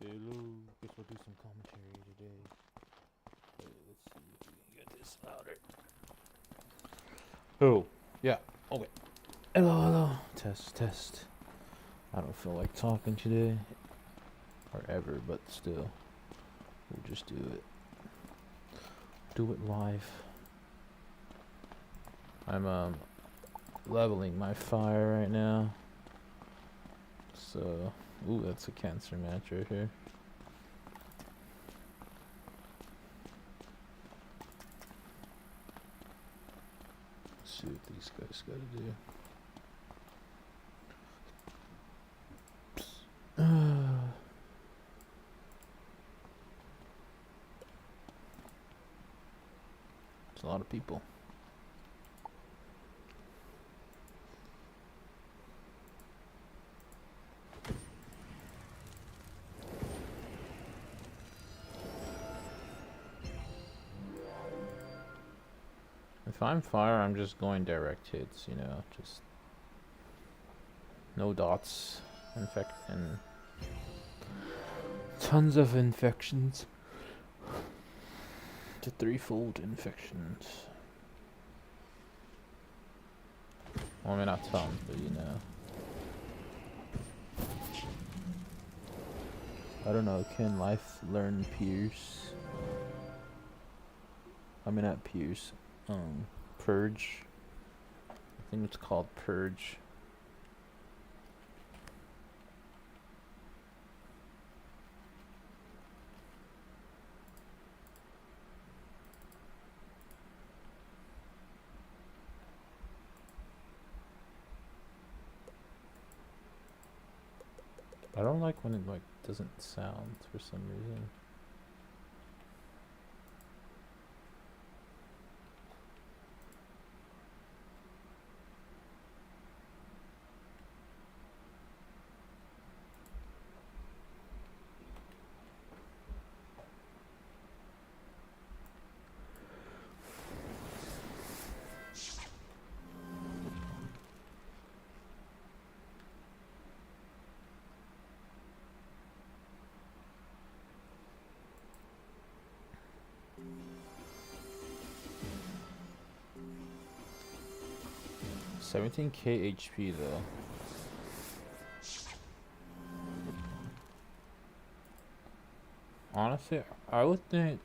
Hello, guess we'll do some commentary today. Let's see if we can get this louder. Oh, yeah, okay. Hello, hello. Test, test. I don't feel like talking today. Or ever, but still. We'll just do it. Do it live. I'm leveling my fire right now. So, ooh, that's a cancer match right here. Let's see what these guys gotta do. It's a lot of people. If I'm fire, I'm just going direct hits, you know, just no dots, and tons of infections. To threefold infections. Well, I mean, not tons, but you know. I don't know, can life learn Pierce? I mean, not Pierce. Purge. I think it's called Purge. I don't like when it like doesn't sound for some reason. $17k HP though. Honestly, I would think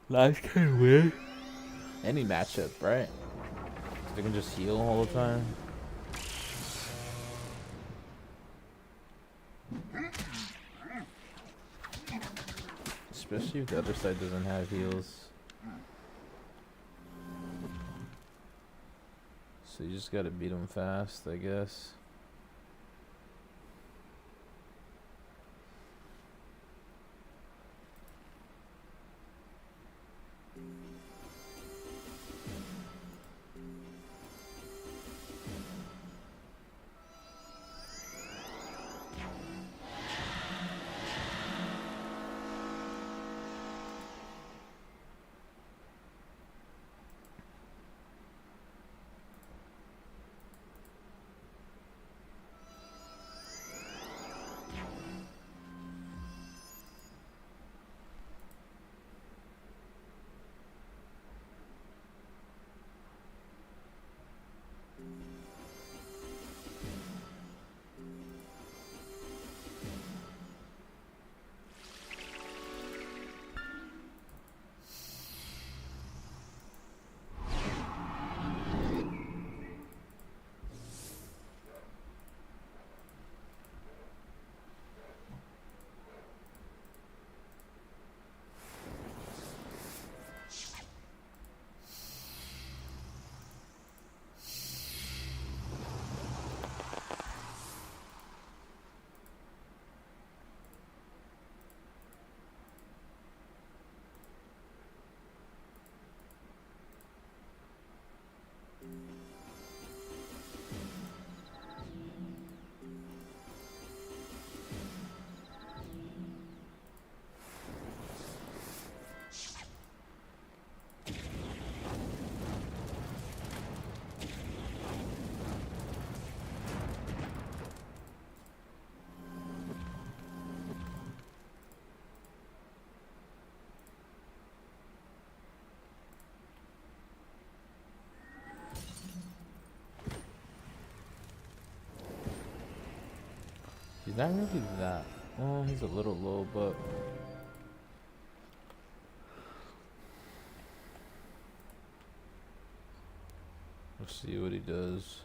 life can win any matchup, right? They can just heal all the time. Especially if the other side doesn't have heals. So you just gotta beat them fast, I guess. He's not really that. Well, he's a little low, but let's see what he does.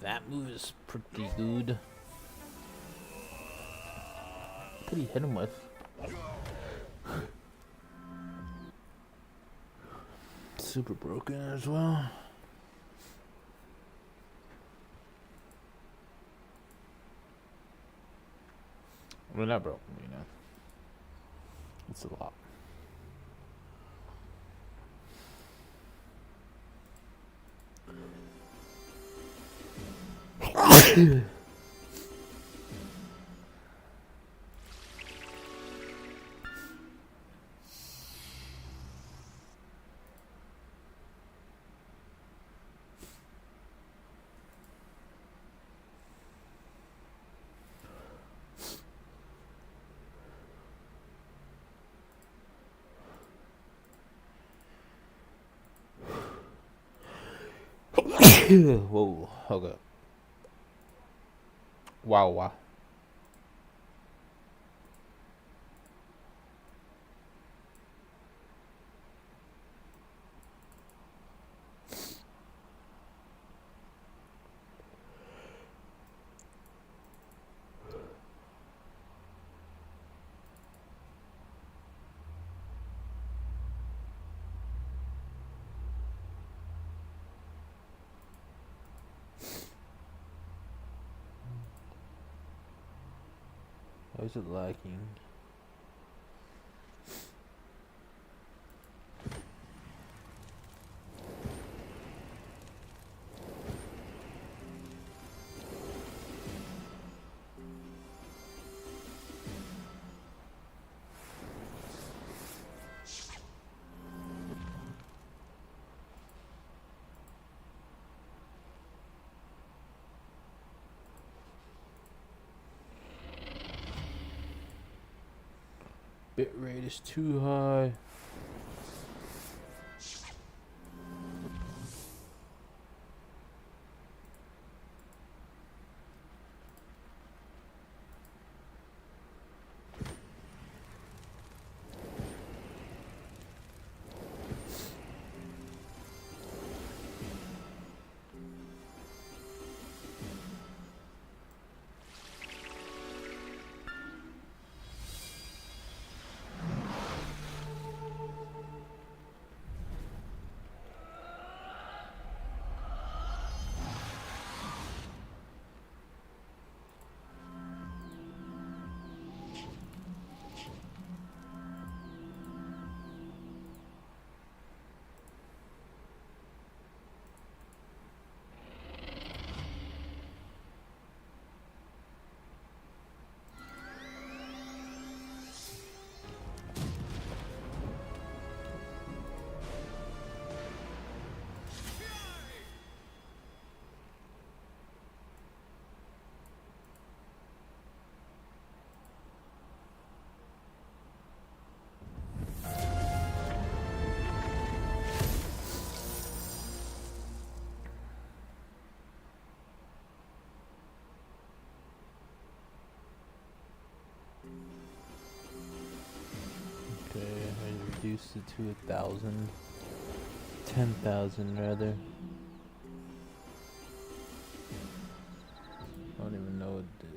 That move is pretty good. What could he hit him with? Super broken as well. Well, not broken, you know. It's a lot. Whoa, okay. Wow. Why is it lagging? Bit rate is too high. reduced it to 1,000. 10,000 rather. I don't even know what it did.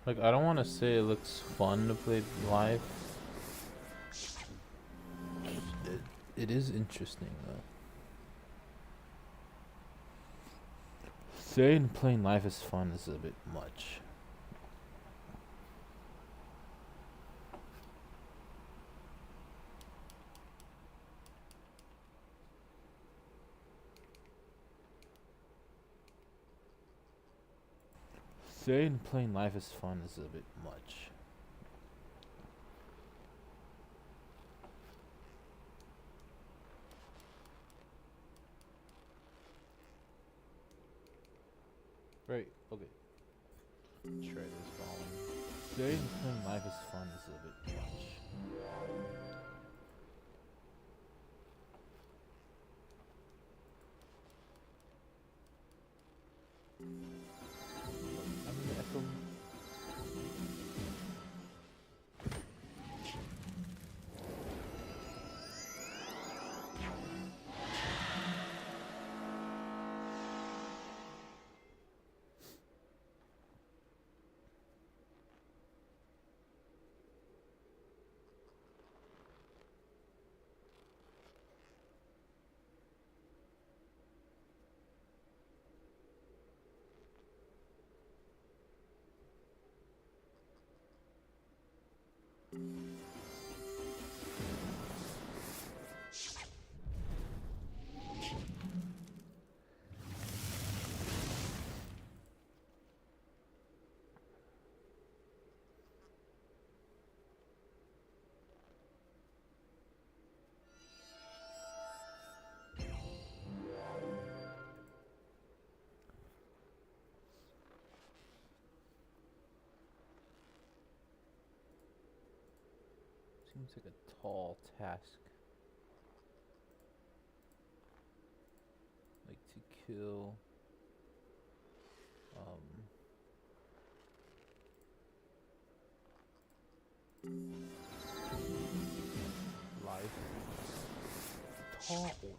Like, I don't want to say it looks fun to play live. It is interesting though. Saying playing live is fun is a bit much. Saying playing live is fun is a bit much. Right, okay. Try this volume. Saying playing live is fun is a bit much. I'm gonna echo. Seems like a tall task. Like to kill life. Tall order.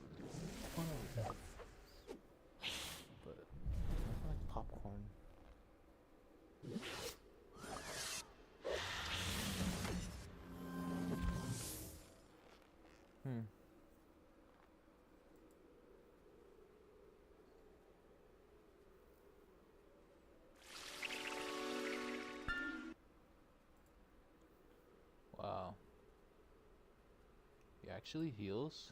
But it's like popcorn. Wow. He actually heals?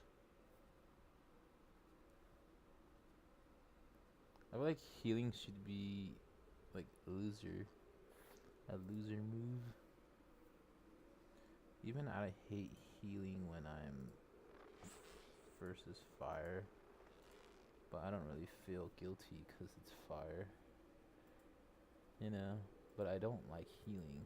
I feel like healing should be like a loser move. Even I hate healing when I'm versus fire, but I don't really feel guilty because it's fire, you know, but I don't like healing.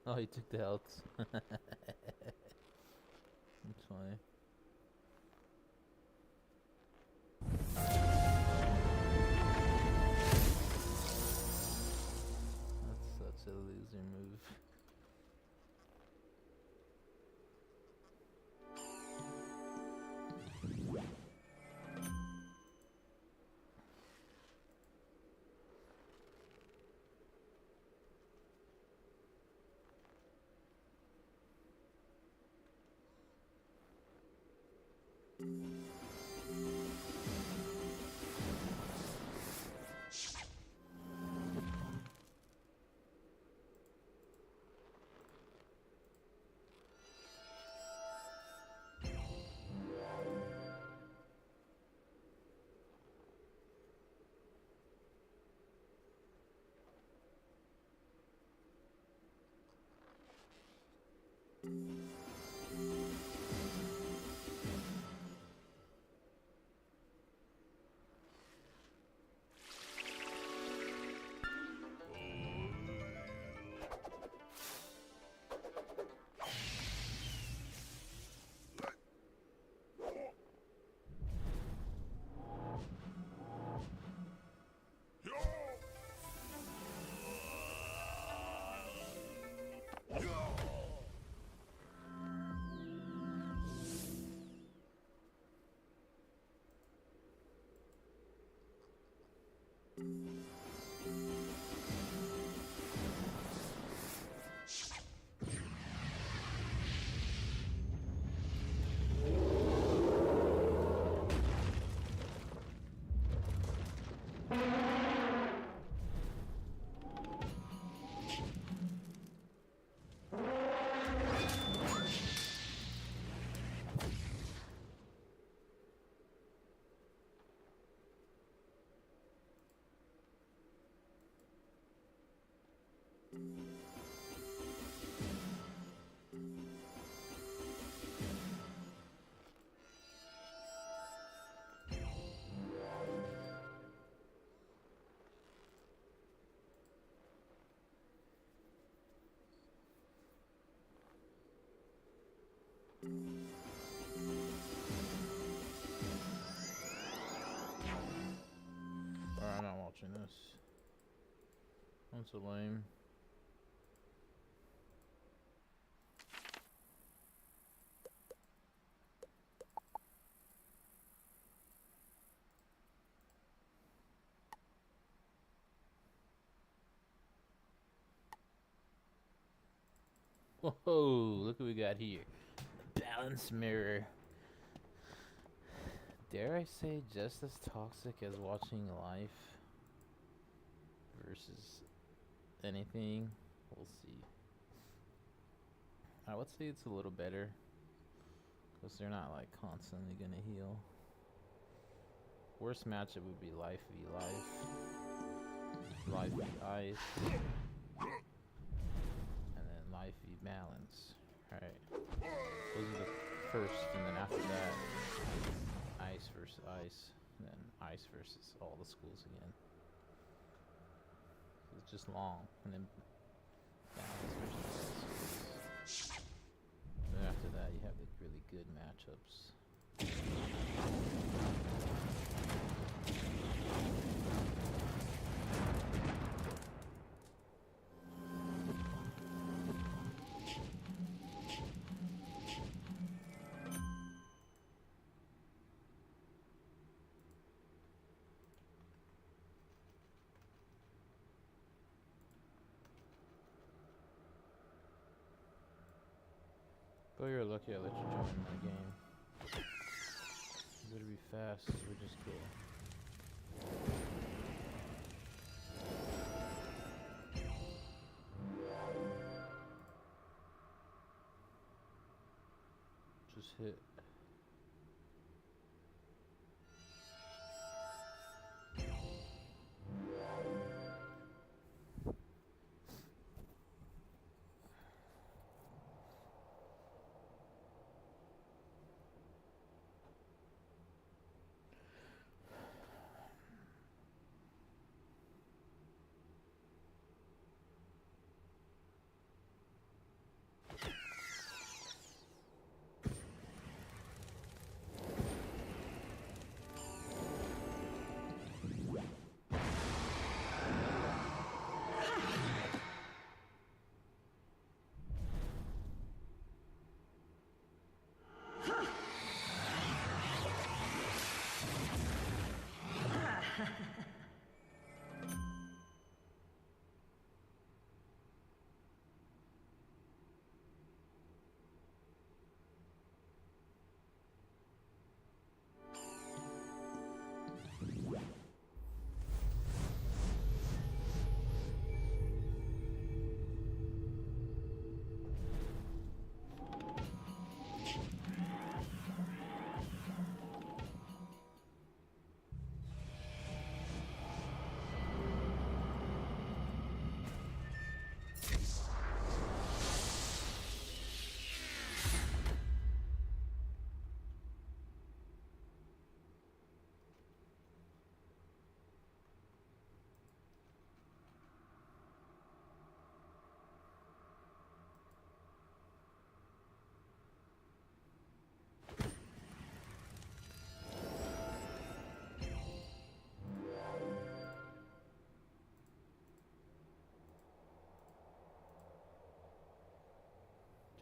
Oh, he took the health. That's funny. That's such a loser move. Alright, I'm not watching this. That's so lame. Whoa, look what we got here. Balance mirror. Dare I say just as toxic as watching life versus anything? We'll see. I would say it's a little better because they're not like constantly gonna heal. Worst matchup would be life v life. Life v ice. And then life v balance. Alright. Those are the first, and then after that, ice versus ice. And then ice versus all the schools again. So it's just long. And then balance versus all the schools. Then after that, you have the really good matchups. But you're lucky I let you join my game. You better be fast, we just kill. Just hit.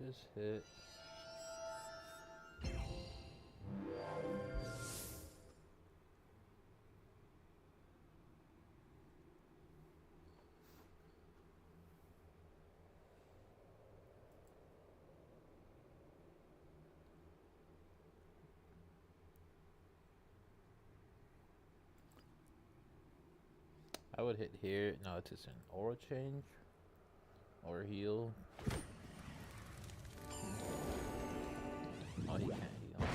Just hit. I would hit here. No, it's just an aura change. Or heal. Oh, he can't heal.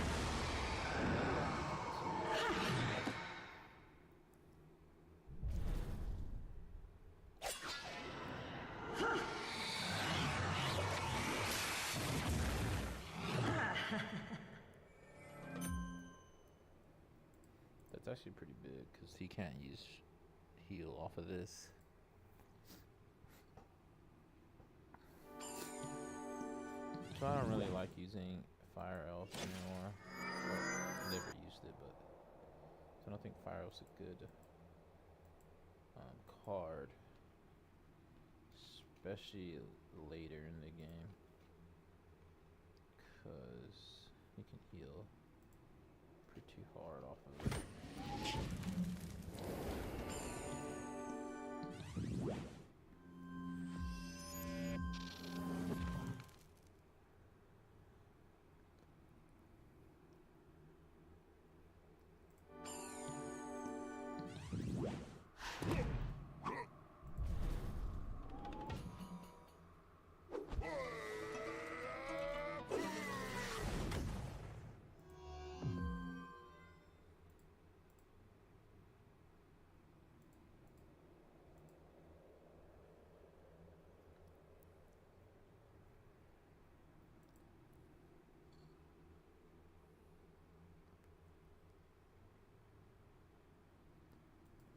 That's actually pretty big because he can't use heal off of this. So I don't really like using Fire Elf anymore. Well, never used it, but so I don't think Fire Elf's a good card, especially later in the game, because you can heal pretty hard off of it.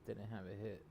Didn't have a hit.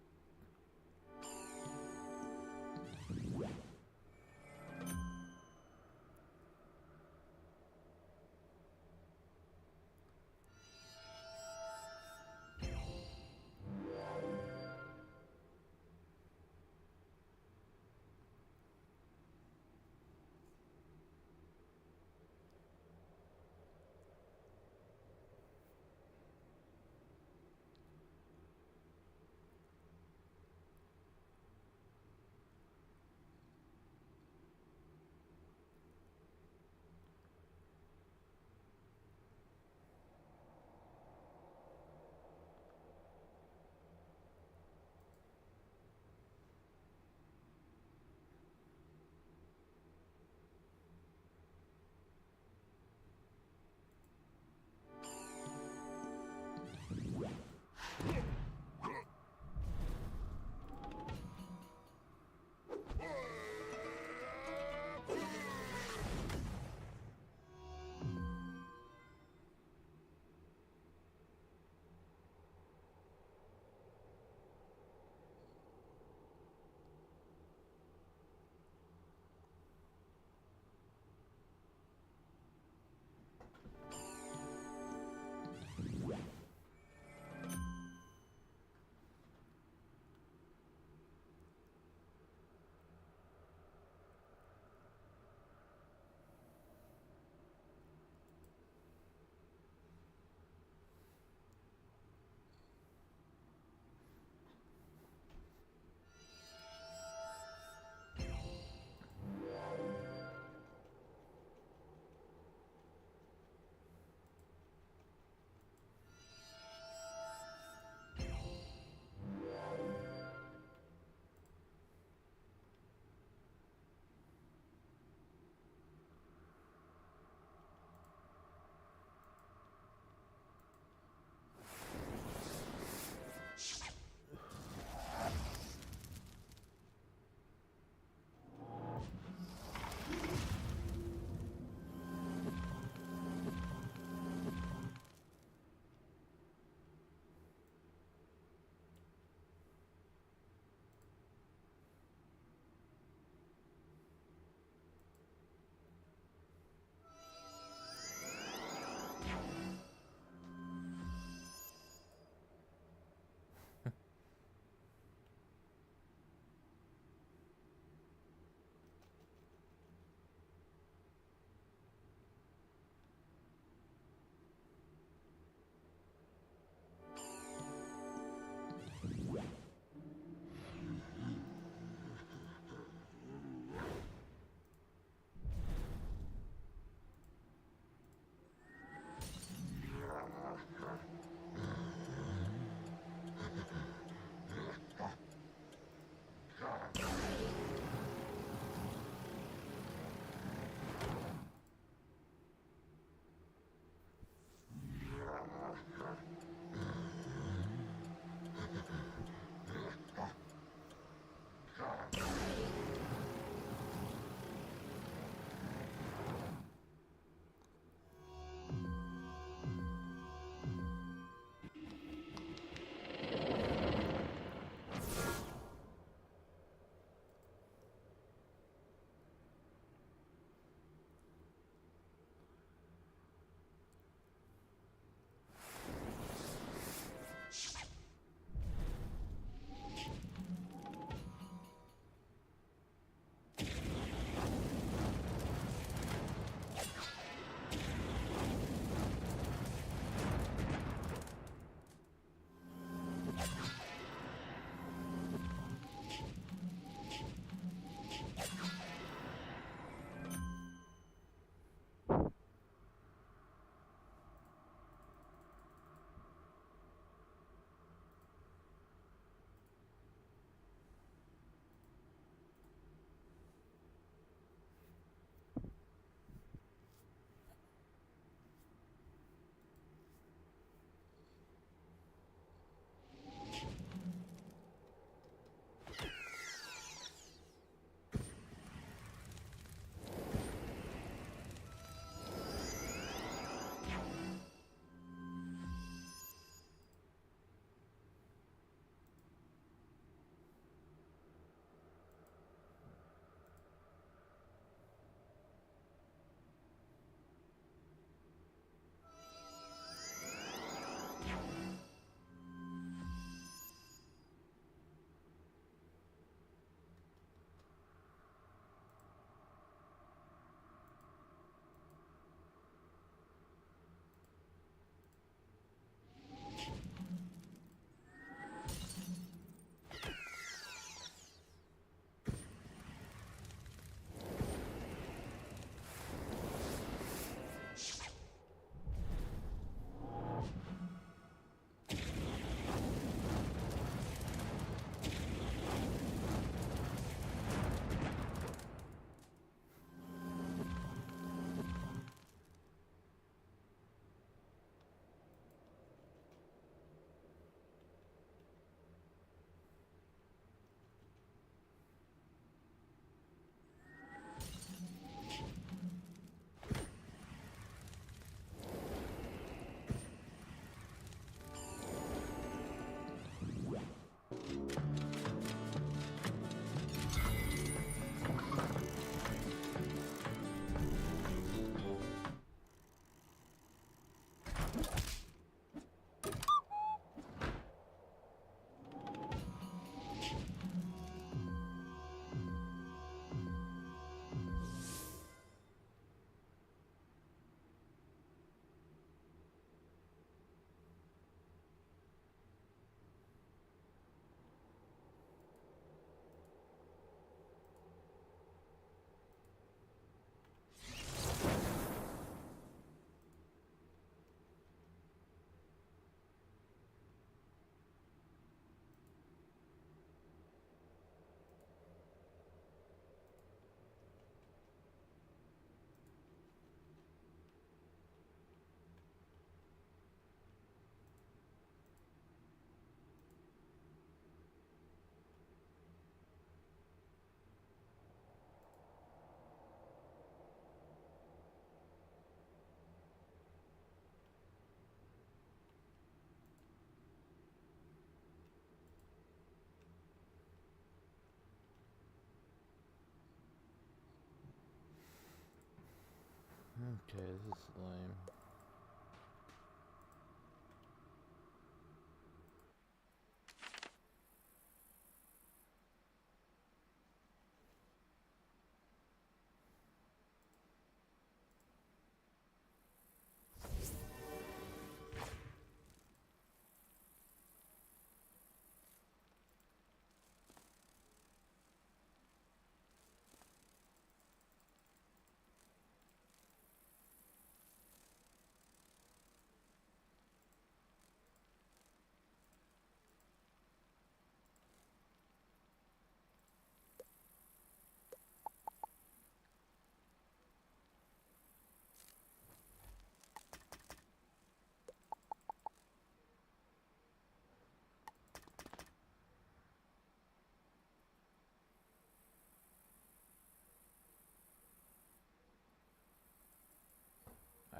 Okay, this is lame.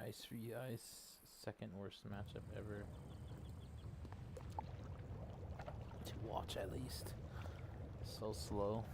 Ice v Ice, second worst matchup ever. To watch at least. So slow.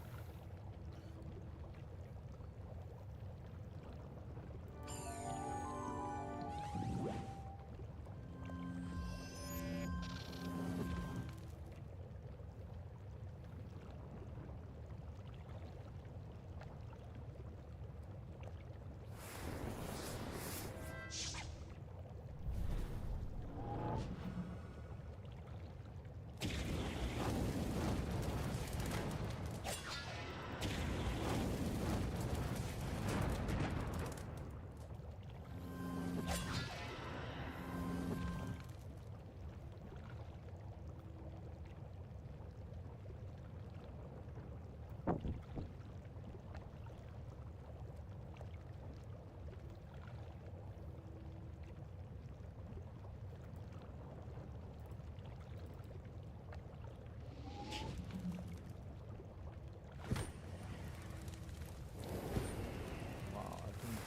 Wow, I think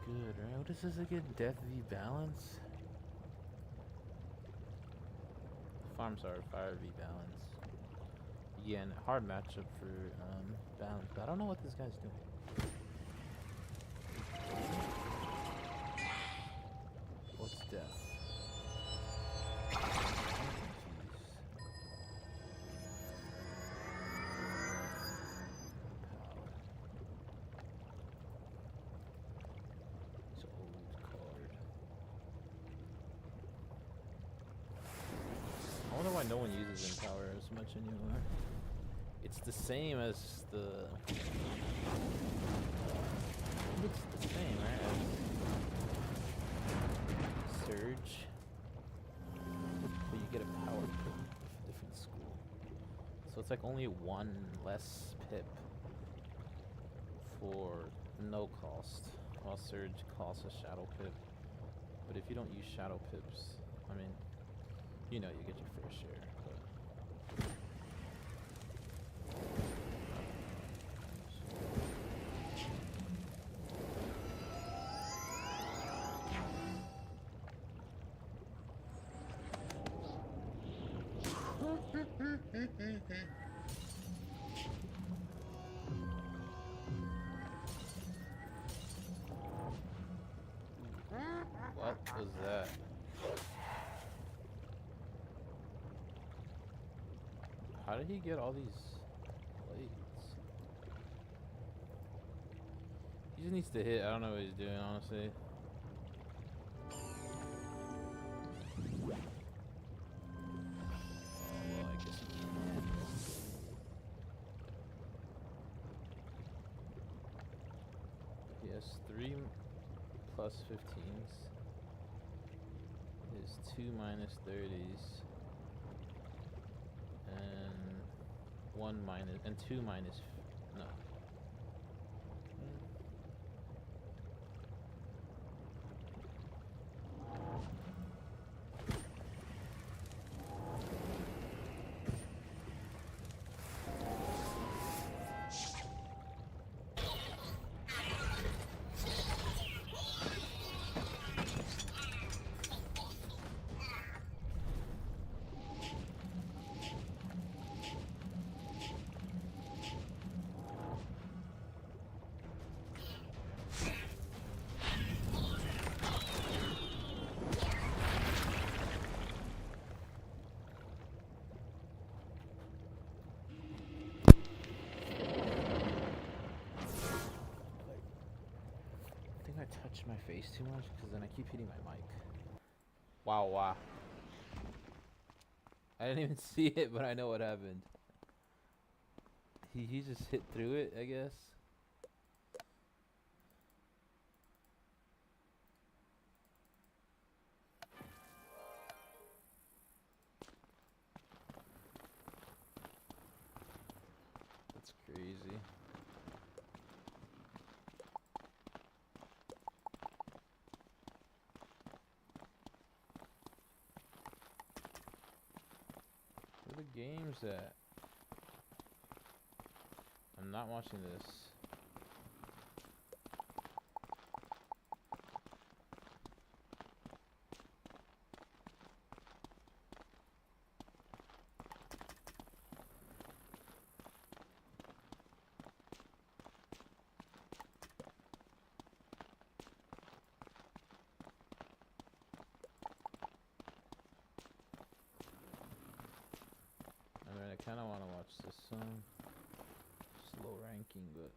good, right? What is this again? Death v Balance? Farm sorry, Fire v Balance. You Yeah, and hard matchup for balance. But I don't know what this guy's doing. What's death? It's an old card. I wonder why no one uses Empower as much anymore. It's the same as the... It's the same, right? As Surge. But you get a power pip with a different school. So it's like only one less pip for no cost. While Surge costs a Shadow Pip. But if you don't use Shadow Pips, I mean, you know you get your fair share. But what was that? How did he get all these plates? He just needs to hit. I don't know what he's doing, honestly. Well, I guess he can. He has 3 plus 15s. His 2 minus 30s. And 1 minus, and 2 minus, no. I touched my face too much because then I keep hitting my mic. Wow. I didn't even see it, but I know what happened. He just hit through it, I guess. That's crazy. Where are the games at? I'm not watching this. I mean, I kind of want to watch this song. Slow ranking, but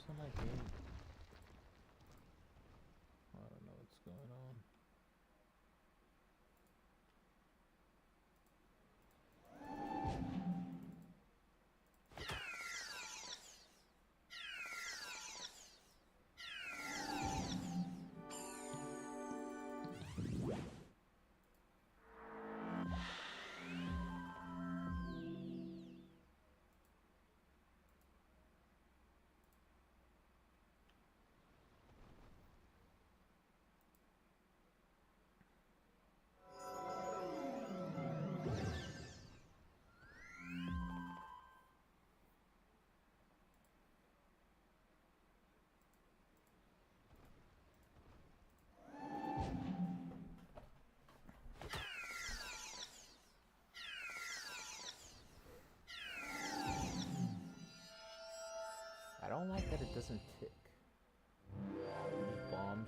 on my game? I don't know what's going on. I don't like that it doesn't tick. These bombs.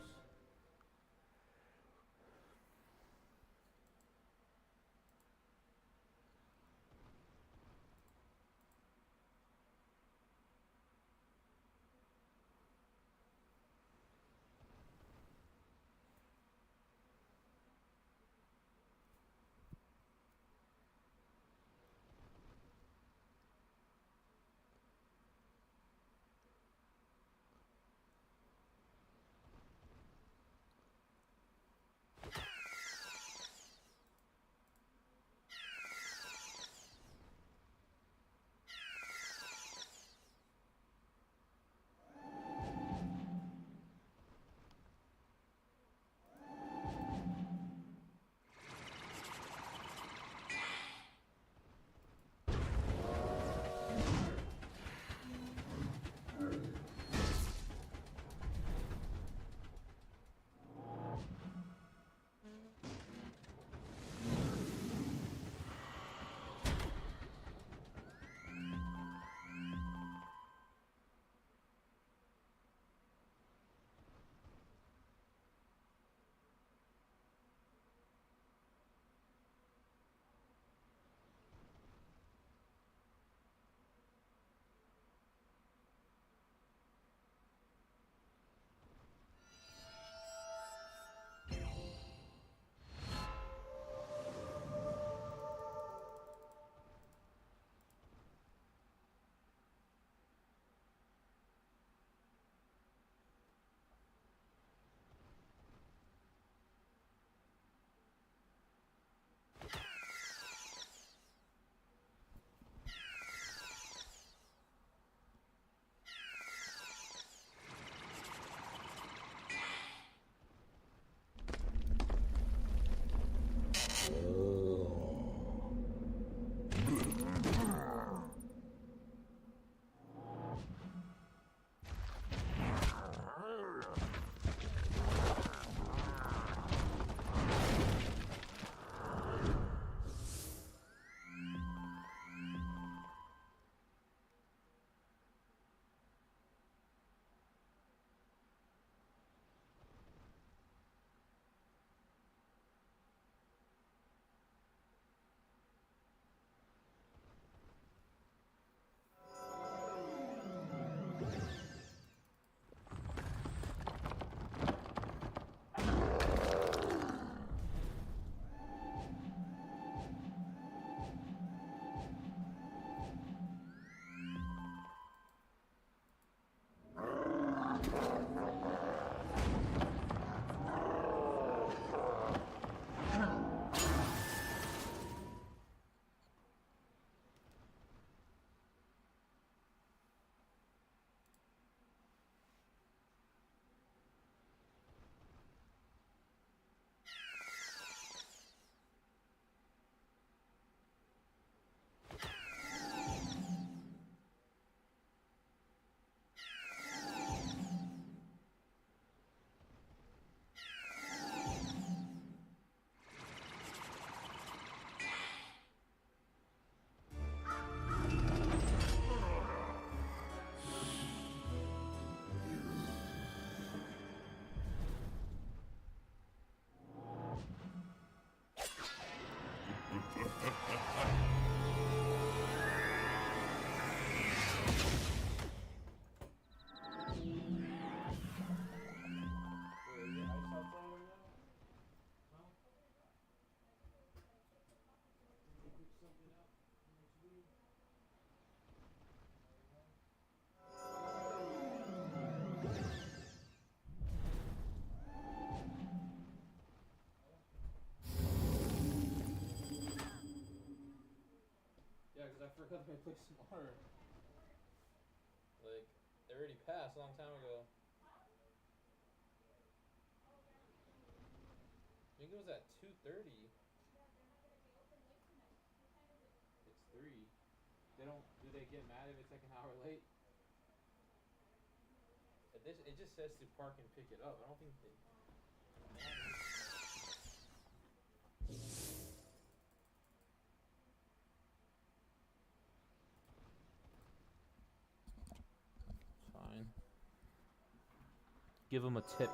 gotta play smarter. Like, they already passed a long time ago. I think it was at 2:30. It's 3. They don't. Do they get mad if it's like an hour late? It just says to park and pick it up. I don't think they. Fine. Give him a tip.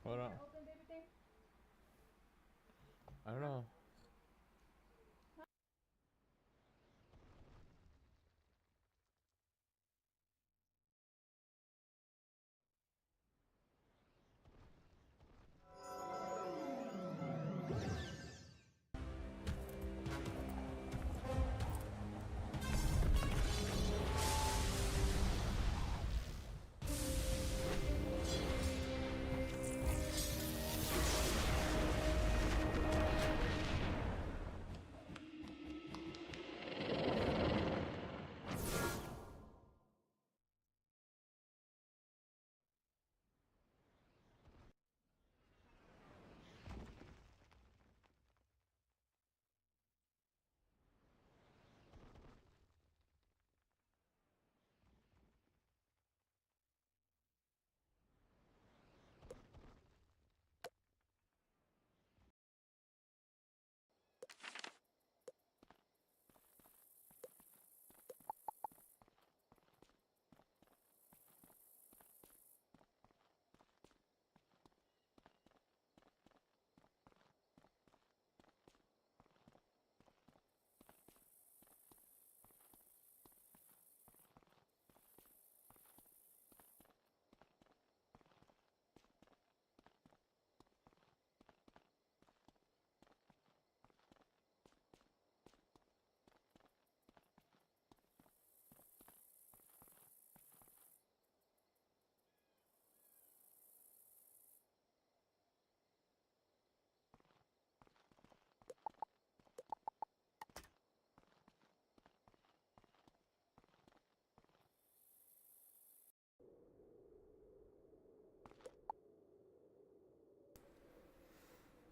Hold on. I don't know.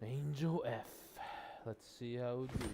Angel F. Let's see how it goes.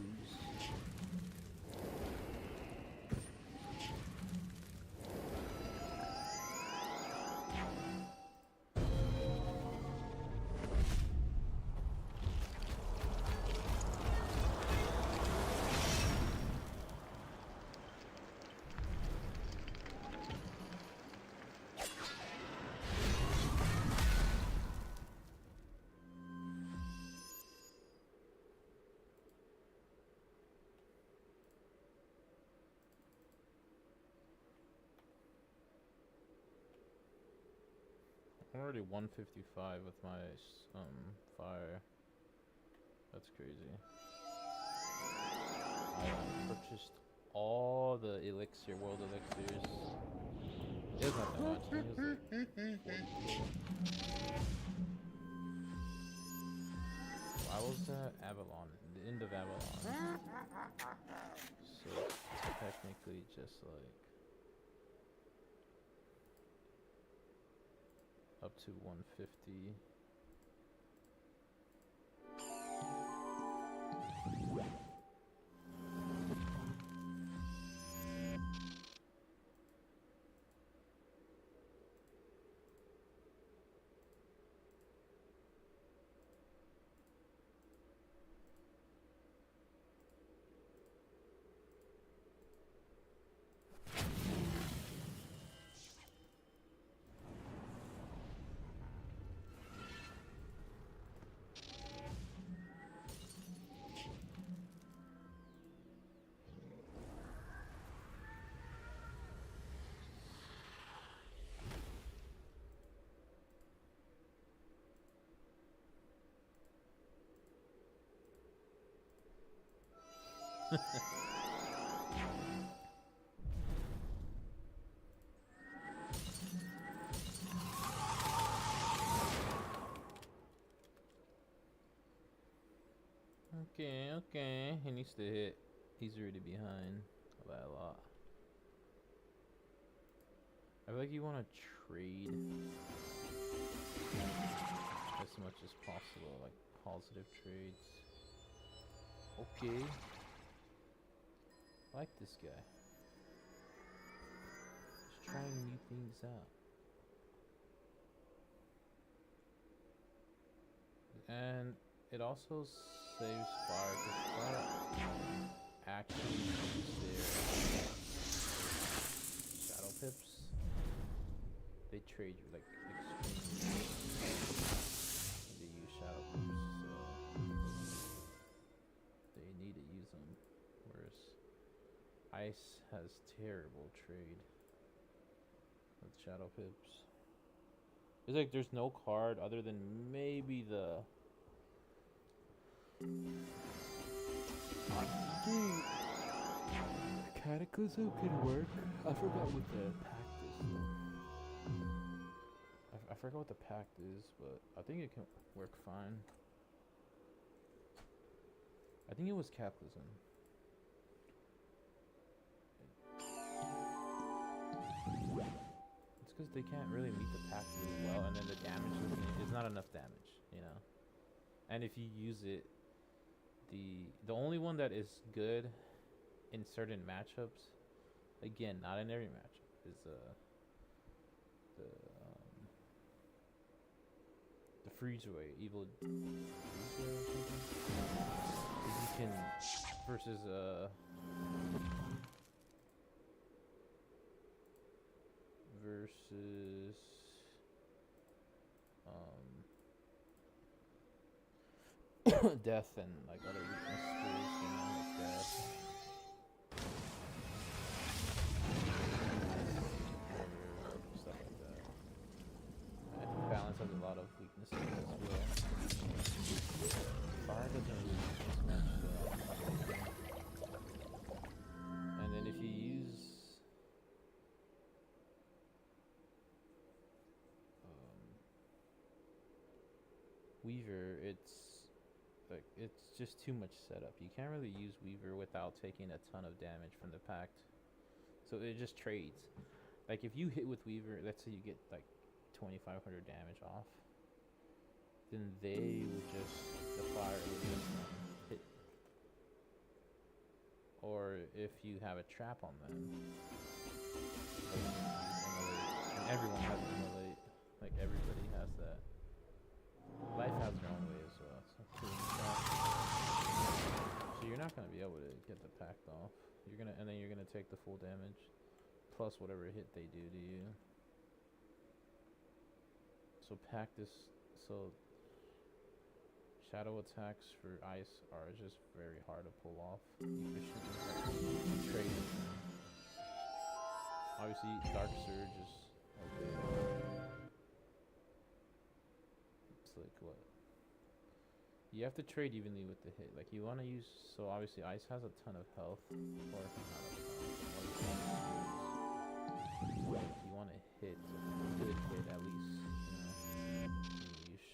I'm already 155 with my fire. That's crazy. I purchased all the elixir, world elixirs. It was not that much. I think it was like why was that? Avalon. The end of Avalon. So it's technically just like up to 150. Okay, okay. He needs to hit. He's already behind by a lot. I feel like you want to trade as much as possible, like positive trades. Okay. I like this guy. Just trying new things out. And it also saves fire because fire actually use their shadow pips. They trade you like extremely. They use shadow pips, so they need to use them. Whereas ice has terrible trade with shadow pips. It's like there's no card other than maybe the. Cataclysm can work. I forgot what the pact is though. I forgot what the pact is, but I think it can work fine. I think it was Cataclysm. It's because they can't really meet the pact really well, and then the damage is not enough damage, you know. And if you use it, the only one that is good in certain matchups, again, not in every matchup, is the freeze away evil freeze away or something. If you can versus death and like other weaknesses, you know, like death. Stuff like that. I think balance has a lot of weaknesses as well. Fire doesn't really use as much, and then if you use Weaver, it's just too much setup. You can't really use Weaver without taking a ton of damage from the pact. So it just trades. Like if you hit with Weaver, let's say you get like 2,500 damage off, then they would just, the fire would just hit. Or if you have a trap on them, and everyone has immolate, like everybody has that. Life has their own way as well. So you're not gonna be able to get the pact off. You're gonna take the full damage, plus whatever hit they do to you. So pact is shadow attacks for ice are just very hard to pull off efficiently. Trade. Obviously, dark surge is okay. It's like what? You have to trade evenly with the hit. Like you want to use. So obviously, ice has a ton of health, or not a ton. You want to hit a good hit at least. You know, you use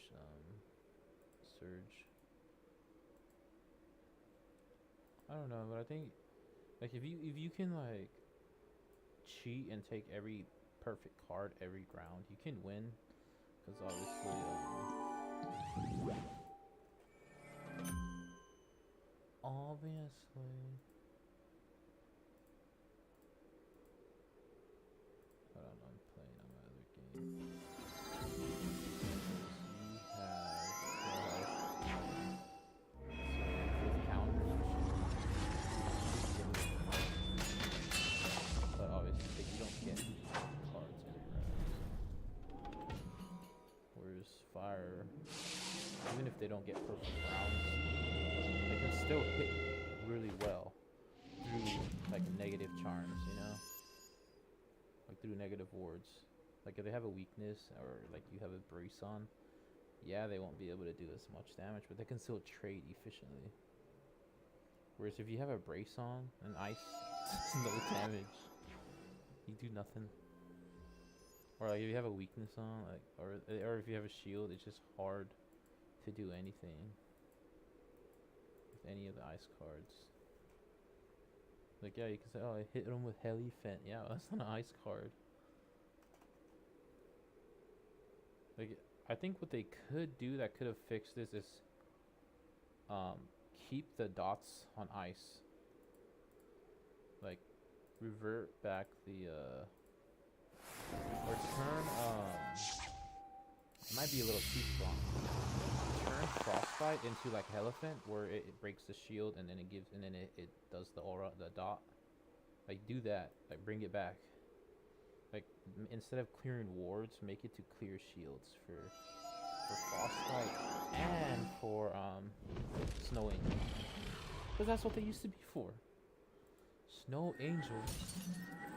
surge. I don't know, but I think like if you can like cheat and take every perfect card every round, you can win. Because obviously. Obviously. Hold on, I'm playing on my other game. You have counters. But obviously you don't get cards every round. Whereas fire, even if they don't get perfect rounds, they can still hit really well through like negative charms, you know? Like through negative wards. Like if they have a weakness or like you have a brace on, yeah, they won't be able to do as much damage, but they can still trade efficiently. Whereas if you have a brace on and ice, it's no damage. You do nothing. Or like if you have a weakness on, like, or if you have a shield, it's just hard to do anything with any of the ice cards. Like, yeah, you can say, oh, I hit him with Heliphant. Yeah, that's not an ice card. Like, I think what they could do that could have fixed this is keep the dots on ice. Like, revert back the or turn it might be a little too strong. Turn Frostbite into like Elephant, where it breaks the shield and then it gives, and then it does the aura, the dot. Like, do that. Like, bring it back. Like, instead of clearing wards, make it to clear shields for Frostbite and for Snow Angel. Because that's what they used to be for. Snow Angel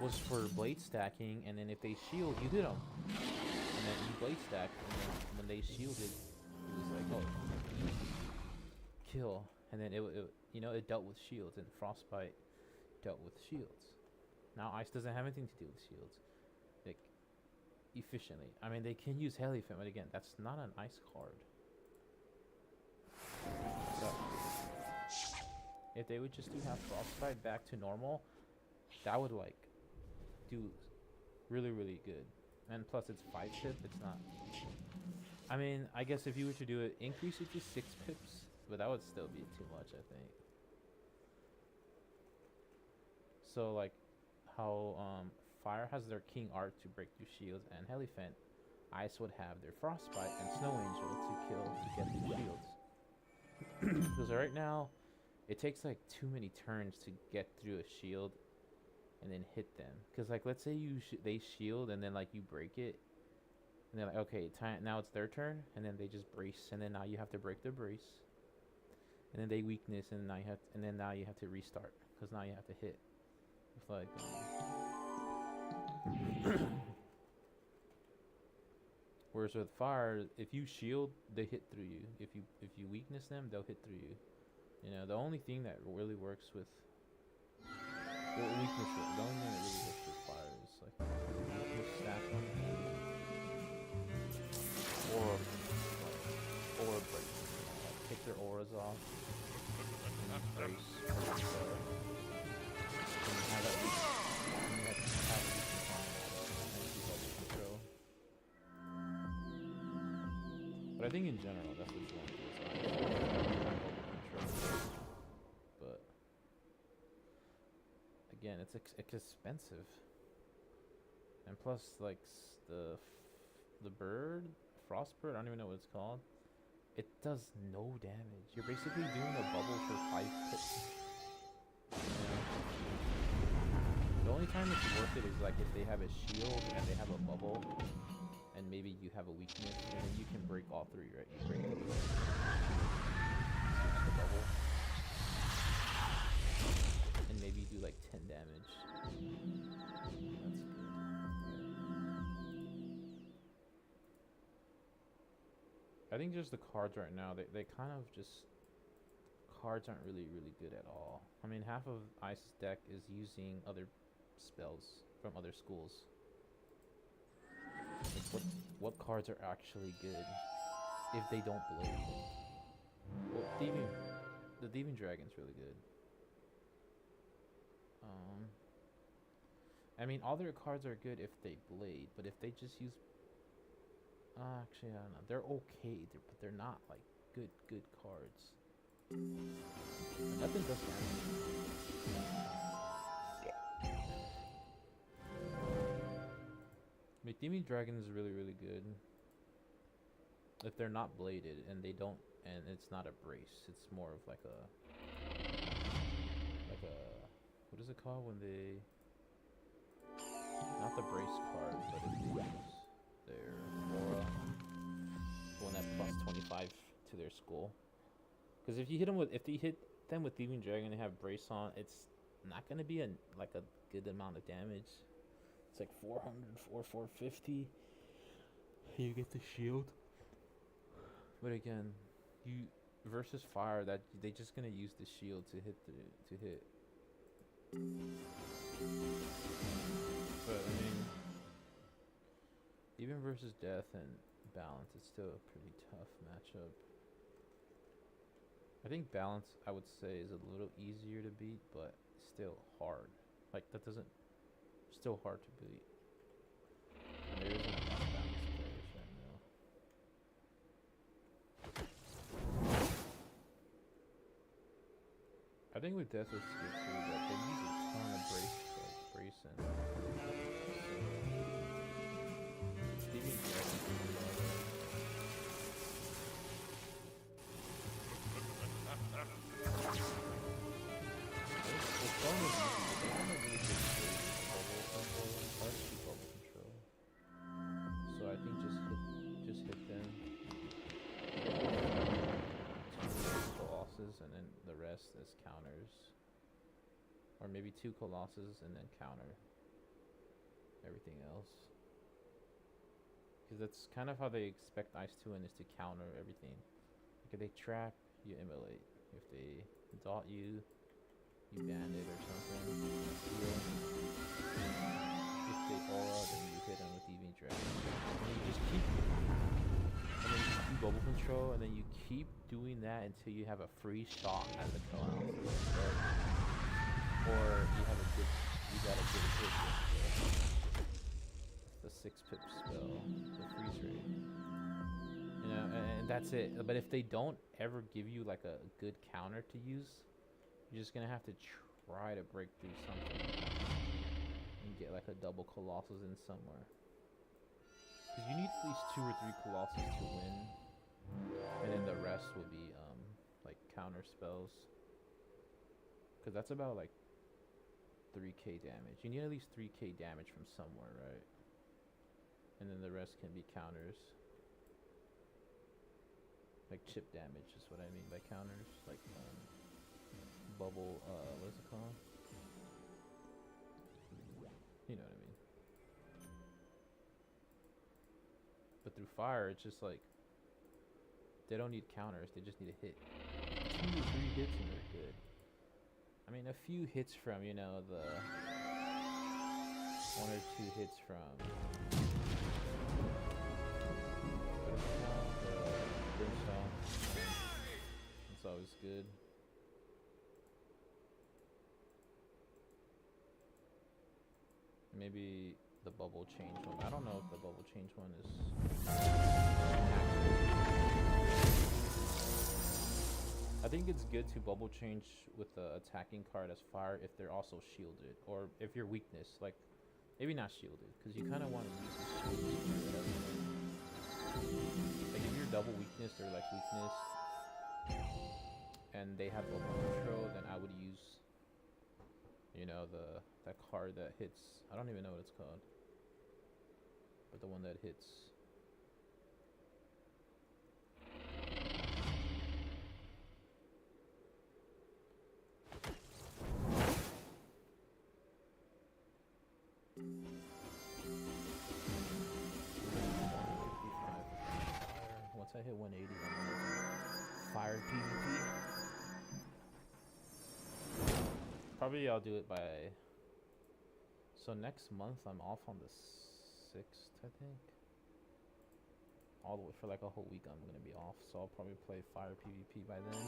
was for blade stacking, and then if they shield, you hit them. And then you blade stack, and then when they shielded, it was like, oh, kill. And then it you know, it dealt with shields, and Frostbite dealt with shields. Now Ice doesn't have anything to do with shields. Like, efficiently. I mean, they can use Heliphant, but again, that's not an ice card. So, if they would just have Frostbite back to normal, that would, like, do really, really good. And plus, it's 5 pip, it's not... I mean, I guess if you were to do it, increase it to 6 pips, but that would still be too much, I think. So, like, how, Fire has their King Art to break through shields and Heliphant, Ice would have their Frostbite and Snow Angel to get through shields. Because right now, it takes like too many turns to get through a shield and then hit them. Because like, let's say they shield and then like you break it, and they're like, okay, now it's their turn, and then they just brace, and then now you have to break the brace, and then they weakness, and now you have to restart because now you have to hit. It's like. Whereas with fire, if you shield, they hit through you. If you weakness them, they'll hit through you. You know, the only thing that really works with the only thing that really works with fire is like weakness stack on or break. Like, take their auras off and brace. And have that But I think in general, that's what you want to do. But again, it's expensive, and plus, like the frostbird, I don't even know what it's called. It does no damage. You're basically doing a bubble for 5 hits. The only time it's worth it is like if they have a shield and they have a bubble. And maybe you have a weakness, and then you can break all 3, right? You break the bubble. And maybe do like 10 damage. That's good. I think just the cards right now, they kind of just... Cards aren't really good at all. I mean, half of Ice's deck is using other spells from other schools. Like what cards are actually good if they don't blade? Well, the Thieving Dragon's really good. I mean, all their cards are good if they blade, but if they just use... actually, I don't know. They're okay, but they're not, like, good cards. Nothing does damage. Thieving Dragon is really good if they're not bladed and they don't, and it's not a brace. It's more of like a what is it called when they, not the brace card, but if they use their aura, the one that plus 25 to their skull. Because if you hit them with, if they hit them with Thieving Dragon and they have brace on, it's not gonna be a good amount of damage. It's like 400 or 450. You get the shield. But again, versus fire, that they just gonna use the shield to hit to hit. But I mean, even versus death and balance, it's still a pretty tough matchup. I think balance, I would say, is a little easier to beat, but still hard. Like, that doesn't... Still hard to beat. And there isn't a lot of balance players right now. I think with death is good too, but they use a ton of bracing. Even death is pretty low. It's fun with you. They have a really good bubble control. So I think just hit them. 2 colossus and then the rest as counters. Or maybe 2 colossus and then counter everything else. Because that's kind of how they expect Ice to win, is to counter everything. Like if they trap, you immolate. If they dot you, you bandit or something. If they aura, then you hit them with Evening Dragon. And then you just keep, and then you just do bubble control, and then you keep doing that until you have a free shot at the collapse. Or you have a good, you got a good hit with the 6-pip spell, the freeze rate. You know, and that's it. But if they don't ever give you like a good counter to use, you're just gonna have to try to break through something and get like a double Colossus in somewhere. Because you need at least 2 or 3 Colossus to win, and then the rest will be like counter spells. Because that's about like 3k damage. You need at least 3k damage from somewhere, right? And then the rest can be counters. Like chip damage is what I mean by counters. Like bubble, what is it called? You know what I mean. But through fire, it's just like, they don't need counters, they just need a hit. 2 or 3 hits and they're good. I mean, a few hits from, you know, the 1 or 2 hits from, what is it called? The Brimstone. That's always good. Maybe the bubble change one. I don't know if the bubble change one is... I think it's good to bubble change with the attacking card as fire if they're also shielded. Or if you're weakness, like, maybe not shielded, because you kind of want to use the shield for everything. Like if you're double weakness or like weakness, and they have bubble control, then I would use, you know, that card that hits, I don't even know what it's called, but the one that hits. Once I hit 180, I'm gonna do fire PvP. Probably I'll do it by... So next month I'm off on the 6th, I think. All the way for like a whole week I'm gonna be off, so I'll probably play fire PvP by then.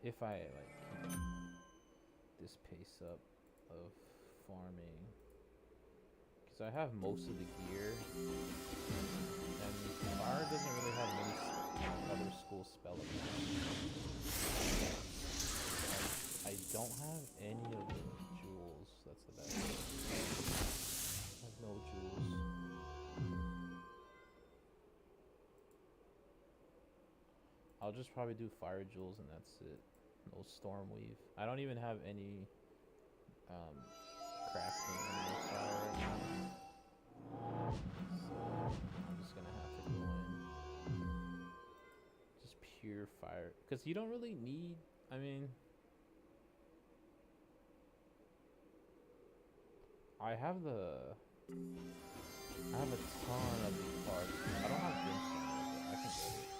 If I like keep this pace up of farming. Because I have most of the gear. And fire doesn't really have many other school spell effects. I don't have any of the jewels. That's the bad thing. I have no jewels. I'll just probably do fire jewels and that's it. No storm weave. I don't even have any crafting in this fire right now. So I'm just gonna have to go in. Just pure fire. Because you don't really need, I mean, I have a ton of these cards. I don't have Brimstone, but I can get it.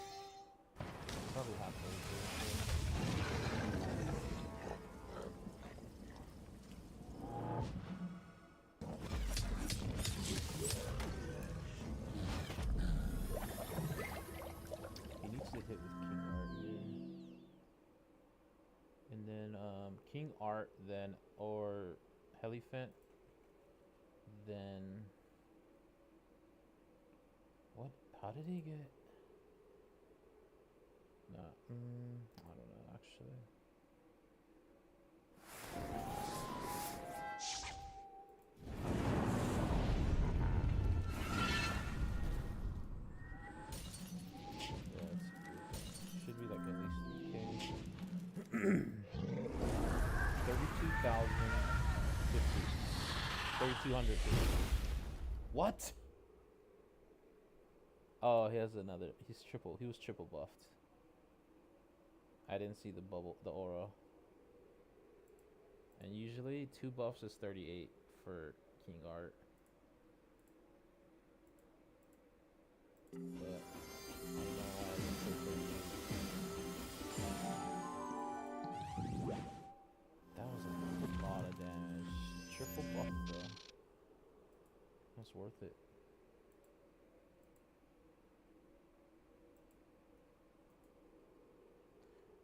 probably halfway through. He needs to hit with King Art here. And then King Art, then or Heliphant, then what? How did he get? Nah, I don't know actually. Yeah, it's should be like at least 3K. 32,050. 3,250. What? Oh, he has another. He was triple buffed. I didn't see the bubble, the aura. And usually 2 buffs is 38 for King Art. But I don't know why I didn't say 38. That was a lot of damage. Triple buff though. That's worth it.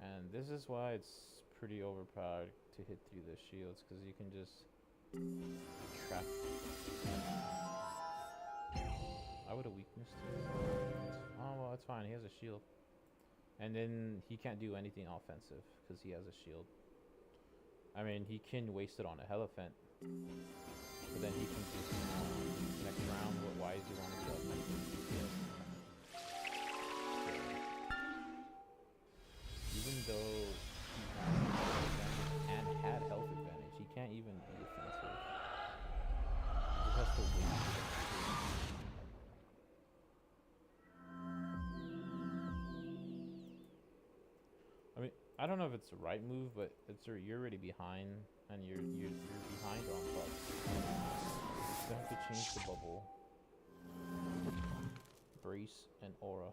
And this is why it's pretty overpowered to hit through the shields, because you can just trap. I would have weakness too. Oh well, it's fine. He has a shield, and then he can't do anything offensive because he has a shield. I mean, he can waste it on a Helephant, but then he can just next round. Why does he want to be offensive? Yeah. Even though he has and had health advantage, he can't even be defensive. He just has to wait. I mean, I don't know if it's the right move, but you're already behind, and you're behind on buffs. You have to change the bubble, brace, and aura.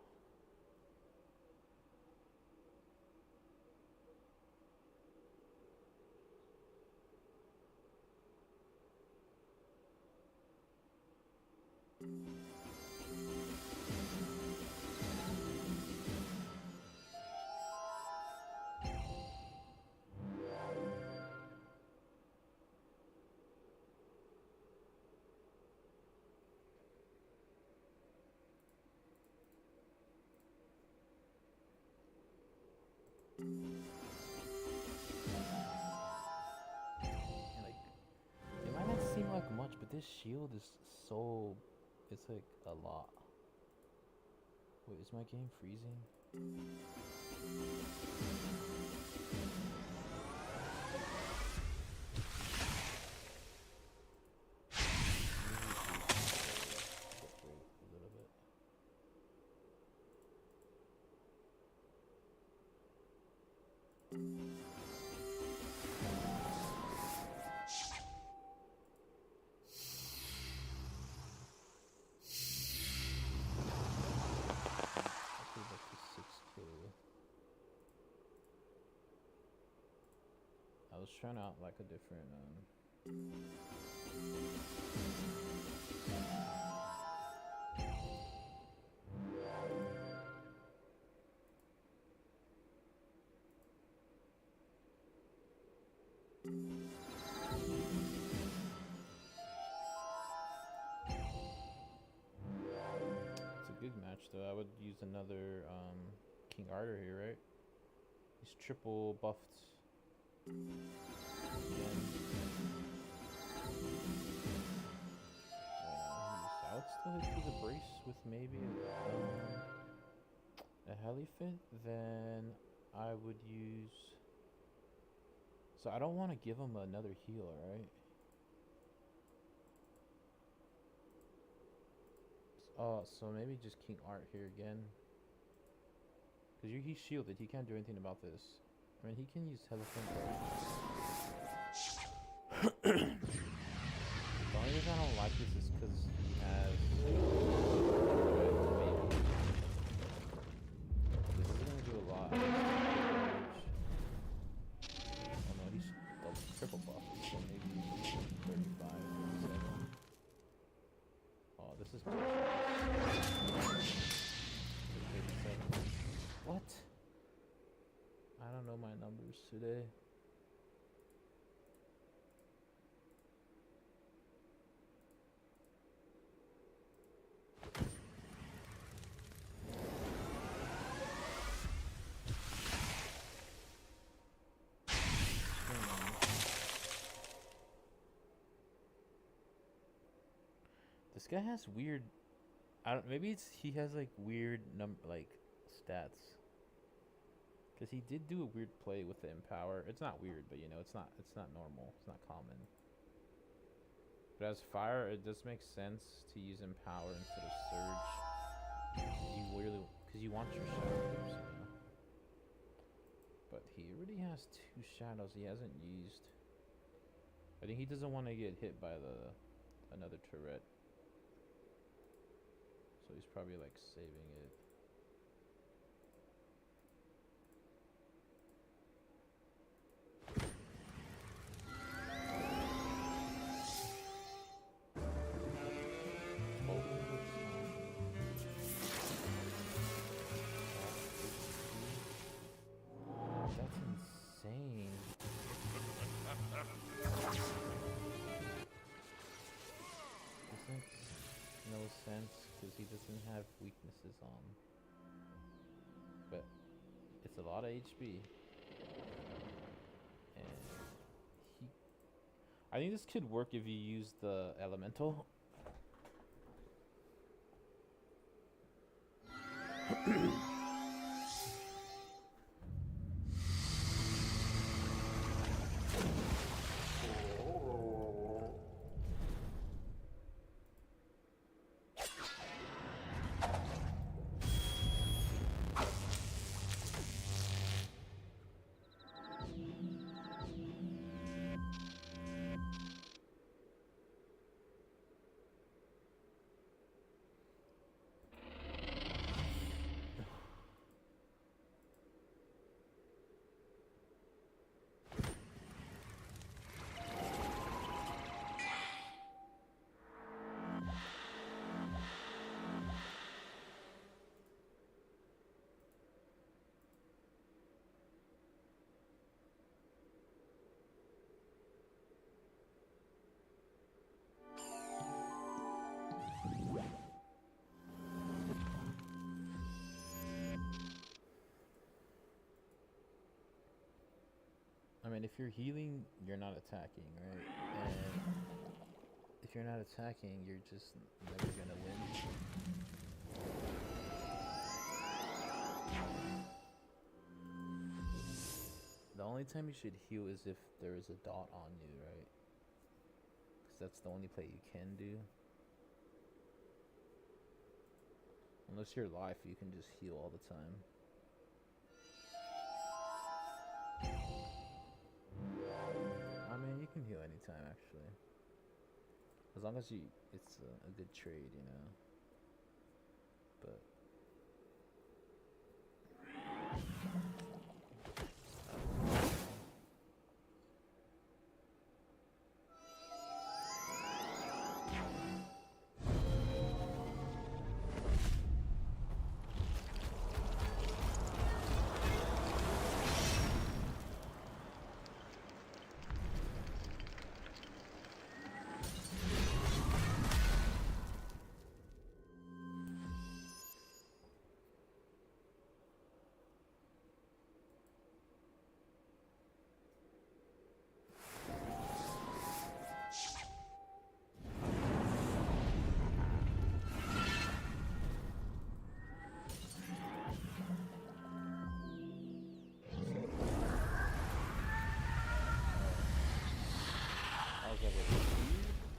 Like, it might not seem like much, but this shield is so, it's like a lot. Wait, is my game freezing? A little bit. I was trying out like a different it's a good match though. I would use another King Arthur here, right? He's triple buffed. I would still hit through the brace with maybe a Heliphant. Then I would use. So I don't want to give him another heal, right? So maybe just King Art here again. Because he's shielded, he can't do anything about this. I mean, he can use Heliphant. The only reason I don't like this is because he has. This is gonna do a lot. This guy has weird. I don't. Maybe it's he has like weird stats. Cause he did do a weird play with the empower. It's not weird, but you know, it's not normal. It's not common. But as fire, it does make sense to use empower instead of surge. Cause you want your shadows, you know. But he already has 2 shadows he hasn't used. I think he doesn't want to get hit by another turret. So he's probably like saving it. That's insane. This makes no sense because he doesn't have weaknesses on. But it's a lot of HP. And I think this could work if you use the elemental. I mean, if you're healing, you're not attacking, right? And if you're not attacking, you're just never gonna win. The only time you should heal is if there is a dot on you, right? Because that's the only play you can do. Unless you're life, you can just heal all the time. I mean, you can heal anytime, actually. As long as it's a good trade, you know. But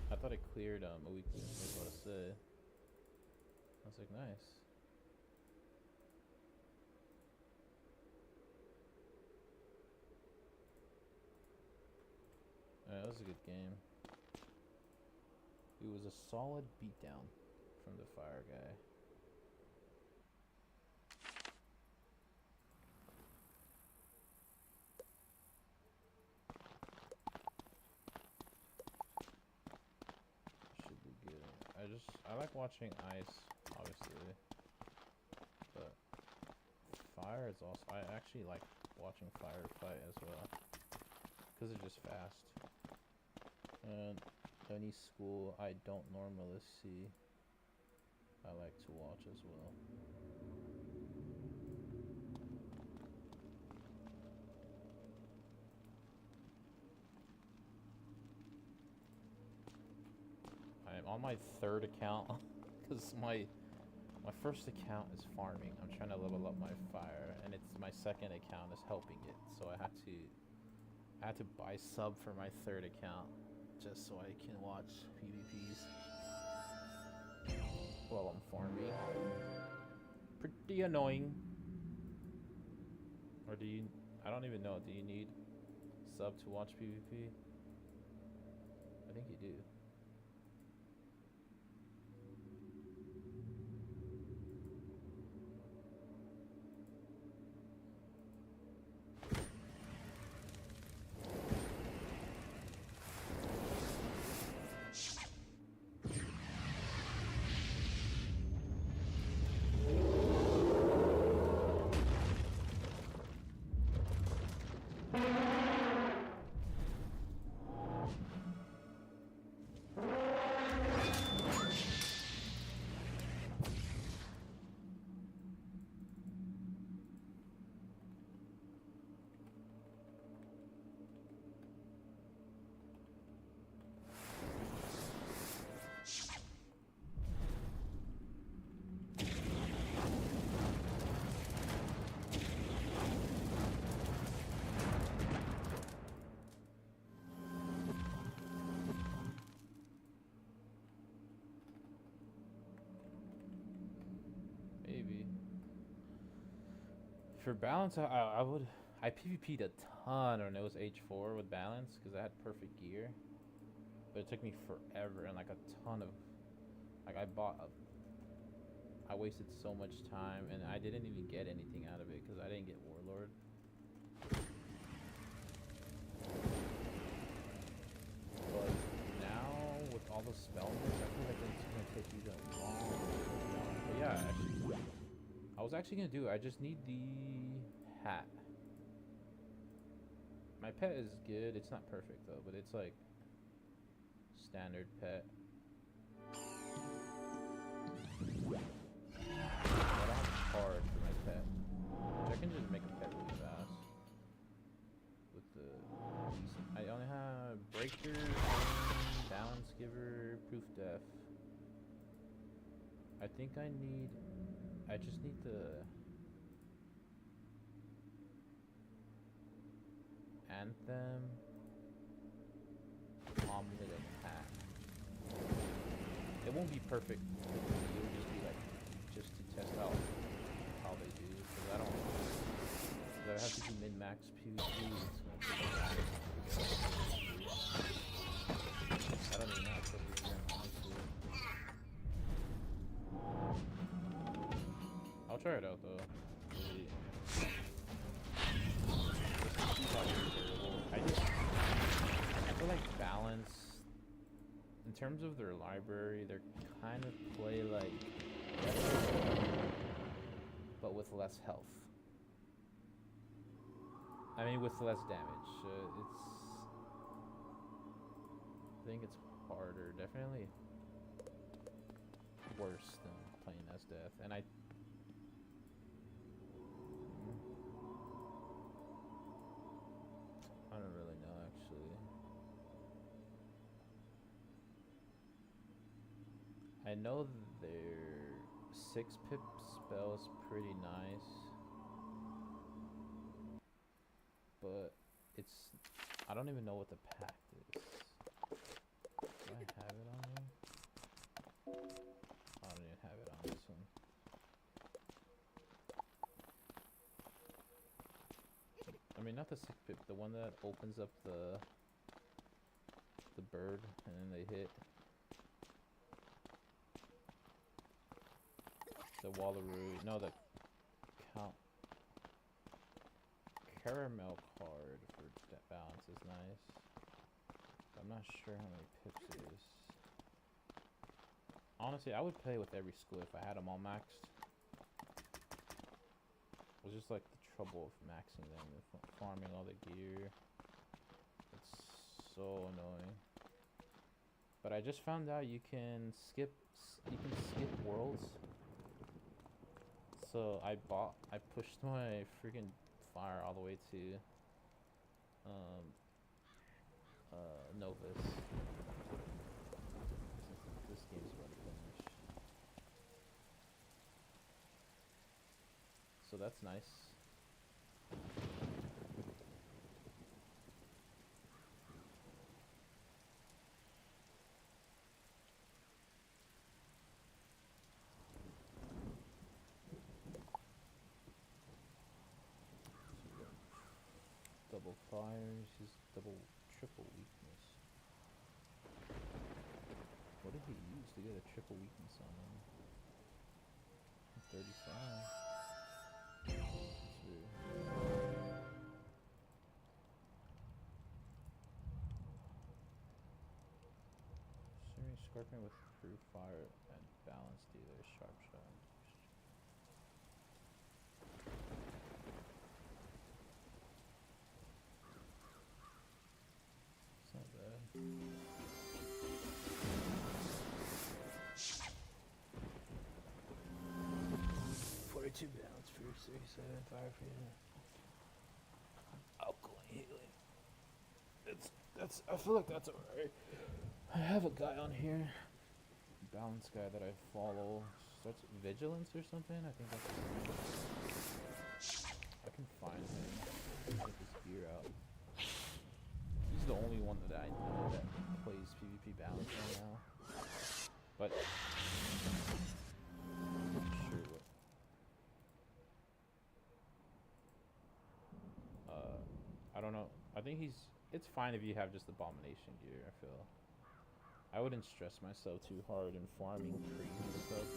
I thought it cleared a weakness. That's what I said. I was like, nice. Alright, that was a good game. It was a solid beatdown from the fire guy. Should be good. I like watching ice, obviously. But fire is also, I actually like watching fire fight as well. Because it's just fast. And any school I don't normally see, I like to watch as well. on my third account, because my first account is farming. I'm trying to level up my fire, and it's my second account is helping it. So I had to buy sub for my third account just so I can watch PvPs while I'm farming. Pretty annoying. Or do you? I don't even know. Do you need sub to watch PvP? I think you do. Maybe. For balance, I PvP'd a ton when it was H4 with balance because I had perfect gear. But it took me forever and like a ton of, like I wasted so much time and I didn't even get anything out of it because I didn't get warlord. But now with all the spell moves, I feel like it's gonna take even longer. But yeah, actually, I was actually gonna do it. I just need the hat. My pet is good. It's not perfect though, but it's like standard pet. But I'm hard for my pet. Which I can just make a pet really fast. With the I only have breaker, balance giver, proof def. I think I just need the anthem, omelet, and hat. It won't be perfect. It will just be like just to test out how they do. Because I don't. Cause I have to do min-max PvP. It's gonna take a while to figure out. I don't even know how to put it in, honestly. I'll try it out though. Really. I feel like balance in terms of their library, they're kind of play like but with less health. I mean with less damage. I think it's harder, definitely worse than playing as death. And I don't really know actually. I know their 6-pip spell is pretty nice, but it's I don't even know what the pact is. Do I have it on me? I don't even have it on this one. I mean, not the 6-pip, the one that opens up the bird and then they hit. The Wallaroo, no, the caramel card for that balance is nice. But I'm not sure how many pips it is. Honestly, I would play with every school if I had them all maxed. It was just like the trouble of maxing them and farming all the gear. It's so annoying. But I just found out you can skip worlds. So I pushed my freaking fire all the way to Novus. This that's nice. Double fires, his triple weakness. What did he use to get a triple weakness on him? 35. That's weird. Searing Scorpion with True Fire and Balance Dealer, Sharp Shot. It's not bad. 42 balance for 37 fire for you. Alkaline healing. That's I feel like that's alright. I have a guy on here. Balance guy that I follow. Starts Vigilance or something? I think that's his name. I can find him. Get his gear out. He's the only one that I know that plays PvP balance right now. But I'm not sure what. I don't know. I think it's fine if you have just Abomination gear, I feel. I wouldn't stress myself too hard in farming trees and stuff.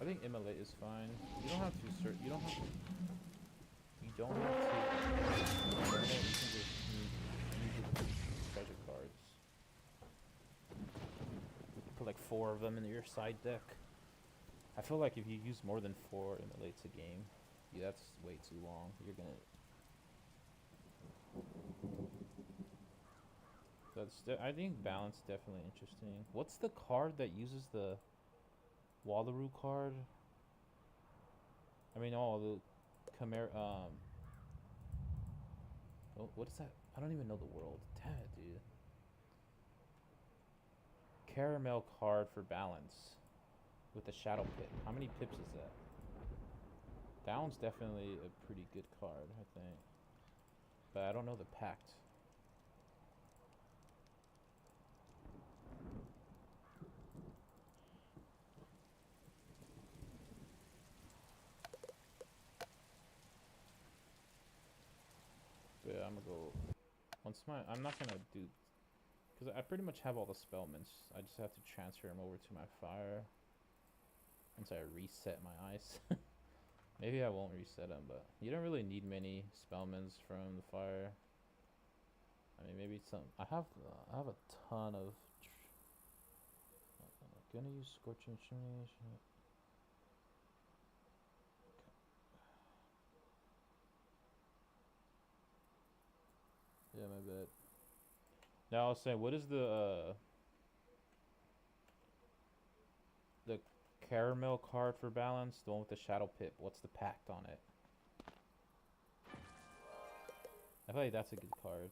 I think immolate is fine. You don't have to search. You don't have to. You don't have to. You can just use treasure cards. Put like 4 of them in your side deck. I feel like if you use more than 4 immolates a game, that's way too long. You're gonna. I think balance definitely interesting. What's the card that uses the Wallaroo card? I mean, the Chimera. What is that? I don't even know the world. Damn it, dude. Caramel card for balance with the Shadow Pit. How many pips is that? That one's definitely a pretty good card, I think. But I don't know the pact. Yeah, I'm gonna go. I'm not gonna do, because I pretty much have all the spellments. I just have to transfer them over to my fire once I reset my ice. Maybe I won't reset them, but you don't really need many spellments from the fire. I mean, maybe some. I have a ton of. I'm gonna use Scorching Chimney. Yeah, my bad. Now I was saying, what is the caramel card for balance? The one with the Shadow Pip. What's the pact on it? I feel like that's a good card.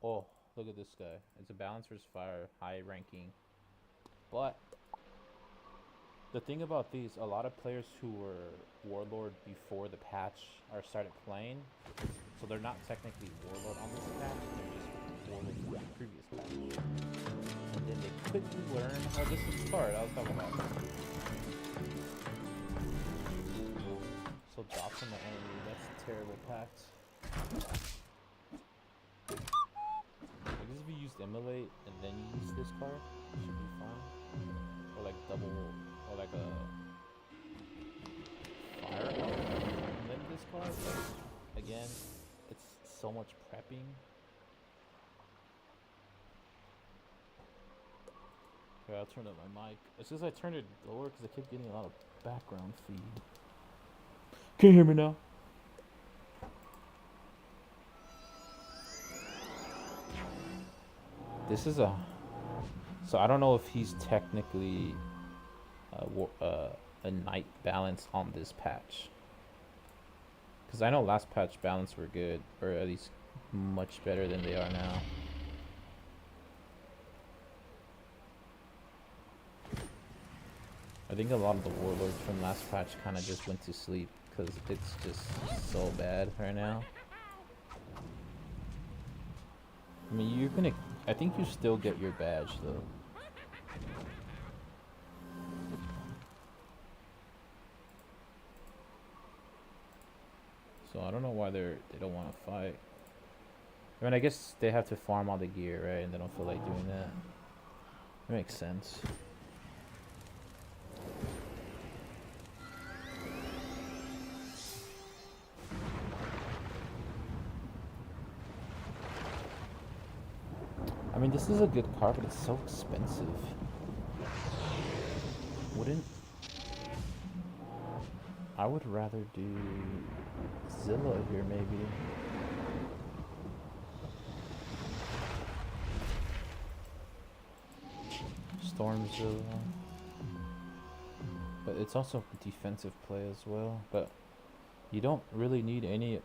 Oh, look at this guy. It's a balance versus fire, high ranking. But the thing about these, a lot of players who were warlord before the patch are started playing, so they're not technically warlord on this patch. They're just warlord from the previous patch. And then they quickly learn. Oh, this is the card I was talking about. So drops on the enemy. That's a terrible pact. I guess if you used immolate and then you use this card, it should be fine. Or like double. Or like a fire and then this card, but again, it's so much prepping. Okay, I'll turn up my mic. It's because I turned it lower because I kept getting a lot of background feed. Can you hear me now? This is a... So I don't know if he's technically a knight balance on this patch. Because I know last patch balance were good, or at least much better than they are now. I think a lot of the warlords from last patch kind of just went to sleep because it's just so bad right now. I mean, you're gonna... I think you still get your badge though. So I don't know why they don't want to fight. I mean, I guess they have to farm all the gear, right? And they don't feel like doing that. It makes sense. I mean, this is a good card, but it's so expensive. I would rather do Zilla here, maybe. Stormzilla. But it's also a defensive play as well. But you don't really need any...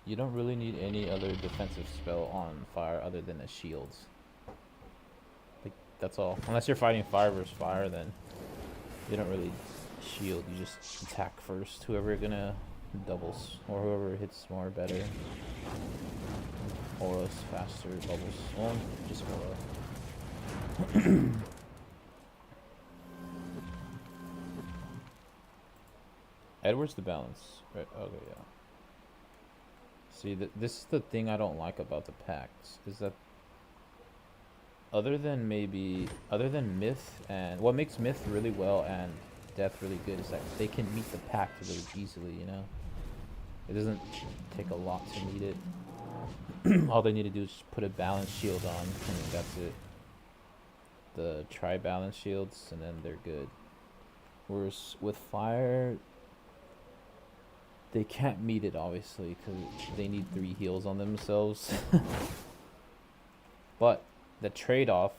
You don't really need any other defensive spell on fire other than the shields. Like, that's all. Unless you're fighting fire versus fire, then you don't really shield. You just attack first. Whoever gonna doubles, or whoever hits more better. Auras faster, bubbles. Well, just aura. Edward's the balance, right? Okay, yeah. See, this is the thing I don't like about the pacts, is that other than Myth, and what makes Myth really well and Death really good is that they can meet the pact really easily, you know? It doesn't take a lot to meet it. All they need to do is put a balance shield on, and that's it. The tri-balance shields, and then they're good. Whereas with Fire... They can't meet it, obviously, because they need 3 heals on themselves. But the trade-off,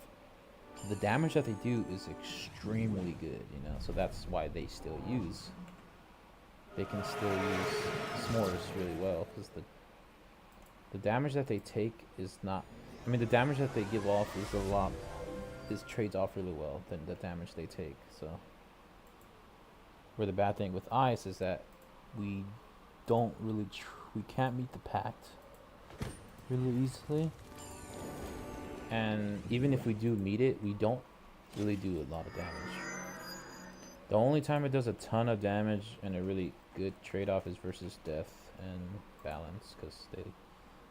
the damage that they do is extremely good, you know? So that's why they still use... They can still use S'mores really well, because the damage that they take is not... I mean, the damage that they give off is a lot... Is trades off really well than the damage they take, so... Where the bad thing with Ice is that we don't really we can't meet the pact really easily, and even if we do meet it, we don't really do a lot of damage. The only time it does a ton of damage and a really good trade-off is versus Death and Balance, because they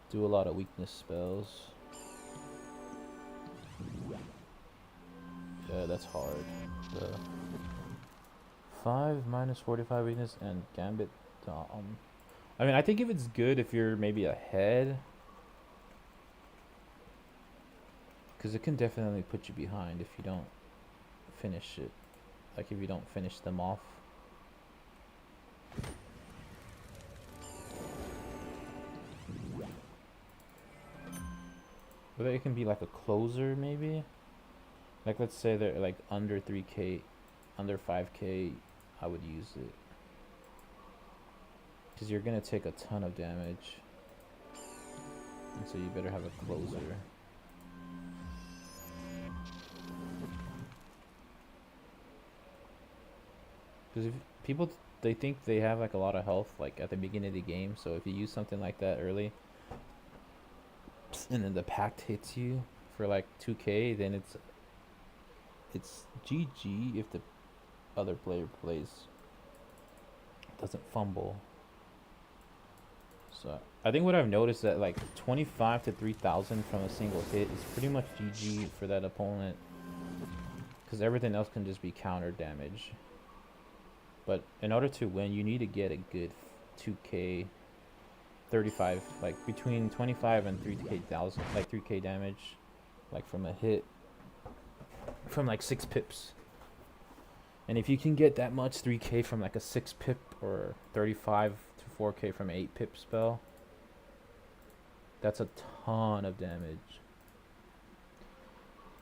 do a lot of weakness spells. Yeah, that's hard. The 5 minus 45 weakness and Gambit. I mean, I think if it's good if you're maybe ahead, because it can definitely put you behind if you don't finish it. Like if you don't finish them off. But it can be like a closer maybe. Like let's say they're like under 3k, under 5k, I would use it. Because you're going to take a ton of damage. And so you better have a closer. Because if people, they think they have like a lot of health like at the beginning of the game. So if you use something like that early, and then the pact hits you for like 2k, then it's GG if the other player doesn't fumble. So I think what I've noticed that like 25 to 3,000 from a single hit is pretty much GG for that opponent, because everything else can just be counter damage. But in order to win, you need to get a good 2k, 35, like between 25 and 3k damage, like from a hit. from like 6 pips. And if you can get that much 3k from like a 6 pip or 35 to 4k from an 8 pip spell, that's a ton of damage.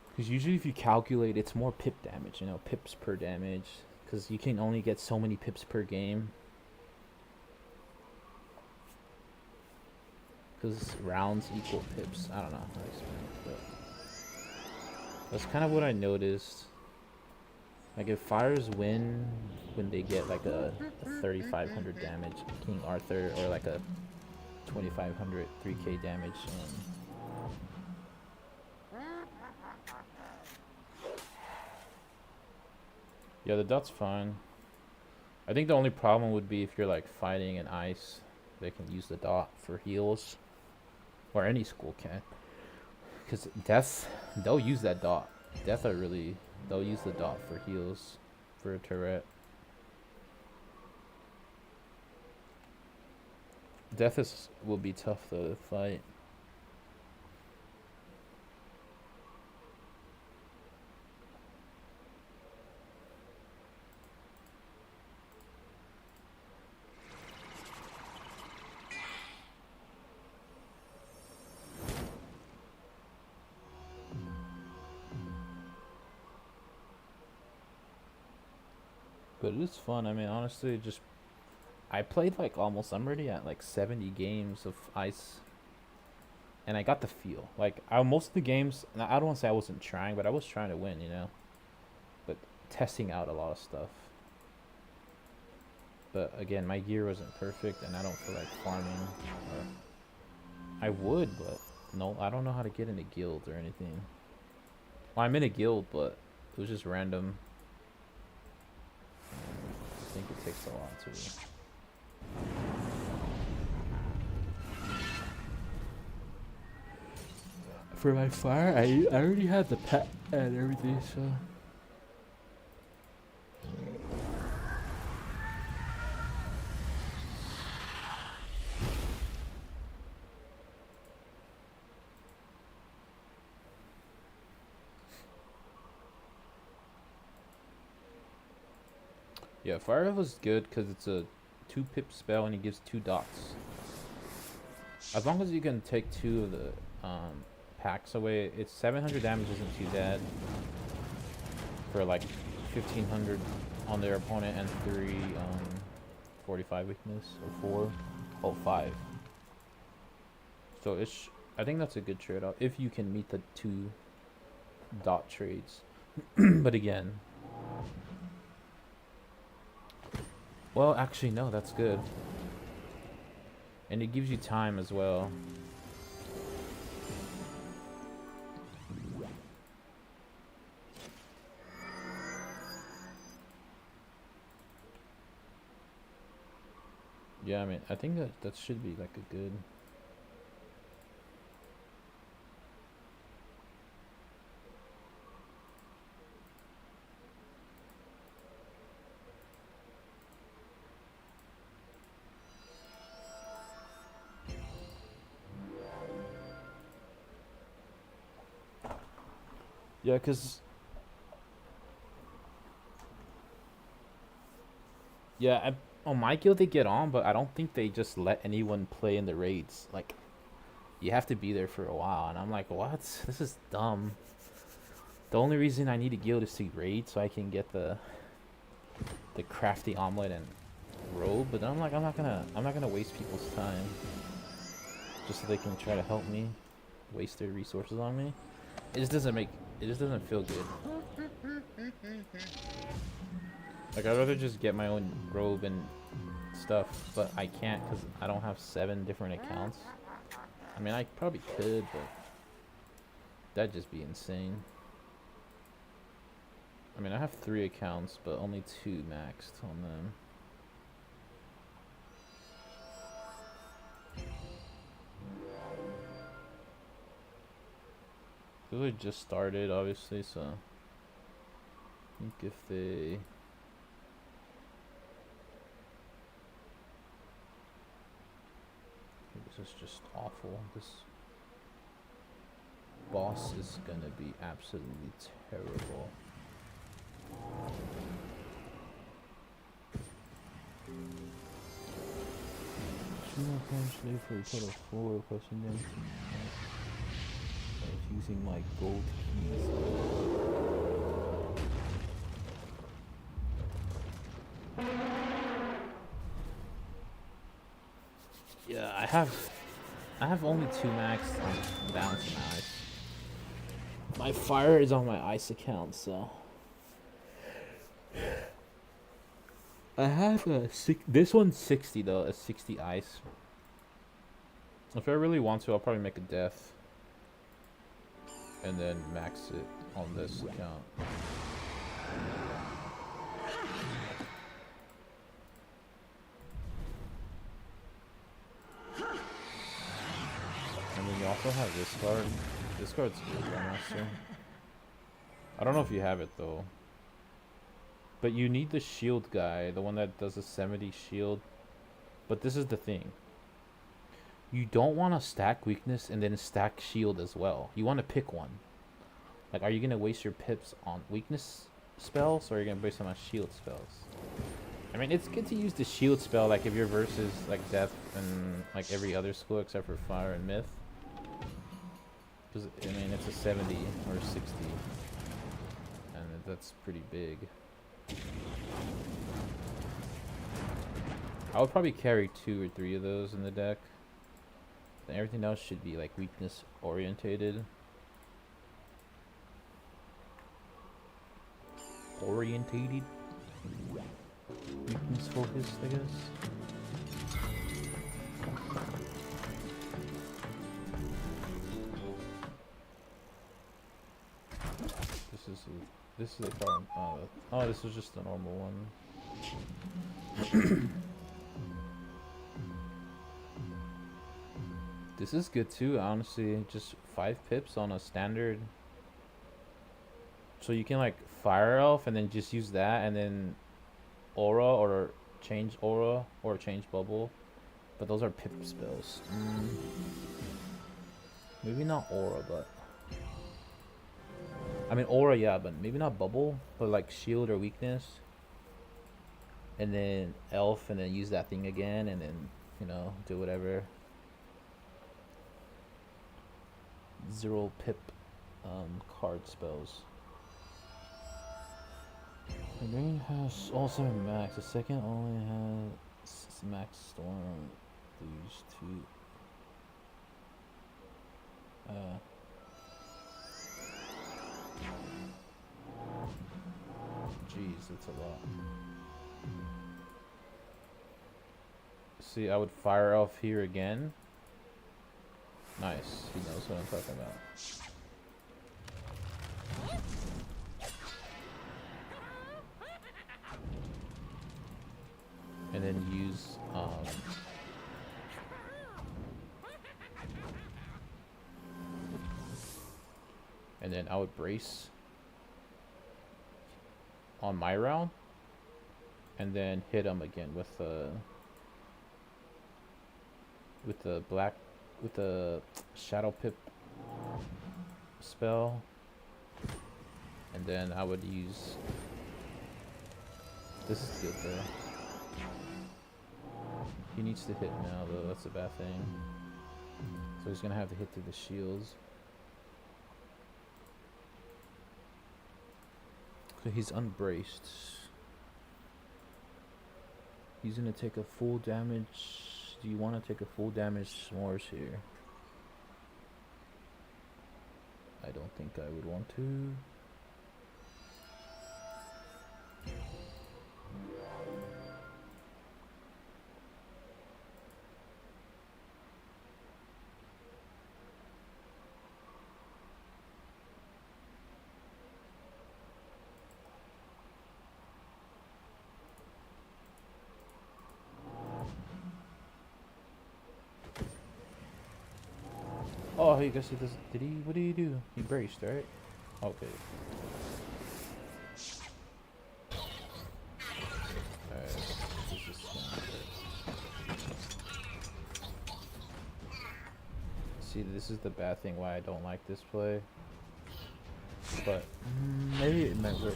Because usually if you calculate, it's more pip damage, you know, pips per damage. Because you can only get so many pips per game. Because rounds equal pips. I don't know how to explain it, but that's kind of what I noticed. Like if fires win when they get like a 3500 damage King Arthur, or like a 2500 3k damage yeah, the dot's fine. I think the only problem would be if you're like fighting in ice, they can use the dot for heals, or any school can. Because death, they'll use that dot. Death are really, they'll use the dot for heals for a turret. Death will be tough though to fight. But it is fun. I mean, honestly, just I played like almost. I'm already at like 70 games of ice, and I got the feel. Like most of the games, and I don't want to say I wasn't trying, but I was trying to win, you know. But testing out a lot of stuff. But again, my gear wasn't perfect, and I don't feel like farming. I would, but no, I don't know how to get into guilds or anything. Well, I'm in a guild, but it was just random. I think it takes a lot to. For my fire, I already had the pet and everything, so. Yeah, fire was good because it's a 2 pip spell and it gives 2 dots. As long as you can take 2 of the packs away, it's 700 damage isn't too bad for like 1500 on their opponent and 3 45 weakness, or 5. So it's, I think that's a good trade-off if you can meet the 2 dot trades. But again, well, actually no, that's good. And it gives you time as well. Yeah, I mean, I think that should be like a good. Yeah, cause. Yeah, on my guild they get on, but I don't think they just let anyone play in the raids. Like, you have to be there for a while, and I'm like, what? This is dumb. The only reason I need a guild is to raid so I can get the crafty omelet and robe. But then I'm like, I'm not gonna waste people's time just so they can try to help me, waste their resources on me. It just doesn't feel good. Like, I'd rather just get my own robe and stuff, but I can't because I don't have 7 different accounts. I mean, I probably could, but that'd just be insane. I mean, I have 3 accounts, but only 2 maxed on them. Because I just started, obviously, so I think if they... This is just awful. This boss is gonna be absolutely terrible. Two more times today for a total of 4 question damage. Using my gold keys. Yeah, I have only 2 max on balance and ice. My fire is on my ice account, so I have a this one's 60 though, a 60 ice. If I really want to, I'll probably make a death and then max it on this account. And then you also have this card. This card's good, Grandmaster. I don't know if you have it though. But you need the shield guy, the one that does a 70 shield. But this is the thing. You don't want to stack weakness and then stack shield as well. You want to pick one. Like, are you going to waste your pips on weakness spells, or are you going to waste them on shield spells? I mean, it's good to use the shield spell, like, if your versus, like, death and, like, every other school except for fire and myth. Because, I mean, it's a 70 or 60. And that's pretty big. I would probably carry 2 or 3 of those in the deck. And everything else should be like weakness orientated. Weakness focused, I guess. This is a card. Oh, this was just a normal one. This is good too, honestly. Just 5 pips on a standard. So you can like fire elf and then just use that, and then aura or change aura or change bubble. But those are pip spells. Maybe not aura, but I mean aura, yeah, but maybe not bubble, but like shield or weakness. And then elf, and then use that thing again, and then, you know, do whatever. 0 pip card spells. The green has all 7 max. The second only has max storm. These 2. Jeez, that's a lot. See, I would fire elf here again. Nice, he knows what I'm talking about. And then use and then I would brace on my round, and then hit him again with the black, with the shadow pip spell, and then I would use, this is good though. He needs to hit now though, that's a bad thing. So he's gonna have to hit through the shields. So he's unbraced. He's gonna take a full damage. Do you want to take a full damage s'mores here? I don't think I would want to. Oh, I guess he does. Did he? What did he do? He braced, right? Okay. Alright. See, this is the bad thing why I don't like this play. But maybe it might work.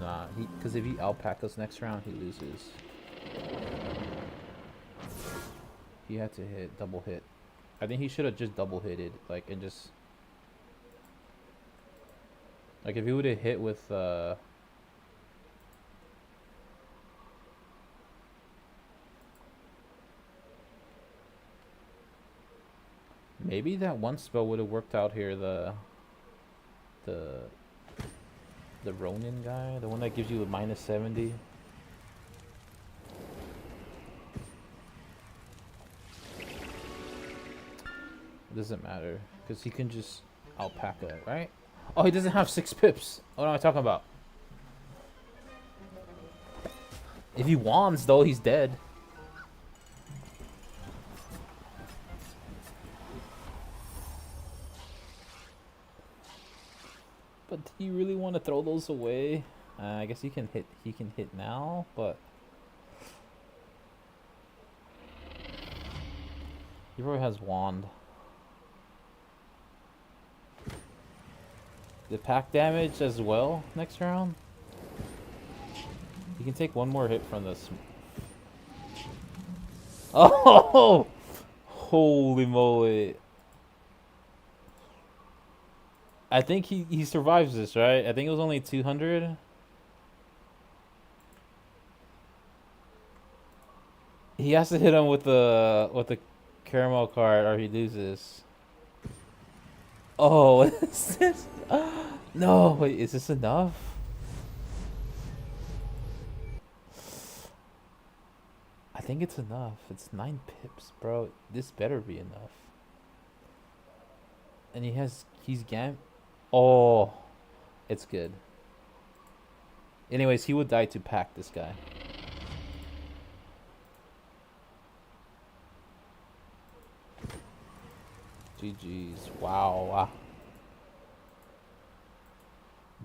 Nah, because if he alpacas next round, he loses. He had to hit double hit. I think he should have just double hitted, like, and just like if he would have hit with maybe that one spell would have worked out here. The Ronin guy, the one that gives you a -70. It doesn't matter because he can just alpaca it, right? Oh, he doesn't have 6 pips. What am I talking about? If he wands though, he's dead. But do you really want to throw those away? I guess he can hit. He can hit now, but he probably has wand. The pack damage as well next round. He can take one more hit from this. Oh, holy moly! I think he survives this, right? I think it was only 200. He has to hit him with the caramel card, or he loses. Oh, what is this? No, wait, is this enough? I think it's enough. It's 9 pips, bro. This better be enough. And he's gam. Oh, it's good. Anyways, he would die to pack this guy. GG's. Wow.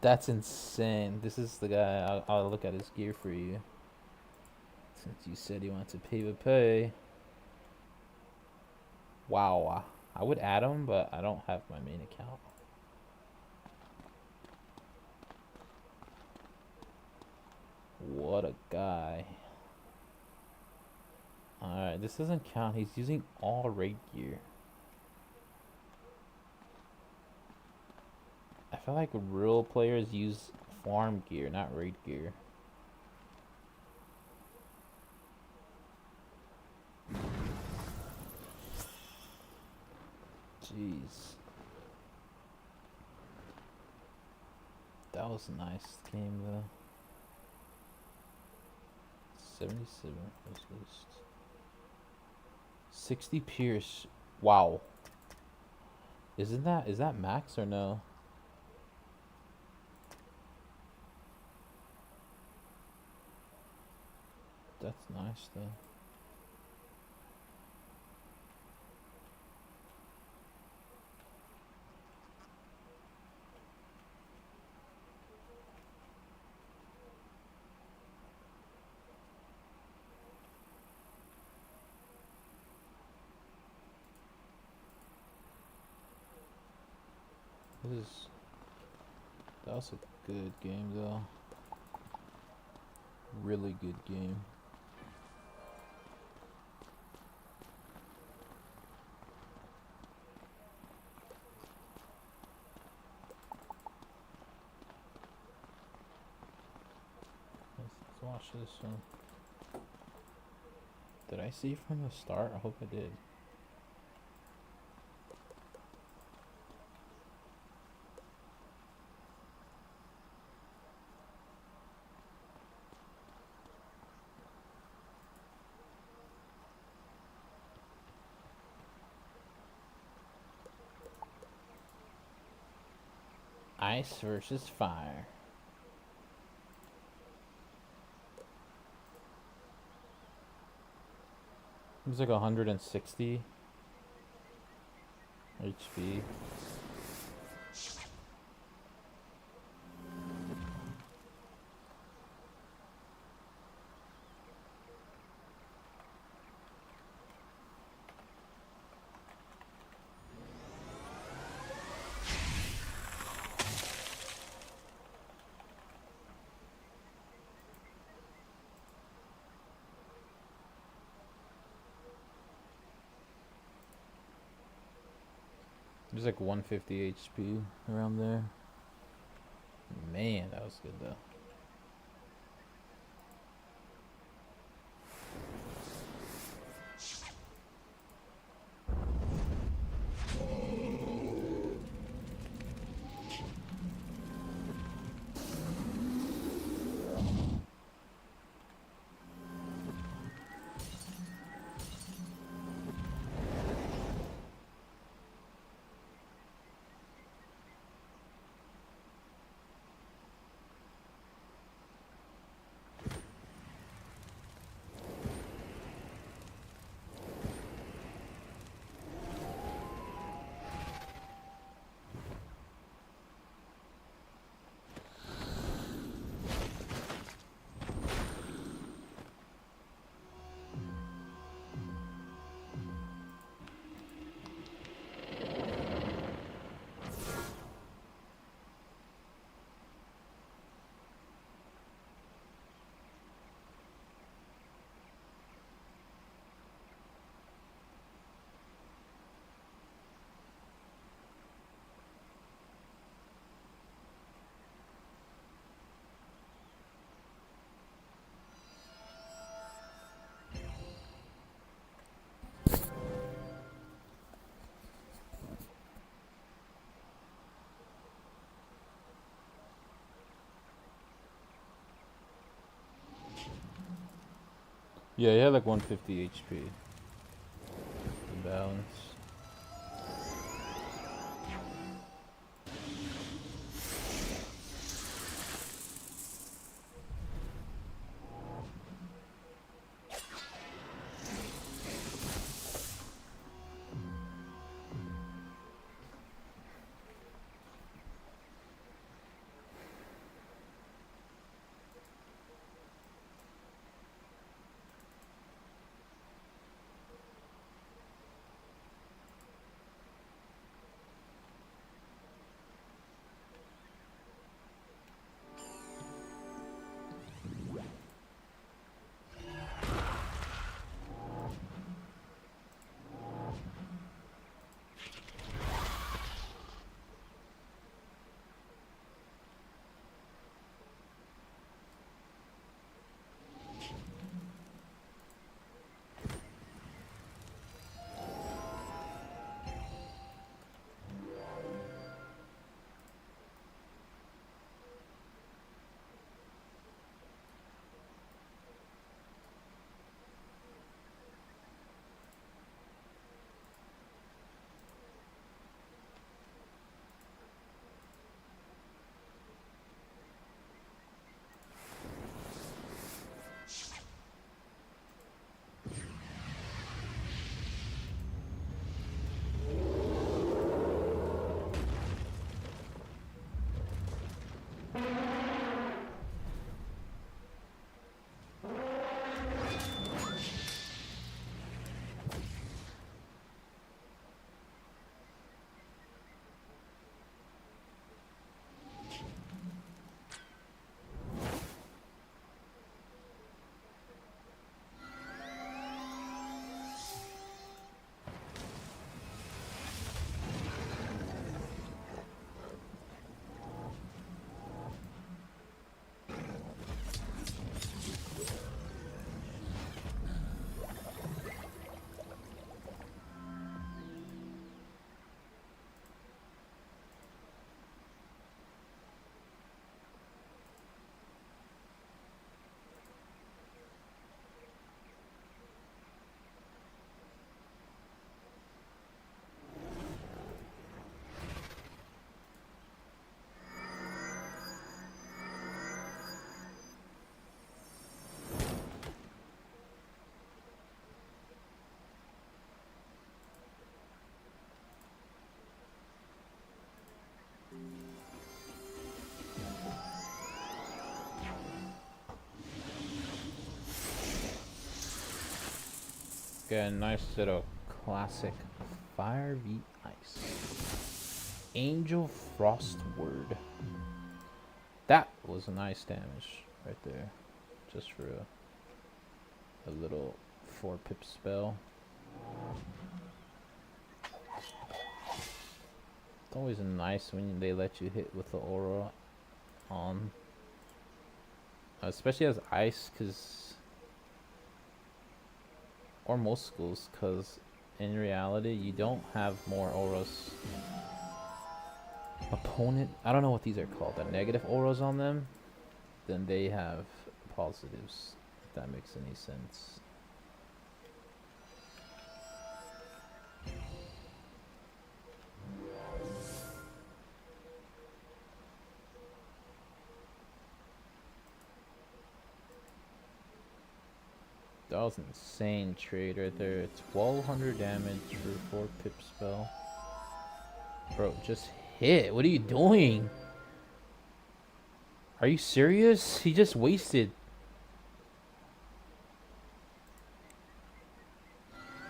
That's insane. This is the guy. I'll look at his gear for you. Since you said you want to pay. Wow. I would add him, but I don't have my main account. What a guy. Alright, this doesn't count. He's using all raid gear. I feel like real players use farm gear, not raid gear. Jeez. That was a nice game though. 77 resist. 60 pierce. Wow. Is that max or no? That's nice though. That was a good game though. Really good game. Let's watch this one. Did I see from the start? I hope I did. Ice versus fire. It was like 160 HP. There's like 150 HP around there. Man, that was good though. Yeah, he had like 150 HP. The balance. Got a nice little classic Fire v Ice. Angel Frostward. That was a nice damage right there. Just for a little 4-pip spell. It's always nice when they let you hit with the aura on. Especially as ice, or most schools, because in reality you don't have more auras. Opponent, I don't know what these are called, the negative auras on them, then they have positives, if that makes any sense. That was an insane trade right there. 1200 damage for 4 pip spell. Bro, just hit. What are you doing? Are you serious? He just wasted.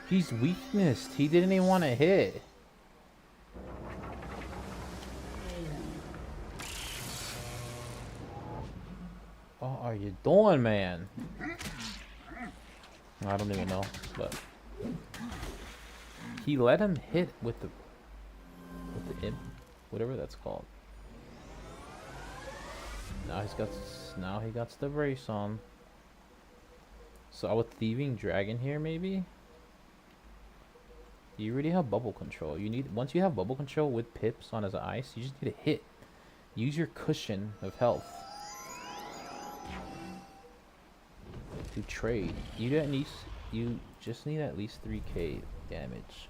He's weaknessed. He didn't even want to hit. What are you doing, man? I don't even know, but he let him hit with the imp, whatever that's called. Now he got the brace on. So with thieving dragon here, maybe you already have bubble control. Once you have bubble control with pips on his ice, you just need to hit. Use your cushion of health to trade. You just need at least 3k damage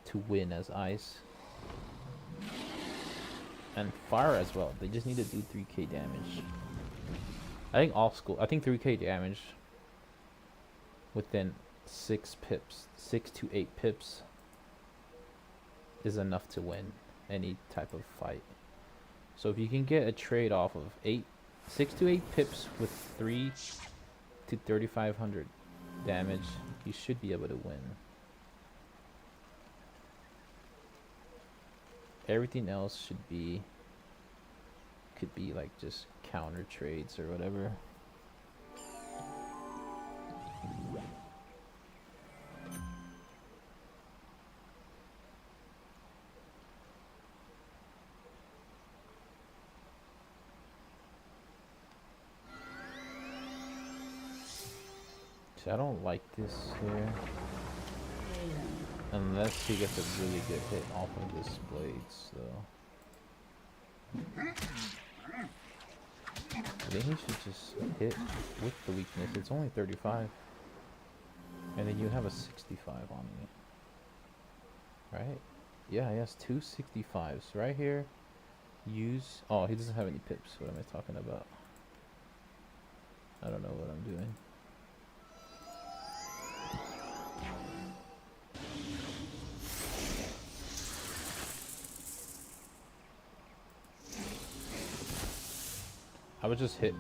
to win as ice. And fire as well. They just need to do 3k damage. I think 3k damage within 6 to 8 pips is enough to win any type of fight. So if you can get a trade off of 6 to 8 pips with 3 to 3500 damage, you should be able to win. Everything else could be like just counter trades or whatever. See, I don't like this here. Unless he gets a really good hit off of this blade, so I think he should just hit with the weakness. It's only 35. And then you have a 65 on me. Right? Yeah, he has 2 65s. Right here, oh, he doesn't have any pips. What am I talking about? I don't know what I'm doing. I would just hit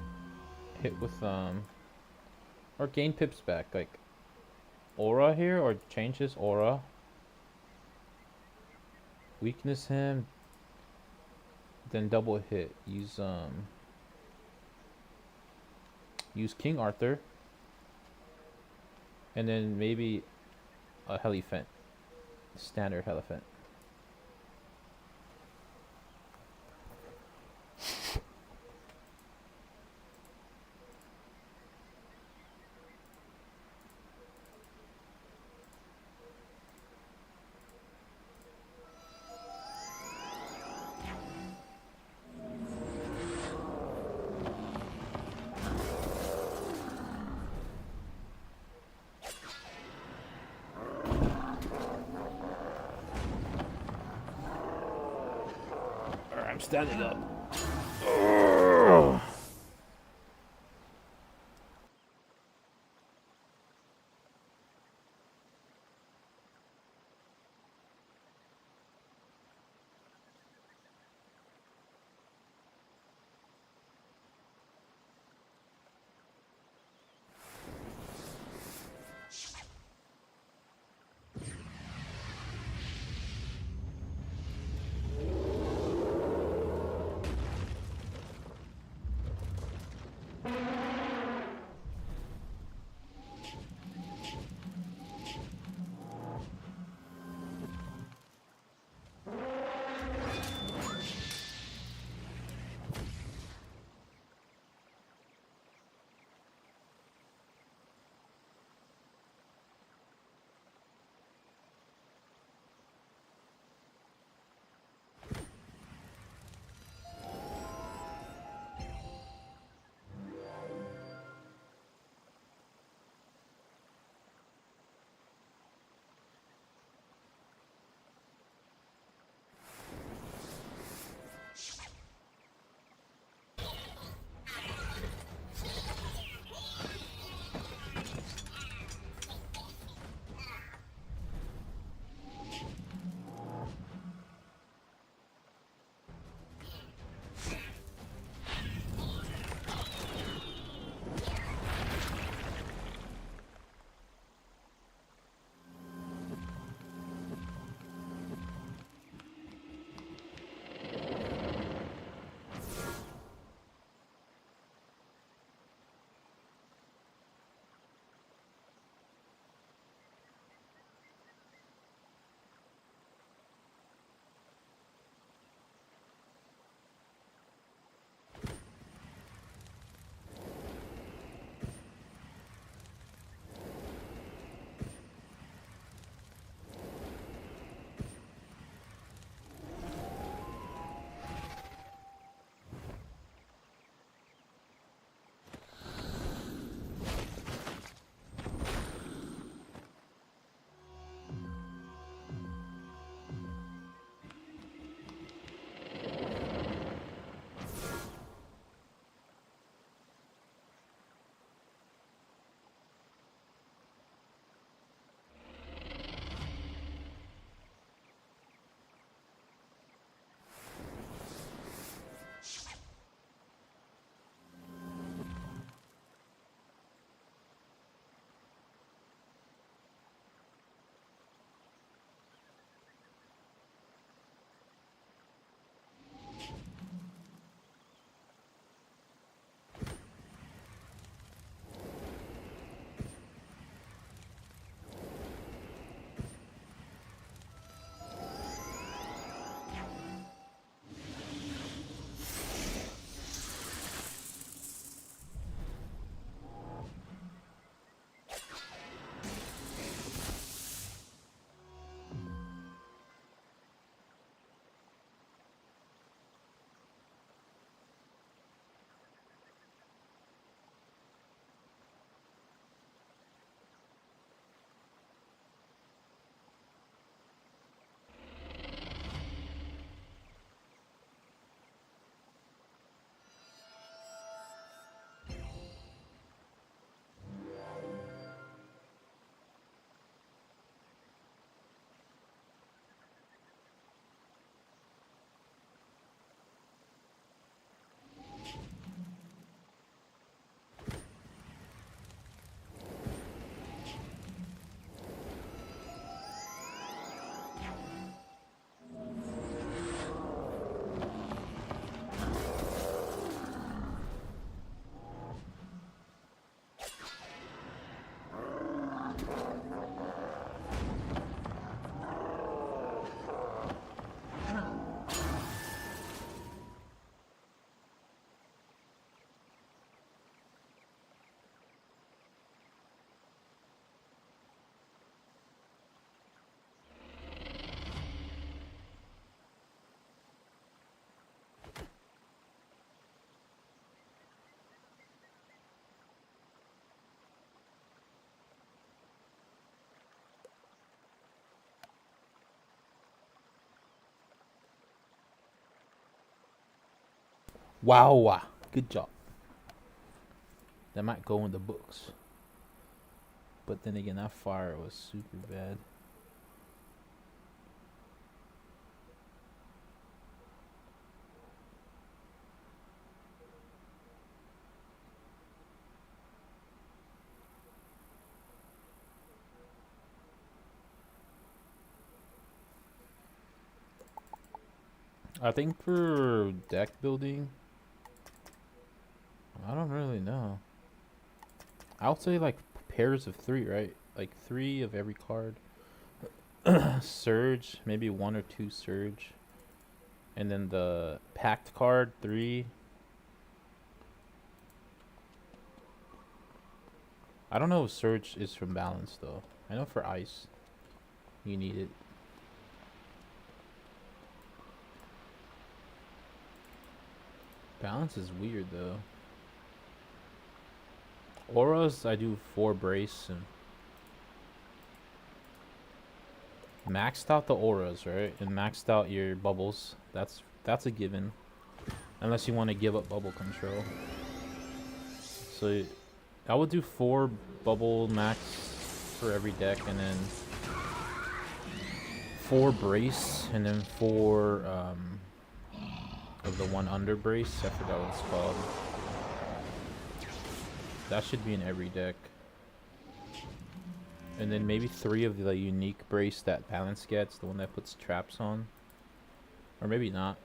with or gain pips back, like aura here, or change his aura, weakness him, then double hit. Use King Arthur, and then maybe a Helephant, standard Helephant. I'm standing up. Wow. Good job. That might go in the books. But then again, that fire was super bad. I think for deck building, I don't really know. I would say like pairs of 3, right? Like 3 of every card. Surge, maybe 1 or 2 surge. And then the packed card, 3. I don't know if surge is from balance though. I know for ice, you need it. Balance is weird though. Auras, I do 4 brace and maxed out the auras, right? And maxed out your bubbles. That's a given. Unless you want to give up bubble control. So I would do 4 bubble max for every deck, and then 4 brace, and then 4 of the one under brace. I forgot what it's called. That should be in every deck. And then maybe 3 of the unique brace that balance gets, the one that puts traps on. Or maybe not.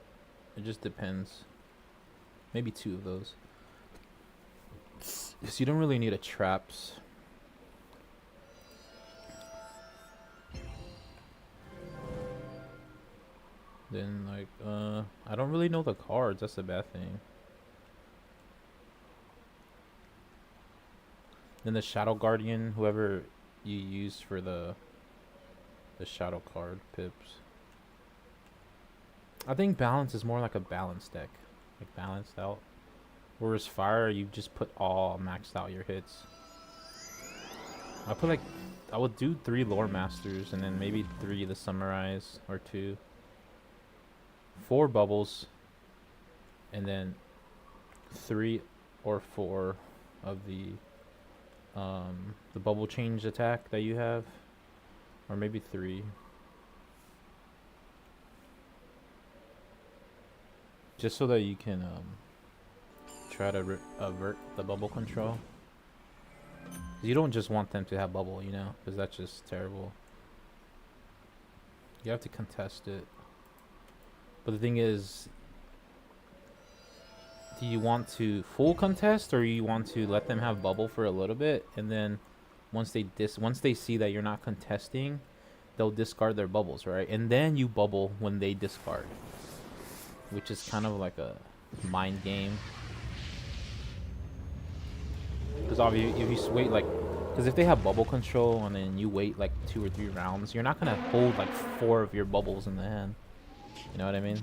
It just depends. Maybe 2 of those. Because you don't really need a traps. Then like I don't really know the cards, that's the bad thing. Then the Shadow Guardian, whoever you use for the Shadow card pips. I think balance is more like a balanced deck. Like balanced out. Whereas fire, you just put all maxed out your hits. I would do 3 lore masters and then maybe 3 the summarize or 2. 4 bubbles and then 3 or 4 of the bubble change attack that you have, or maybe 3. Just so that you can try to avert the bubble control. You don't just want them to have bubble, you know, because that's just terrible. You have to contest it. But the thing is, do you want to full contest, or you want to let them have bubble for a little bit, and then once they see that you're not contesting, they'll discard their bubbles, right? And then you bubble when they discard, which is kind of like a mind game. Because obviously, if you wait because if they have bubble control and then you wait like 2 or 3 rounds, you're not gonna hold like 4 of your bubbles in the hand. You know what I mean?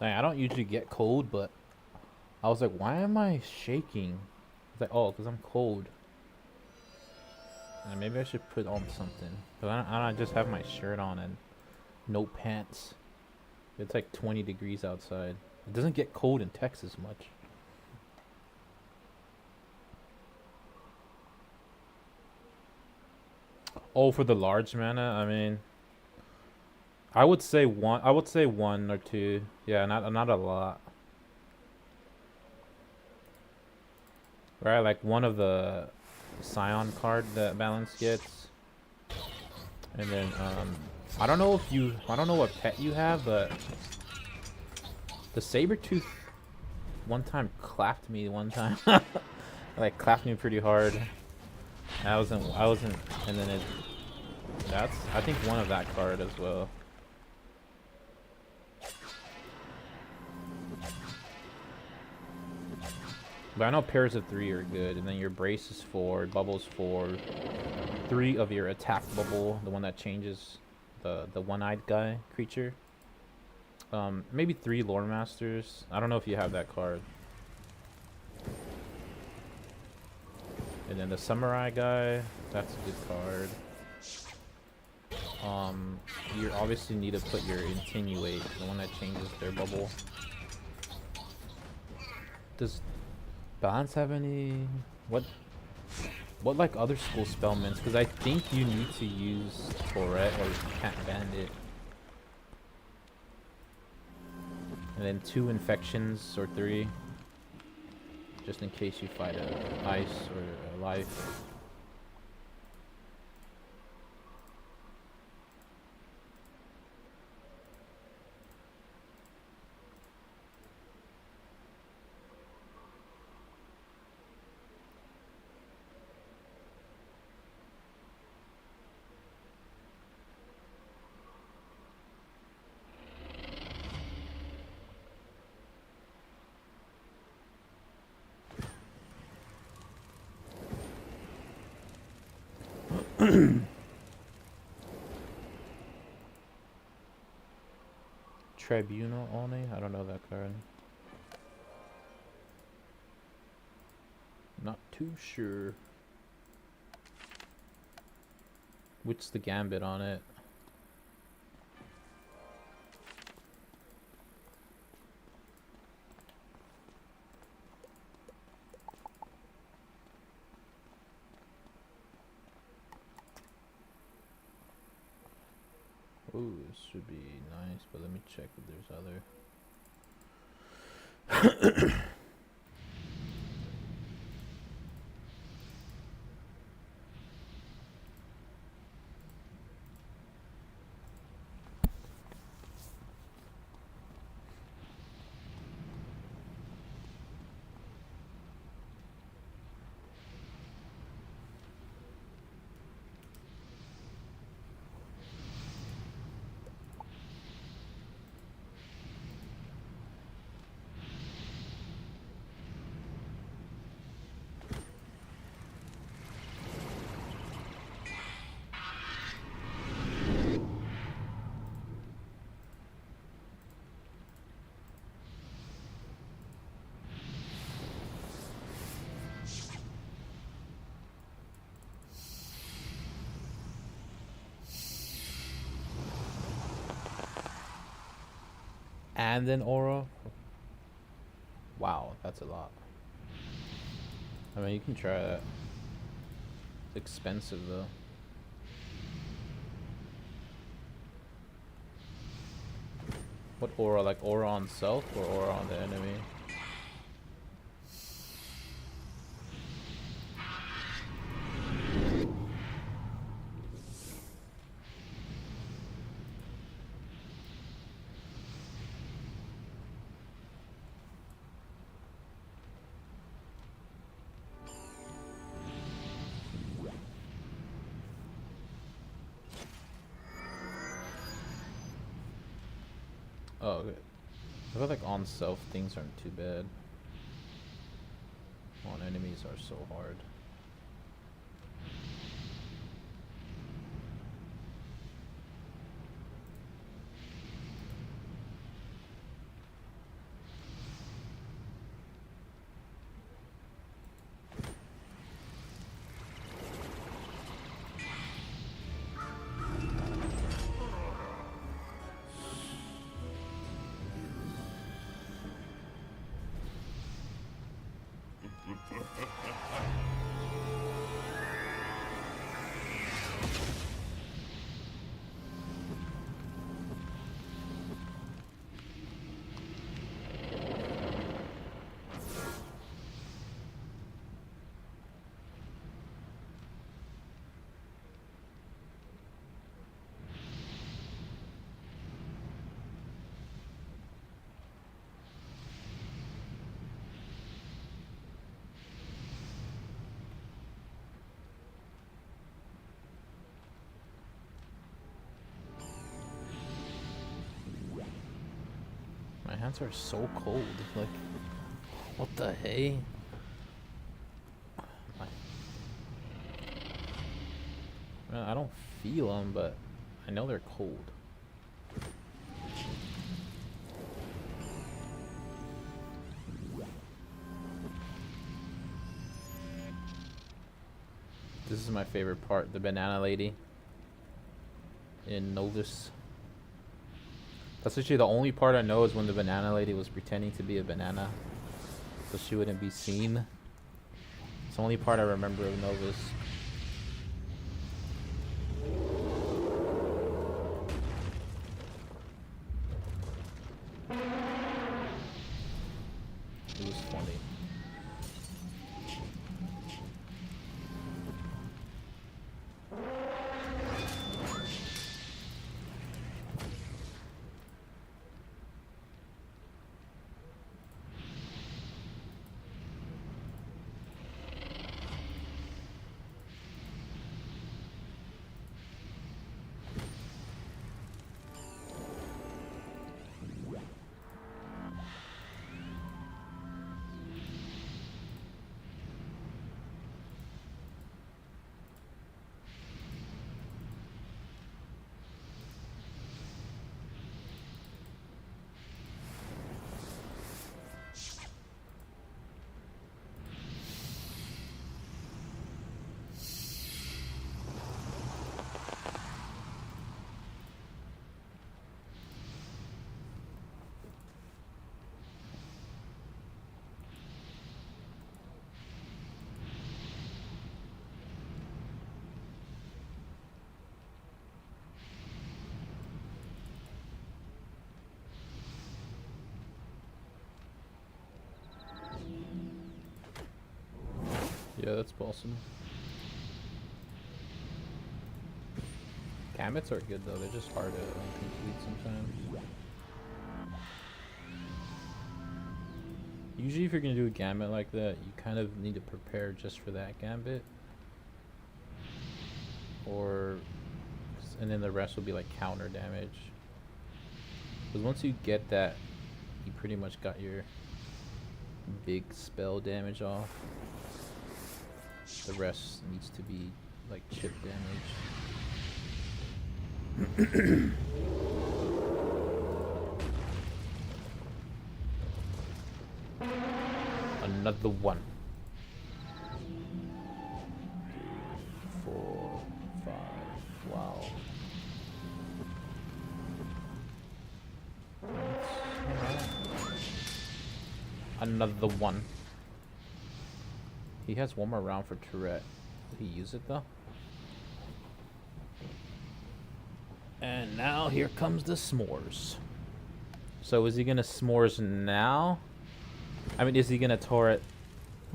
Like, I don't usually get cold, but I was like, why am I shaking? It's like, oh, because I'm cold. And maybe I should put on something. But I don't just have my shirt on and no pants. It's like 20 degrees outside. It doesn't get cold in Texas much. Oh, for the large mana, I mean, I would say one. I would say one or two. Yeah, not a lot. Right, like one of the Scion card that Balance gets, and then I don't know if you. I don't know what pet you have, but the Sabertooth one time clapped me one time. Like clapped me pretty hard. I wasn't, and then it. That's I think one of that card as well. But I know pairs of 3 are good, and then your brace is 4, bubbles 4, 3 of your attack bubble, the one that changes the one-eyed guy creature. Maybe 3 lore masters. I don't know if you have that card. And then the samurai guy, that's a good card. You obviously need to put your insinuate, the one that changes their bubble. Does Balance have any what like other school spellments? Because I think you need to use Tourette or you can't band it. And then 2 infections or 3, just in case you fight a ice or a life. Tribunal only? I don't know that card. Not too sure. What's the gambit on it? Ooh, this should be nice, but let me check if there's other. And then aura. Wow, that's a lot. I mean, you can try that. It's expensive though. What aura? Like aura on self or aura on the enemy? Oh, okay. I feel like on self things aren't too bad. On enemies are so hard. My hands are so cold. Like, what the hey? I don't feel them, but I know they're cold. This is my favorite part, the banana lady in Novus. That's actually the only part I know is when the banana lady was pretending to be a banana so she wouldn't be seen. It's the only part I remember of Novus. It was funny. Yeah, that's possible. Gambits are good though, they're just hard to complete sometimes. Usually if you're gonna do a gambit like that, you kind of need to prepare just for that gambit. And then the rest will be like counter damage. Because once you get that, you pretty much got your big spell damage off. The rest needs to be like chip damage. Another one. 4, 5. Wow. Another one. He has one more round for Tourette. Did he use it though? And now here comes the s'mores. So is he gonna s'mores now? I mean, is he gonna turret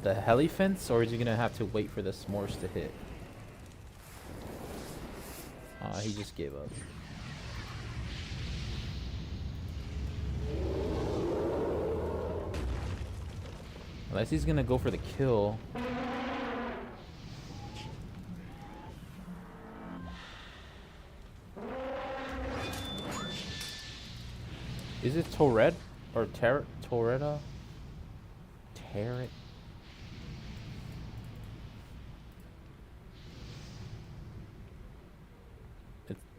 the heli fence, or is he gonna have to wait for the s'mores to hit? He just gave up. Unless he's gonna go for the kill. Is it Tourette or Toretta? Tarot.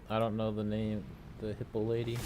I don't know the name. The hippo lady.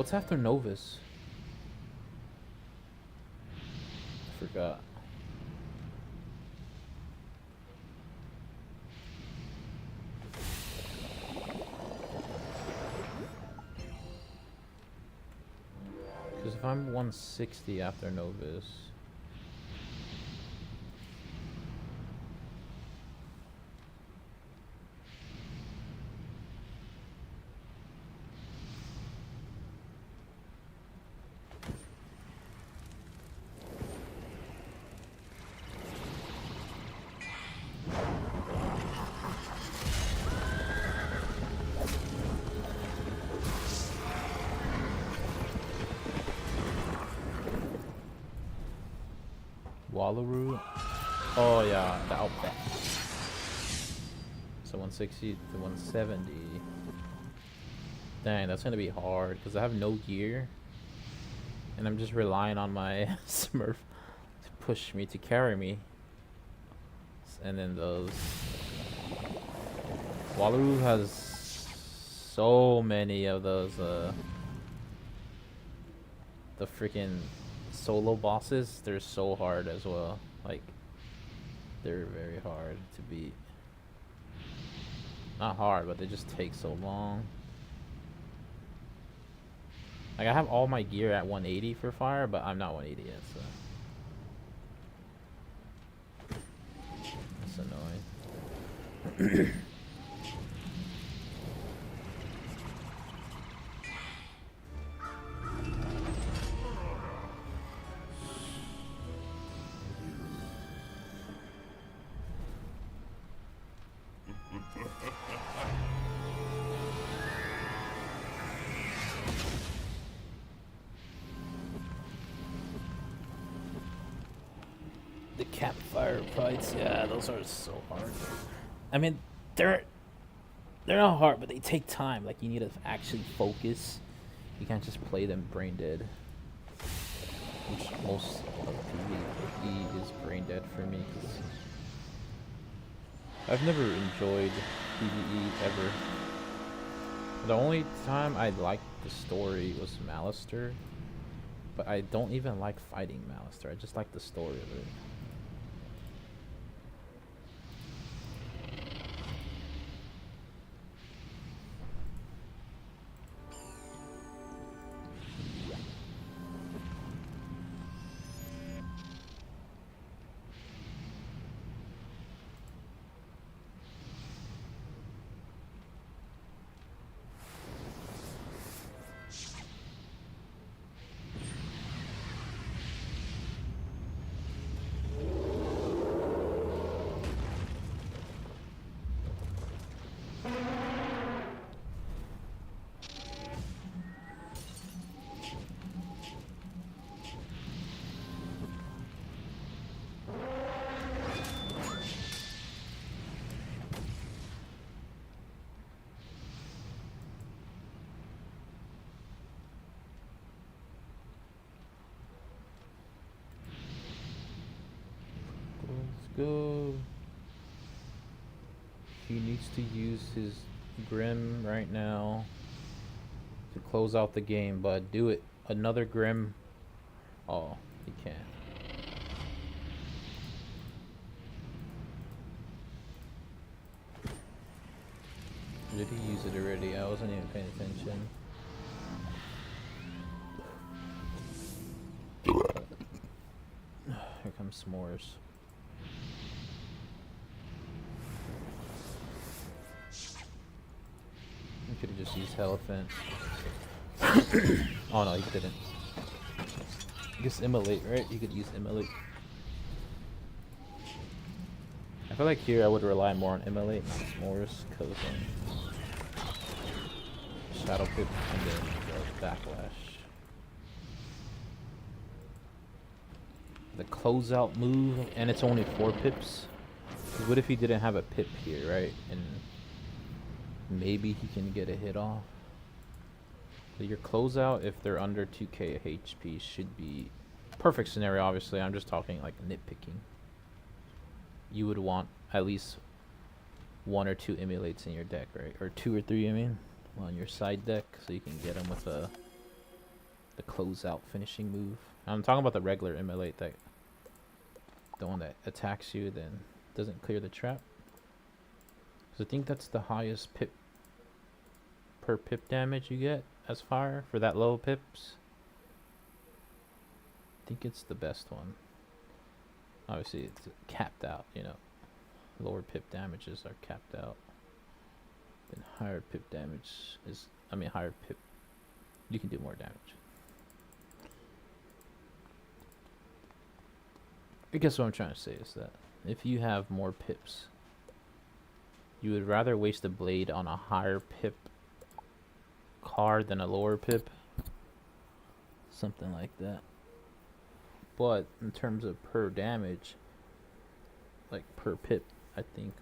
what's after Novus? I forgot. Because if I'm 160 after Novus... Wallaroo? Oh yeah, the Outback. So 160 to 170. Dang, that's gonna be hard because I have no gear. And I'm just relying on my Smurf to push me, to carry me. And then those... Wallaroo has so many of those, the freaking solo bosses. They're so hard as well. Like, they're very hard to beat. Not hard, but they just take so long. Like, I have all my gear at 180 for fire, but I'm not 180 yet, so... That's annoying. The campfire fights, yeah, those are so hard. I mean, they're not hard, but they take time. Like, you need to actually focus. You can't just play them brain dead. Which most of PvE is brain dead for me. 'Cause I've never enjoyed PvE ever. The only time I liked the story was Malister. But I don't even like fighting Malister. I just like the story of it. Go. He needs to use his Grim right now to close out the game, but do it. Another Grim. Oh, he can't. Did he use it already? I wasn't even paying attention. Here comes S'mores. You could have just used Elephant. Oh no, you didn't. I guess Immolate, right? You could use Immolate. I feel like here I would rely more on Immolate, not S'mores, because Shadow Pip and then the Backlash. The closeout move, and it's only 4 pips. Because what if he didn't have a pip here, right? And maybe he can get a hit off. So your closeout, if they're under 2k HP, should be perfect scenario. Obviously, I'm just talking like nitpicking. You would want at least 1 or 2 Immolates in your deck, right? Or 2 or 3, I mean, on your side deck, so you can get them with a The closeout finishing move. I'm talking about the regular immolate, that the one that attacks you then doesn't clear the trap. So I think that's the highest pip per pip damage you get as fire for that low pips. I think it's the best one. Obviously it's capped out, you know. Lower pip damages are capped out. Then higher pip damage is, higher pip, you can do more damage. I guess what I'm trying to say is that if you have more pips, you would rather waste a blade on a higher pip card than a lower pip. Something like that. But in terms of per damage, like per pip, I think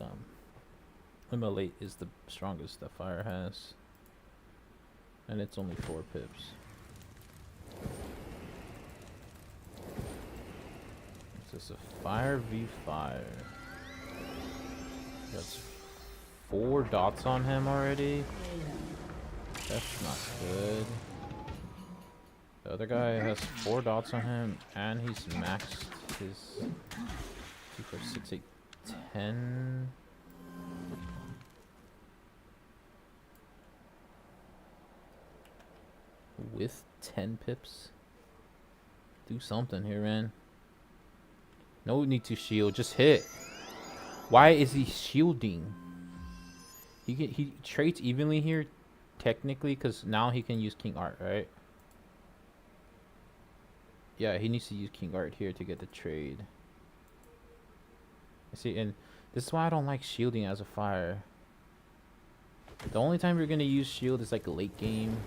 immolate is the strongest that fire has. And it's only 4 pips. It's just a fire v fire. That's 4 dots on him already. That's not good. The other guy has 4 dots on him, and he's maxed his 2, 4, 6, 8, 10. With 10 pips. Do something here, man. No need to shield, just hit. Why is he shielding? He trades evenly here, technically, because now he can use King Art, right? Yeah, he needs to use King Art here to get the trade. See, and this is why I don't like shielding as a fire. The only time you're gonna use shield is like late game,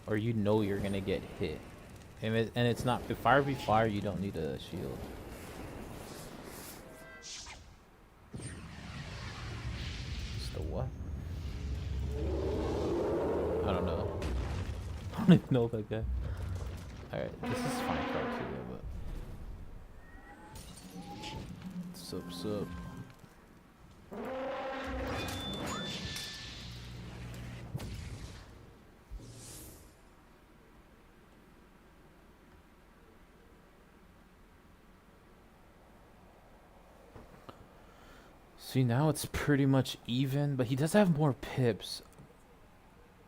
or you know you're gonna get hit. And it's not, if fire v fire, you don't need a shield. It's the what? I don't know. I don't even know that guy. Alright, this is fine card too, but sup. See, now it's pretty much even, but he does have more pips.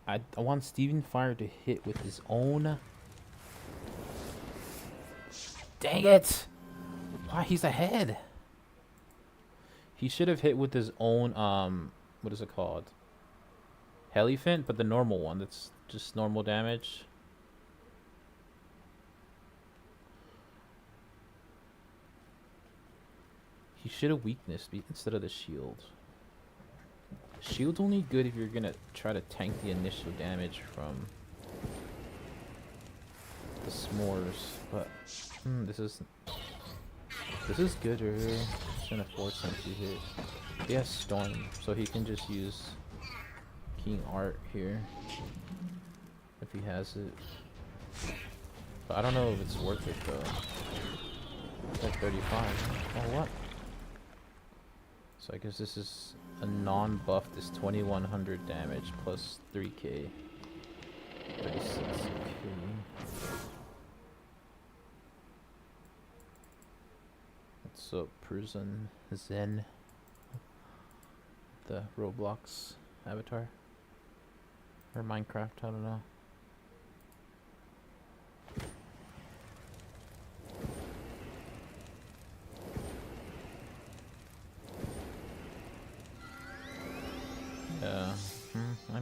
I want Steven Fire to hit with his own. Dang it! Why, he's ahead. He should have hit with his own, what is it called? Heliphant, but the normal one. That's just normal damage. He should have weakness instead of the shield. Shield's only good if you're gonna try to tank the initial damage from the s'mores, but this is good right here. It's gonna force him to hit. He has Storm, so he can just use King Art here if he has it. But I don't know if it's worth it though. It's like 35. Oh, what? So I guess this is a non-buffed is 2100 damage plus 3k. 36k. What's up, Prison Zen? The Roblox avatar. Or Minecraft, I don't know.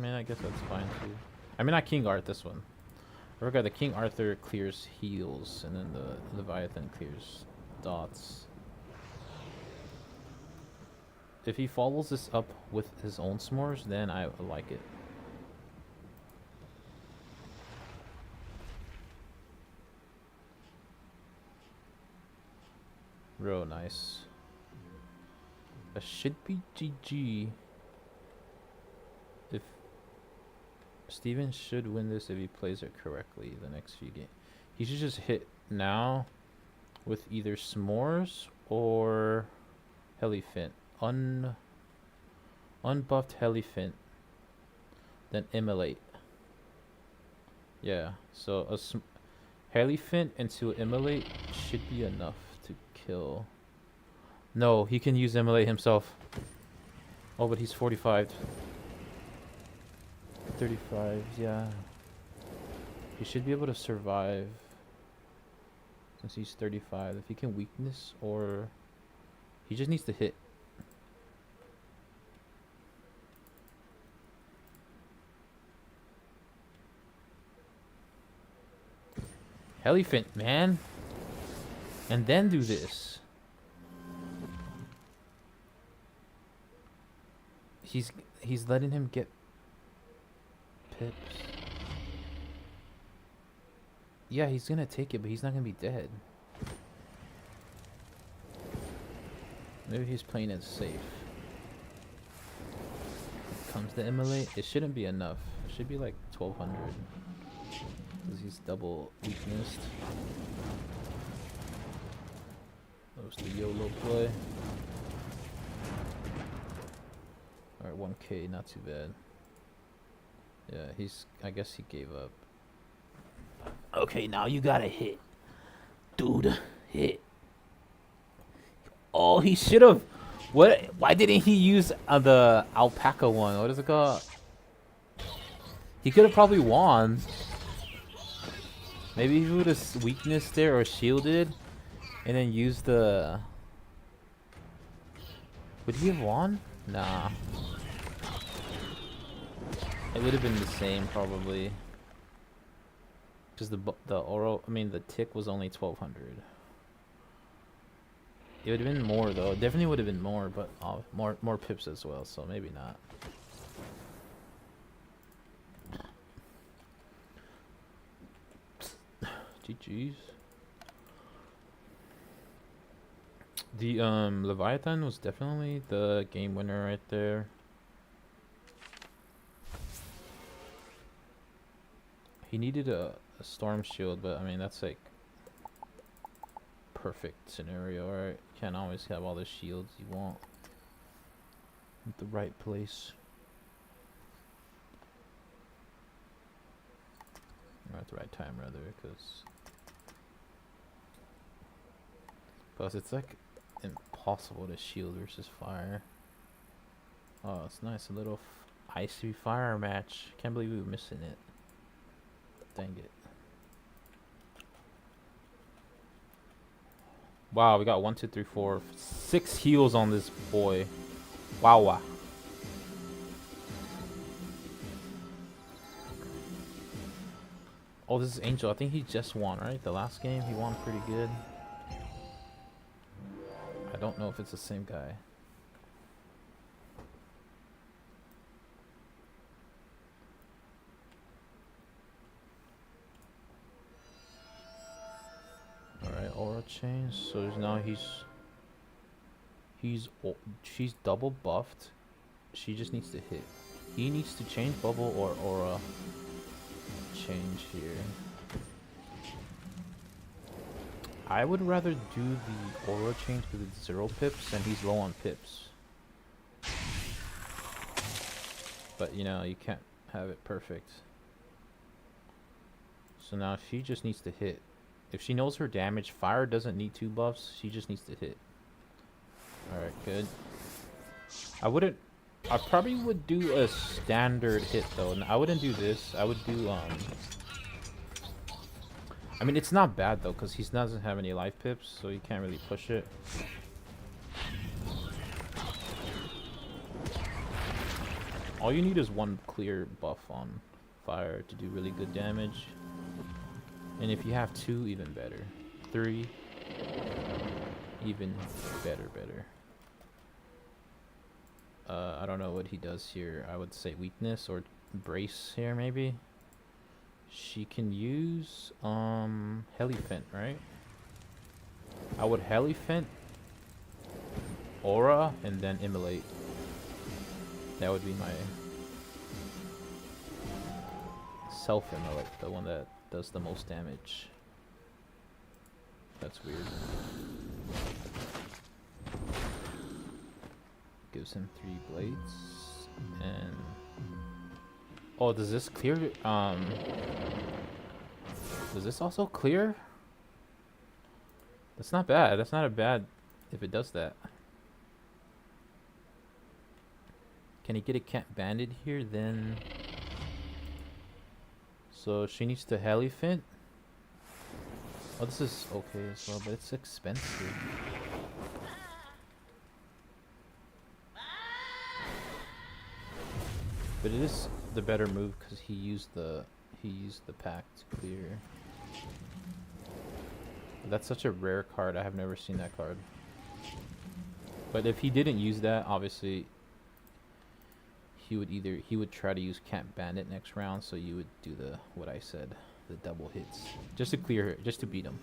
I guess that's fine too. Not King Art, this one. Remember, the King Arthur clears heals, and then the Leviathan clears dots. If he follows this up with his own s'mores, then I like it. Real nice. That should be GG. If Steven should win this if he plays it correctly the next few games. He should just hit now with either s'mores or Heliphant. Unbuffed Heliphant. Then immolate. Yeah, so a Heliphant into Immolate should be enough to kill. No, he can use Immolate himself. Oh, but he's 45. 35, yeah. He should be able to survive. Since he's 35. If he can weakness or... He just needs to hit. Heliphant, man. And then do this. He's letting him get pips. Yeah, he's gonna take it, but he's not gonna be dead. Maybe he's playing it safe. Comes the Immolate. It shouldn't be enough. It should be like 1200. Because he's double weaknessed. That was the YOLO play. Alright, 1k, not too bad. Yeah, I guess he gave up. Okay, now you gotta hit. Dude, hit. Oh, he should've. What? Why didn't he use the alpaca one? What is it called? He could've probably won. Maybe he would've weaknessed there or shielded. And then used the... Would he have won? Nah. It would have been the same probably. Because the tick was only 1200. It would have been more though. It definitely would have been more, but more pips as well, so maybe not. GG's. The Leviathan was definitely the game winner right there. He needed a storm shield, but I mean that's like perfect scenario, right? Can't always have all the shields you want at the right place. Or at the right time rather, because it's like impossible to shield versus fire. Oh, it's nice, a little icy fire match. Can't believe we were missing it. Dang it. Wow, we got 1, 2, 3, 4, 6 heals on this boy. Wow. Oh, this is Angel. I think he just won, right? The last game, he won pretty good. I don't know if it's the same guy. Alright, aura change. So now she's double buffed. She just needs to hit. He needs to change bubble or aura change here. I would rather do the aura change because it's 0 pips and he's low on pips. But you know, you can't have it perfect. So now she just needs to hit. If she knows her damage, fire doesn't need 2 buffs. She just needs to hit. Alright, good. I probably would do a standard hit though. I wouldn't do this. I would do I mean, it's not bad though, because he doesn't have any life pips, so you can't really push it. All you need is 1 clear buff on fire to do really good damage. And if you have 2, even better. 3, even better. I don't know what he does here. I would say weakness or brace here, maybe. She can use Heliphant, right? I would Heliphant, aura, and then immolate. That would be my self-immolate, the one that does the most damage. That's weird. Gives him 3 blades. And oh, does this clear Does this also clear? That's not bad. That's not a bad if it does that. Can he get a cat banded here? Then. So she needs to heliphant. Oh, this is okay as well, but it's expensive. But it is the better move because he used the pack to clear. But that's such a rare card. I have never seen that card. But if he didn't use that, obviously he would try to use Camp Bandit next round, so you would do what I said, the double hits, just to clear, just to beat him.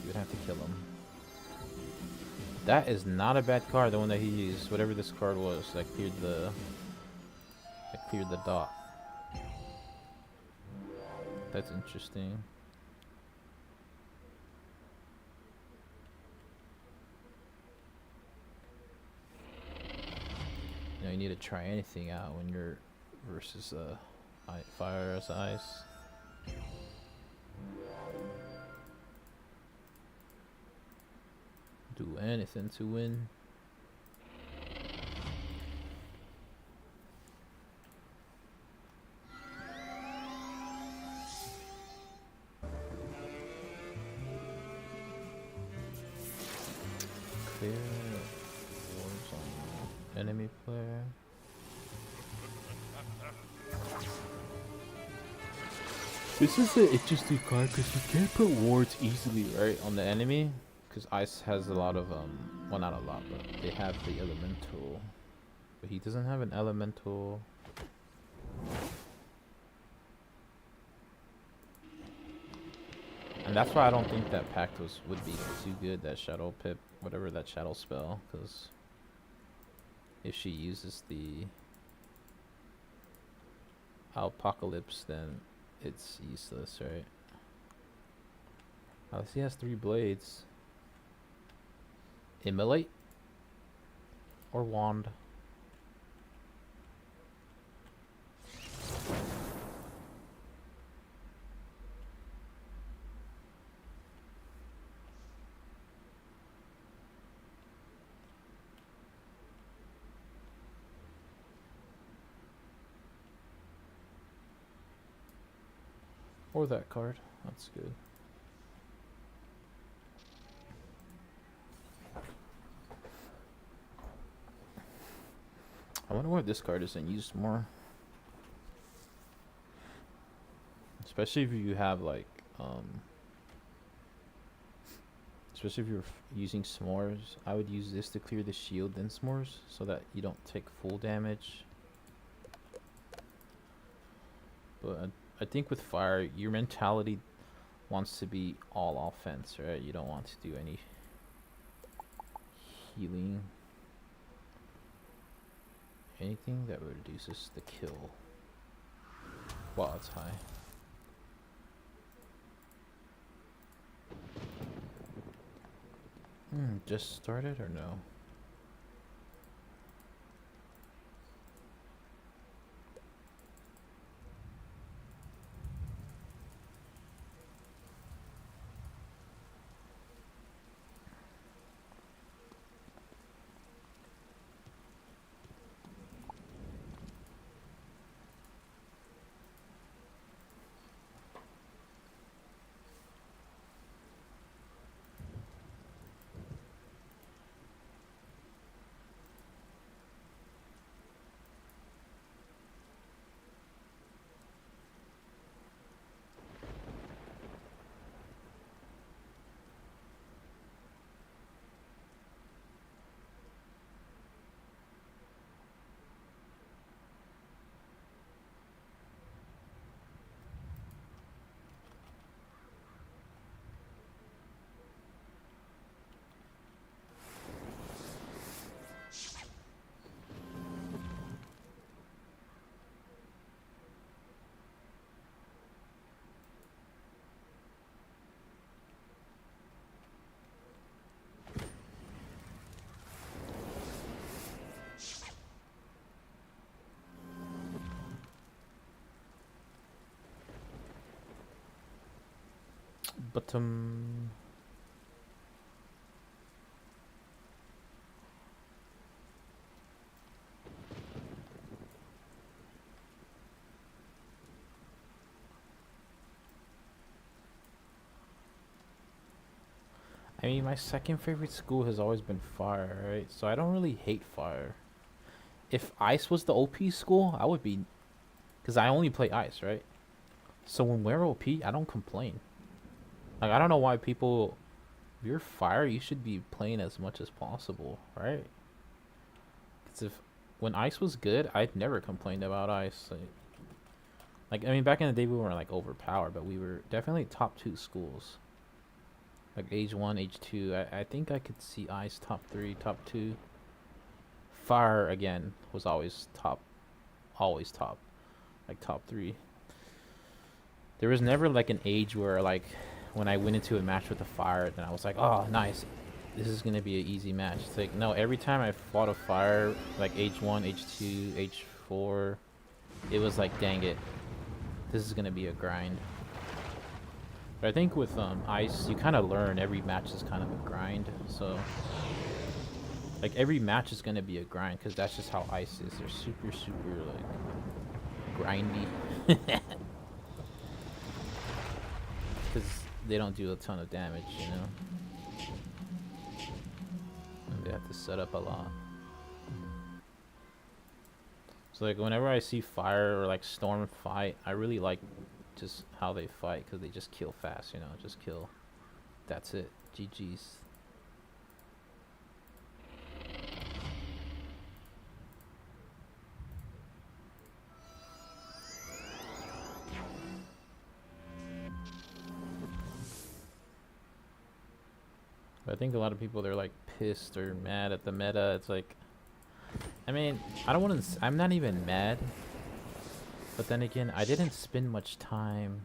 You would have to kill him. That is not a bad card, the one that he used, whatever this card was. That cleared the dot. That's interesting. You need to try anything out when you're versus fire as ice. Do anything to win. Clear wards on enemy player. This is an interesting card because you can't put wards easily right on the enemy, because ice has a lot of well, not a lot, but they have the elemental, but he doesn't have an elemental. And that's why I don't think that pact would be too good, that shadow pip, whatever that shadow spell, because if she uses the apocalypse, then it's useless, right? Unless he has 3 blades. Immolate or wand. Or that card. That's good. I wonder why this card isn't used more. Especially if you have like, especially if you're using s'mores. I would use this to clear the shield then s'mores, so that you don't take full damage. But I think with fire, your mentality wants to be all offense, right? You don't want to do any healing. Anything that reduces the kill while it's high. Just started or no? But I mean, my second favorite school has always been fire, right? So I don't really hate fire. If ice was the OP school, I would be, because I only play ice, right? So when we're OP, I don't complain. Like, I don't know why people, if you're fire, you should be playing as much as possible, right? Because if, when ice was good, I'd never complained about ice. I mean, back in the day, we weren't like overpowered, but we were definitely top 2 schools. Like age 1, age 2. I think I could see ice top 3, top 2. Fire again was always top, like top 3. There was never like an age where like when I went into a match with a fire, then I was like, oh nice, this is gonna be an easy match. It's like, no, every time I fought a fire, like age 1, age 2, age 4, it was like, dang it, this is gonna be a grind. But I think with ice, you kind of learn every match is kind of a grind. So like every match is gonna be a grind because that's just how ice is. They're super like grindy. Because they don't do a ton of damage, you know. And they have to set up a lot. So like whenever I see fire or like storm fight, I really like just how they fight because they just kill fast, you know. Just kill. That's it. GG's. But I think a lot of people, they're like pissed or mad at the meta. It's like, I mean, I don't want to. I'm not even mad. But then again, I didn't spend much time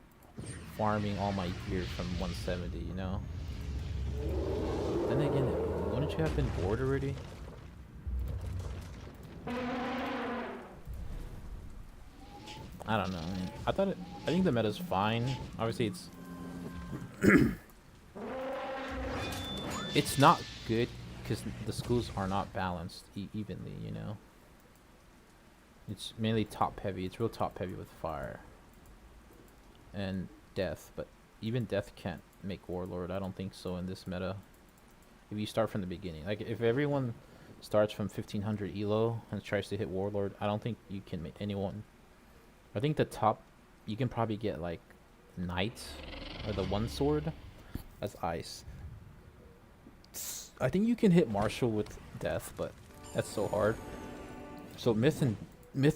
farming all my gear from 170, you know? Then again, wouldn't you have been bored already? I don't know. I mean, I think the meta's fine. Obviously, it's it's not good because the schools are not balanced evenly, you know? It's mainly top heavy. It's real top heavy with fire and death, but even death can't make warlord. I don't think so in this meta. If you start from the beginning, like if everyone starts from 1500 elo and tries to hit warlord, I don't think you can make anyone. I think the top, you can probably get like knight or the one sword as ice. I think you can hit martial with death, but that's so hard. So myth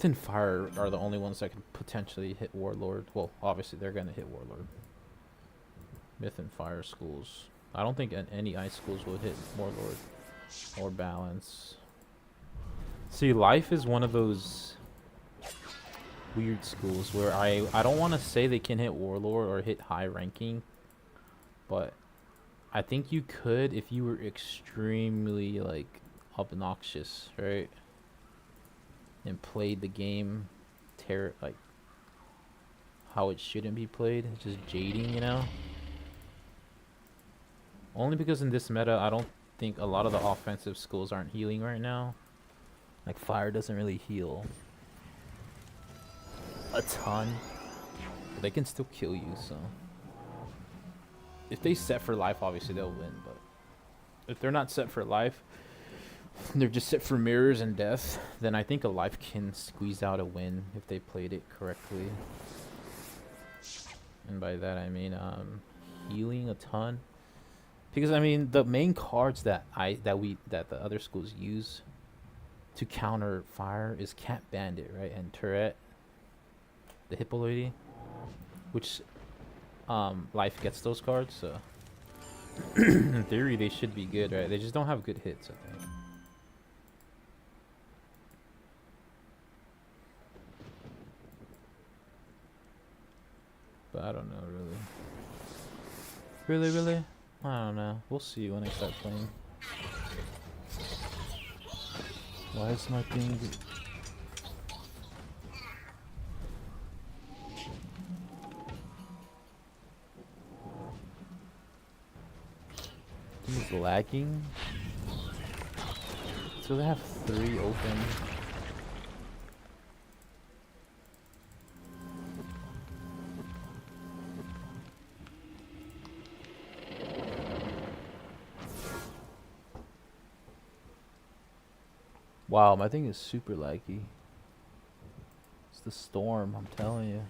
and fire are the only ones that can potentially hit warlord. Well, obviously they're gonna hit warlord. Myth and fire schools. I don't think any ice schools would hit warlord or balance. See, life is one of those weird schools where I don't want to say they can hit warlord or hit high ranking, but I think you could if you were extremely like obnoxious, right? And played the game like how it shouldn't be played. It's just jading, you know? Only because in this meta, I don't think a lot of the offensive schools aren't healing right now. Like fire doesn't really heal a ton, but they can still kill you, so if they set for life, obviously they'll win, but if they're not set for life, they're just set for mirrors and death, then I think a life can squeeze out a win if they played it correctly. And by that I mean healing a ton, because I mean the main cards that the other schools use to counter fire is Cat Bandit, right, and Turret, the Hippo Lady, which life gets those cards, so in theory they should be good, right? They just don't have good hits, I think. But I don't know, really. I don't know. We'll see when I start playing. Why is my thing? Everything is lagging. So they have 3 open. Wow, my thing is super laggy. It's the storm, I'm telling you.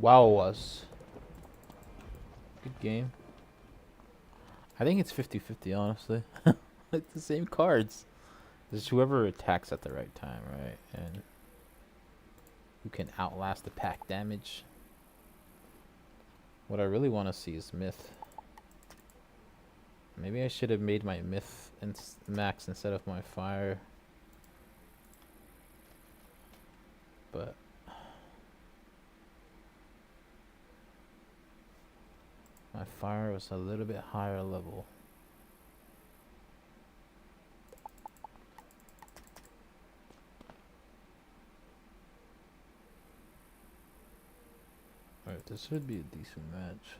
Wow, was good game. I think it's 50-50, honestly. It's the same cards. It's whoever attacks at the right time, right? And who can outlast the pack damage. What I really want to see is myth. Maybe I should have made my myth max instead of my fire. But my fire was a little bit higher level. Alright, this should be a decent match.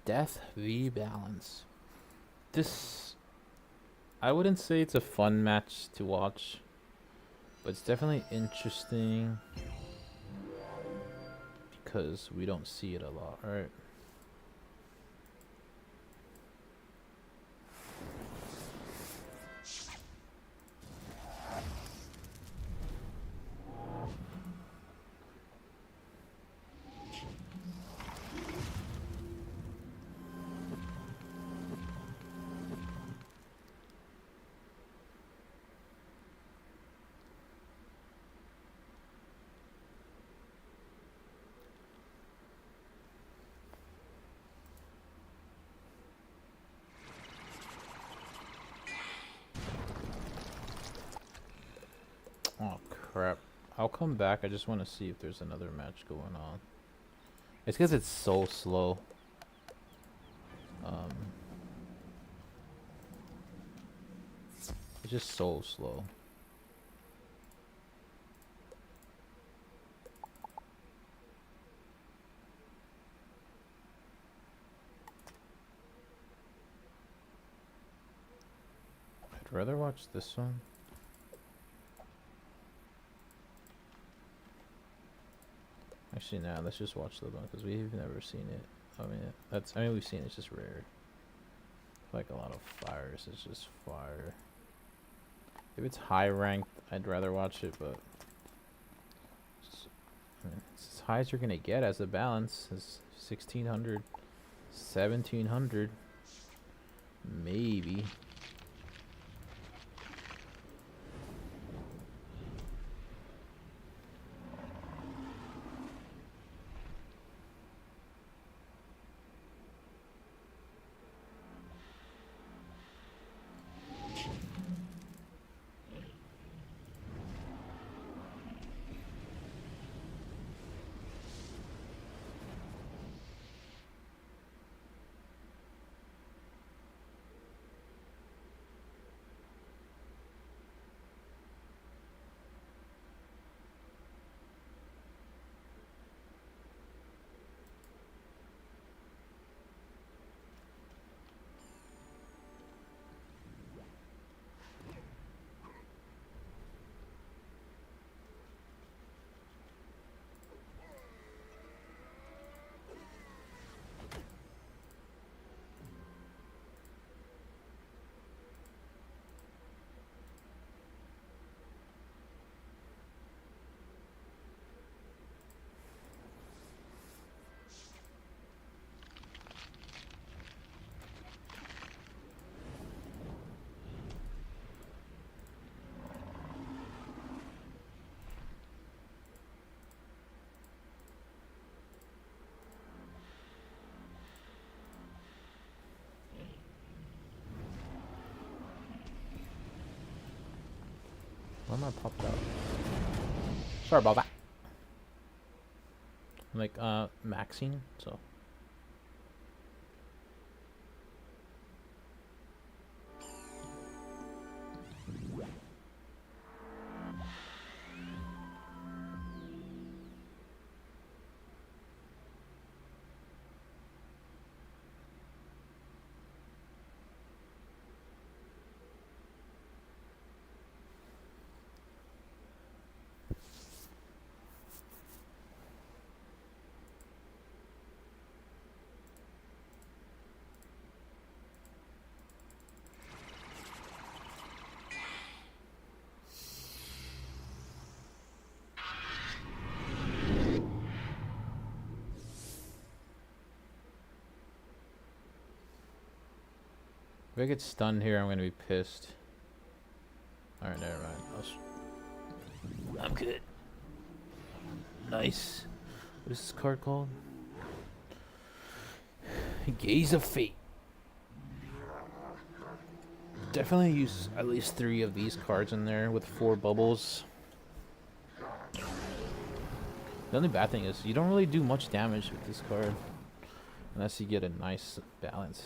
Death v Balance. This, I wouldn't say it's a fun match to watch. But it's definitely interesting because we don't see it a lot, right? Oh crap. I'll come back. I just want to see if there's another match going on. It's because it's so slow. It's just so slow. I'd rather watch this one. Actually, nah, let's just watch the one because we've never seen it. I mean, we've seen it, it's just rare. Like a lot of fires, it's just fire. If it's high ranked, I'd rather watch it, but it's as high as you're gonna get as a balance. Is 1600, 1700, maybe. Why am I popped out? Sorry about that. I'm like, maxing, so. If I get stunned here, I'm gonna be pissed. Alright, never mind. I'm good. Nice. What is this card called? Gaze of Fate. Definitely use at least 3 of these cards in there with 4 bubbles. The only bad thing is you don't really do much damage with this card unless you get a nice balance.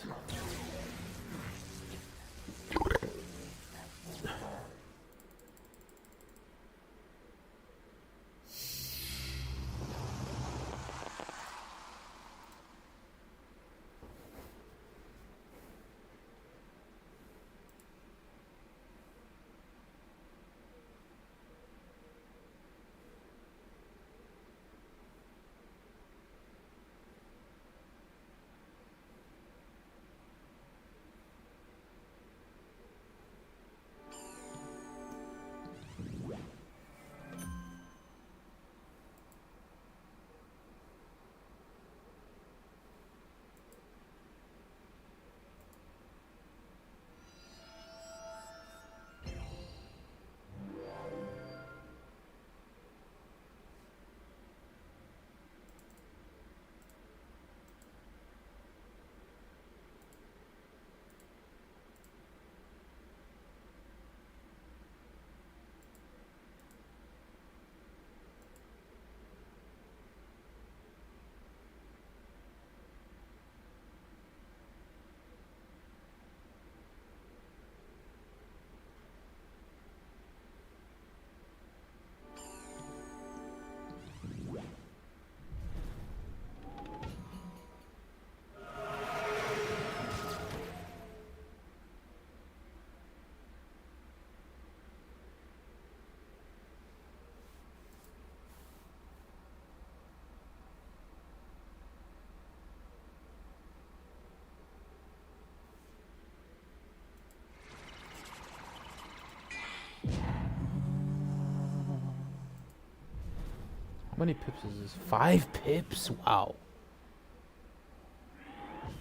many pips is this? 5 pips? Wow.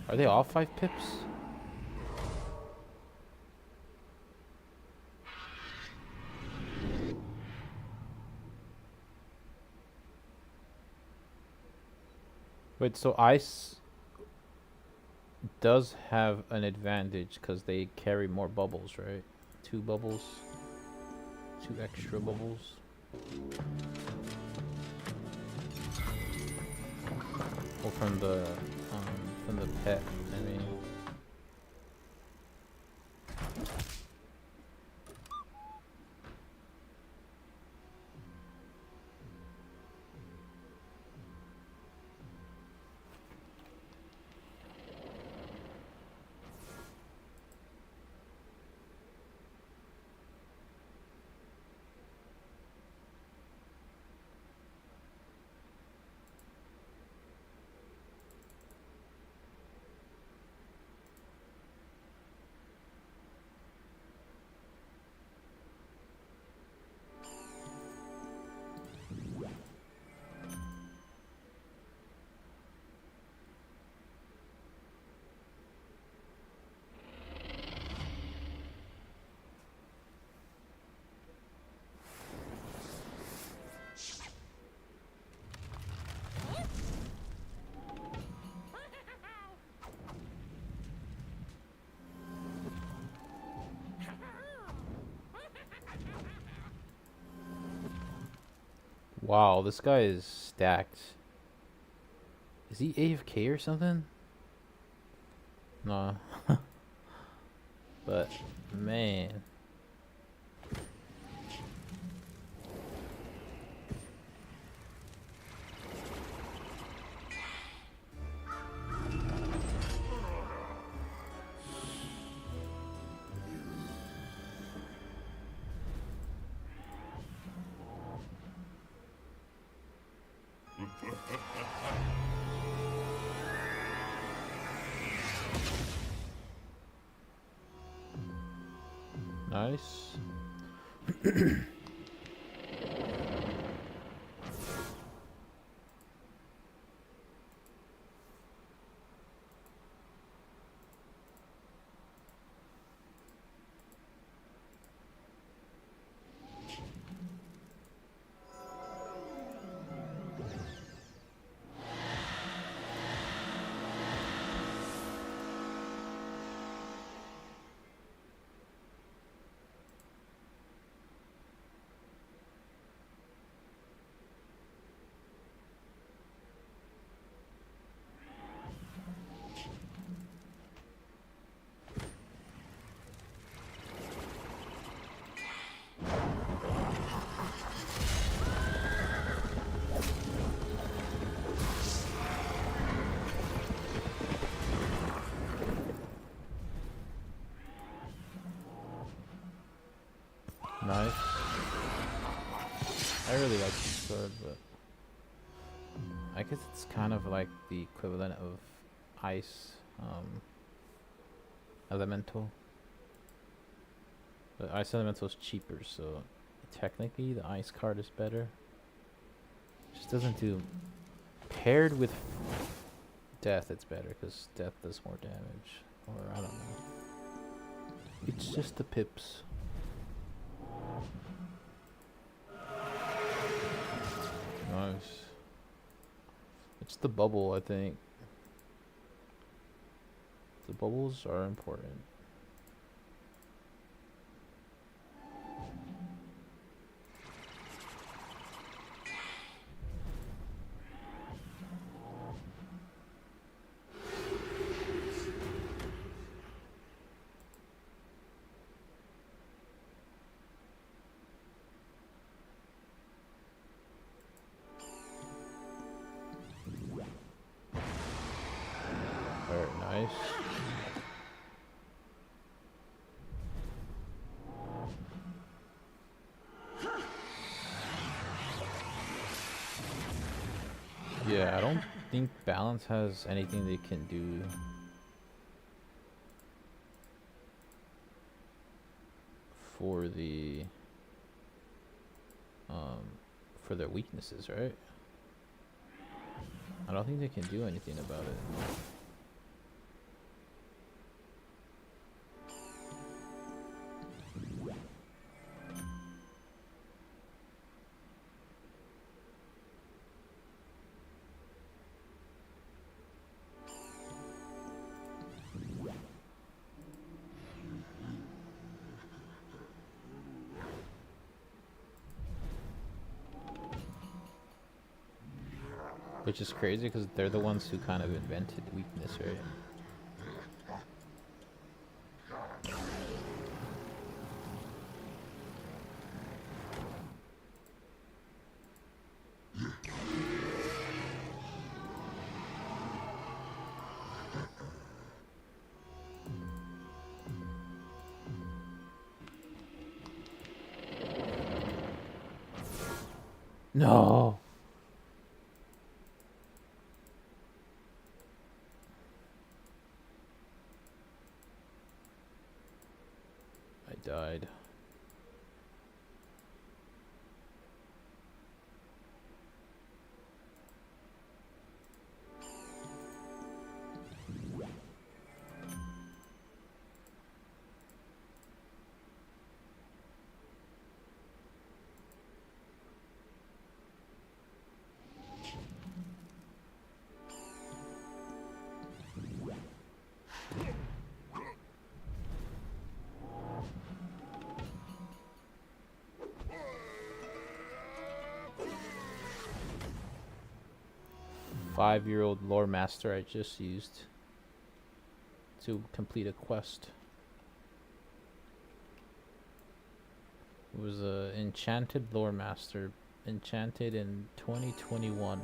Are they all 5 pips? Wait, so ice does have an advantage because they carry more bubbles, right? 2 bubbles. 2 extra bubbles. Or from the pet, I mean. Wow, this guy is stacked. Is he AFK or something? No. But, man. Nice. Nice. I really like this sword, but I guess it's kind of like the equivalent of ice elemental. But ice elemental is cheaper, so technically the ice card is better. Just doesn't do paired with death. It's better because death does more damage, or I don't know. It's just the pips. Nice. It's the bubble, I think. The bubbles are important. Very nice. Yeah, I don't think balance has anything they can do. For the for their weaknesses, right? I don't think they can do anything about it. Which is crazy because they're the ones who kind of invented weakness, right? No! I died. Five-year-old lore master I just used to complete a quest. It was a enchanted lore master, enchanted in 2021.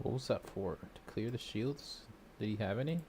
What was that for? To clear the shields? Did he have any?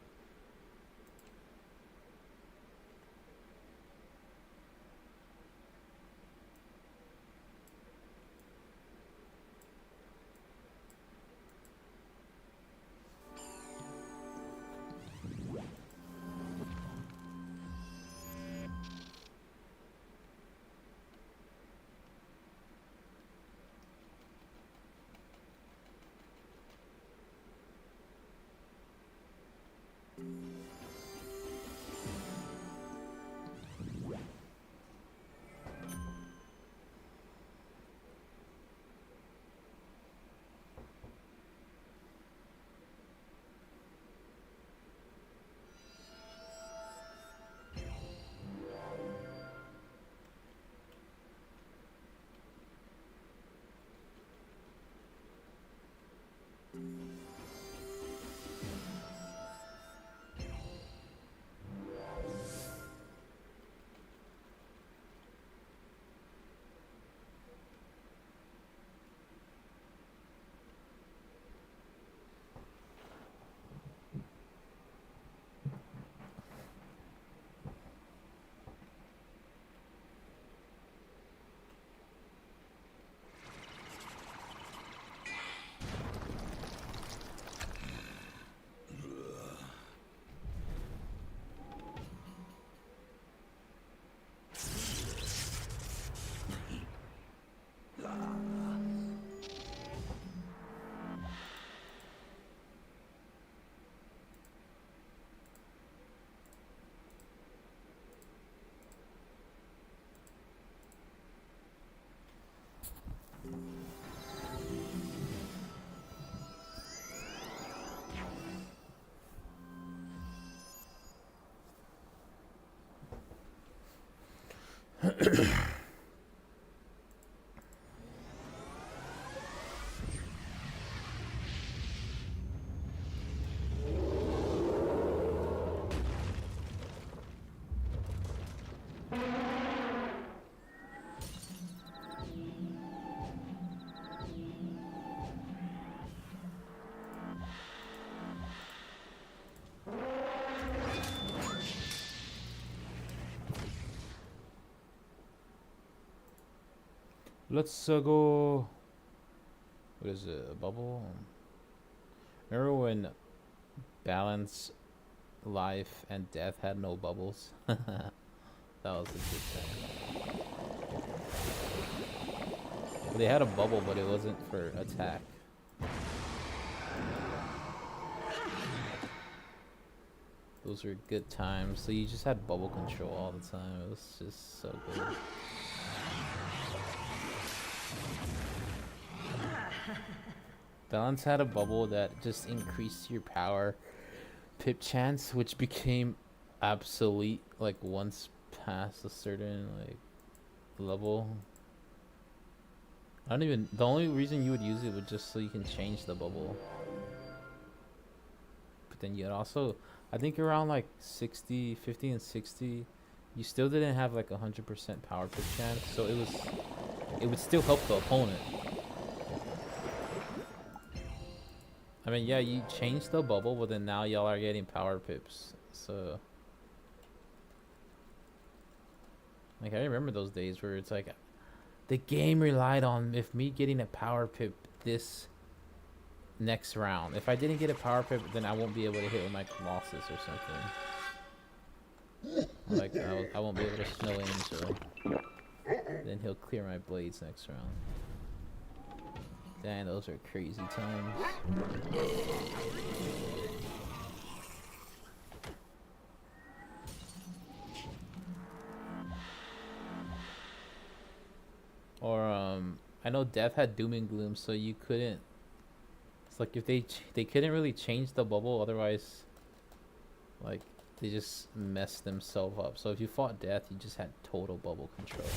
Let's go. What is it? A bubble? Remember when balance, life, and death had no bubbles? That was a good time. They had a bubble, but it wasn't for attack. Those were good times. So you just had bubble control all the time. It was just so good. Balance had a bubble that just increased your power pip chance, which became obsolete like once past a certain like level. I don't even, the only reason you would use it was just so you can change the bubble. But then you'd also, I think around like 60, 50 and 60, you still didn't have like 100% power pip chance, so it would still help the opponent. I mean, yeah, you changed the bubble, but then now y'all are getting power pips, so. Like, I remember those days where it's like, the game relied on if me getting a power pip this next round. If I didn't get a power pip, then I won't be able to hit with my Colossus or something. Like, I won't be able to snow Angel. Then he'll clear my blades next round. Dang, those are crazy times. Or I know Death had Doom and Gloom, so you couldn't. It's like if they couldn't really change the bubble, otherwise, like they just messed themselves up. So if you fought Death, you just had total bubble control.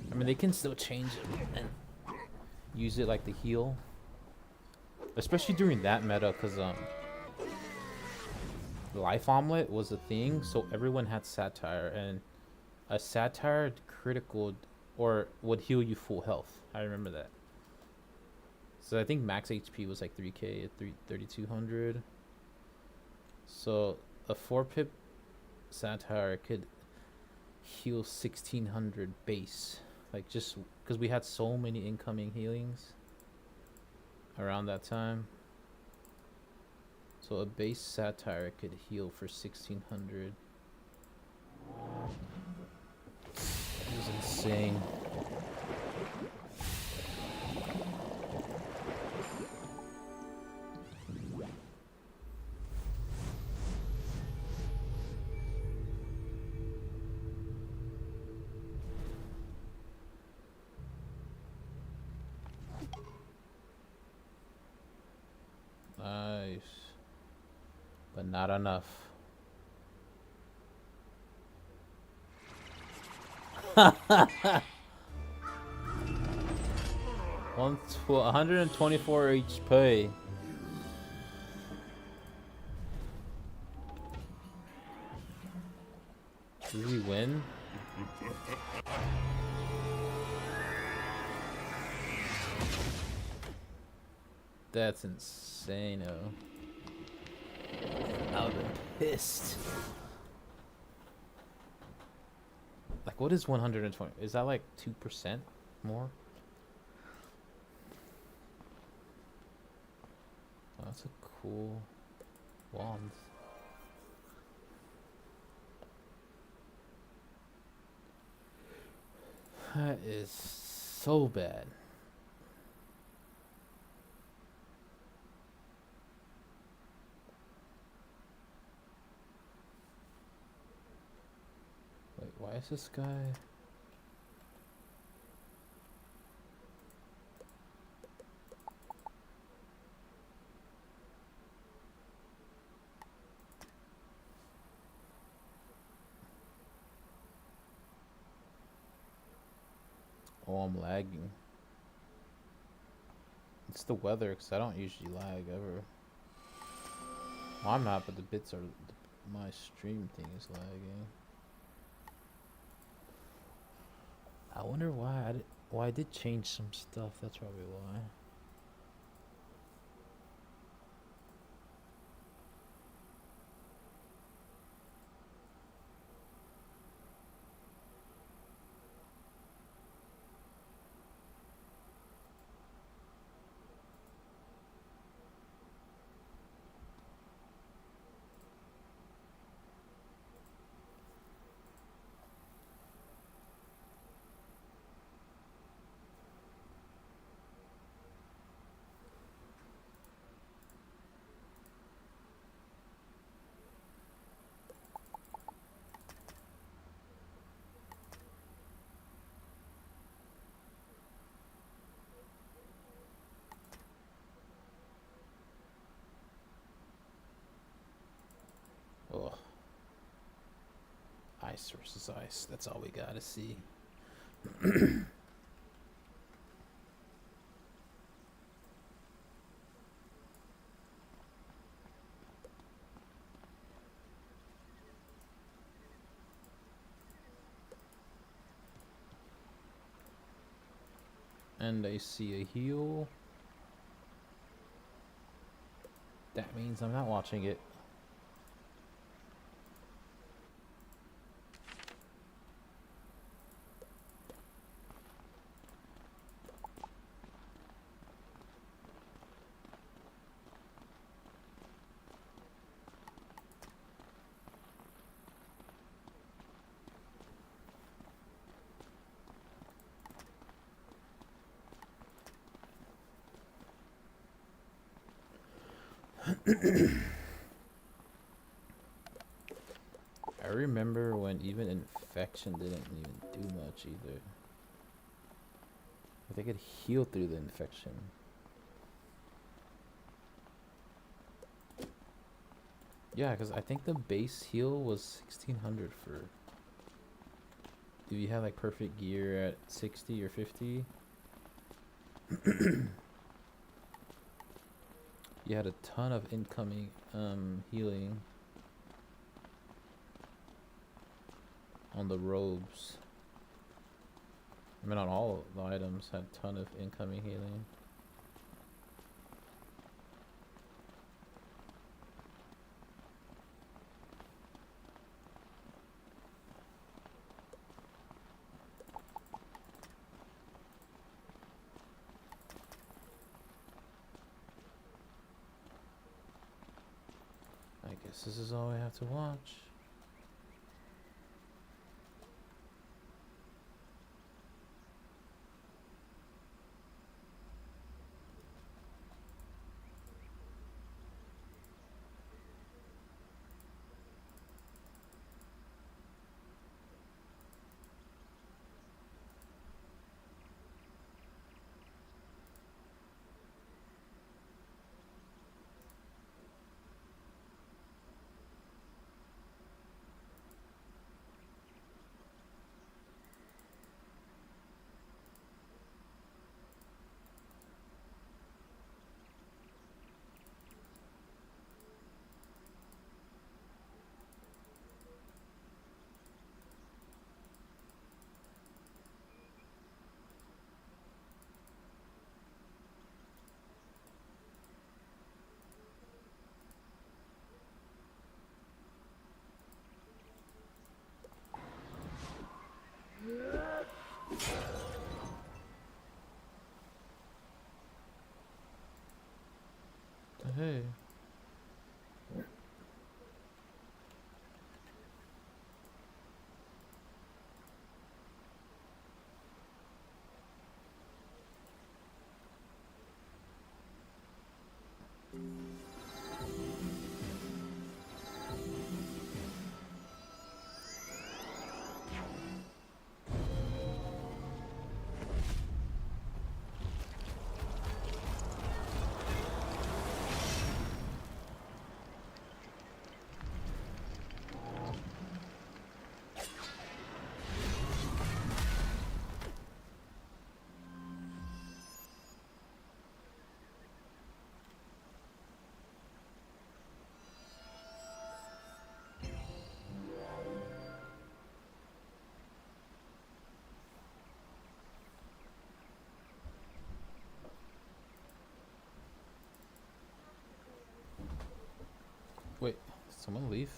I mean, they can still change it and use it like the heal, especially during that meta, because Life Omelet was a thing, so everyone had Satire, and a Satire critical or would heal you full health. I remember that. So I think max HP was like 3k at 3200. So a 4-pip Satire could heal 1600 base, like just because we had so many incoming healings around that time. So a base Satire could heal for 1600. It was insane. Nice. But not enough. 124 HP. Did we win? That's insane. I would've been pissed. Like, what is 120? Is that like 2% more? Oh, that's a cool wand. That is so bad. Wait, why is this guy? Oh, I'm lagging. It's the weather, because I don't usually lag ever. Well, I'm not, but the bits are... my stream thing is lagging. I wonder why I did... Well, I did change some stuff. That's probably why. Ugh. Ice versus ice. That's all we gotta see. And I see a heal. That means I'm not watching it. I remember when even infection didn't even do much either. If they could heal through the infection. Yeah, because I think the base heal was 1600 for... if you have like perfect gear at 60 or 50. You had a ton of incoming healing on the robes. I mean, on all the items had a ton of incoming healing. I guess this is all we have to watch. Hey. Someone leave.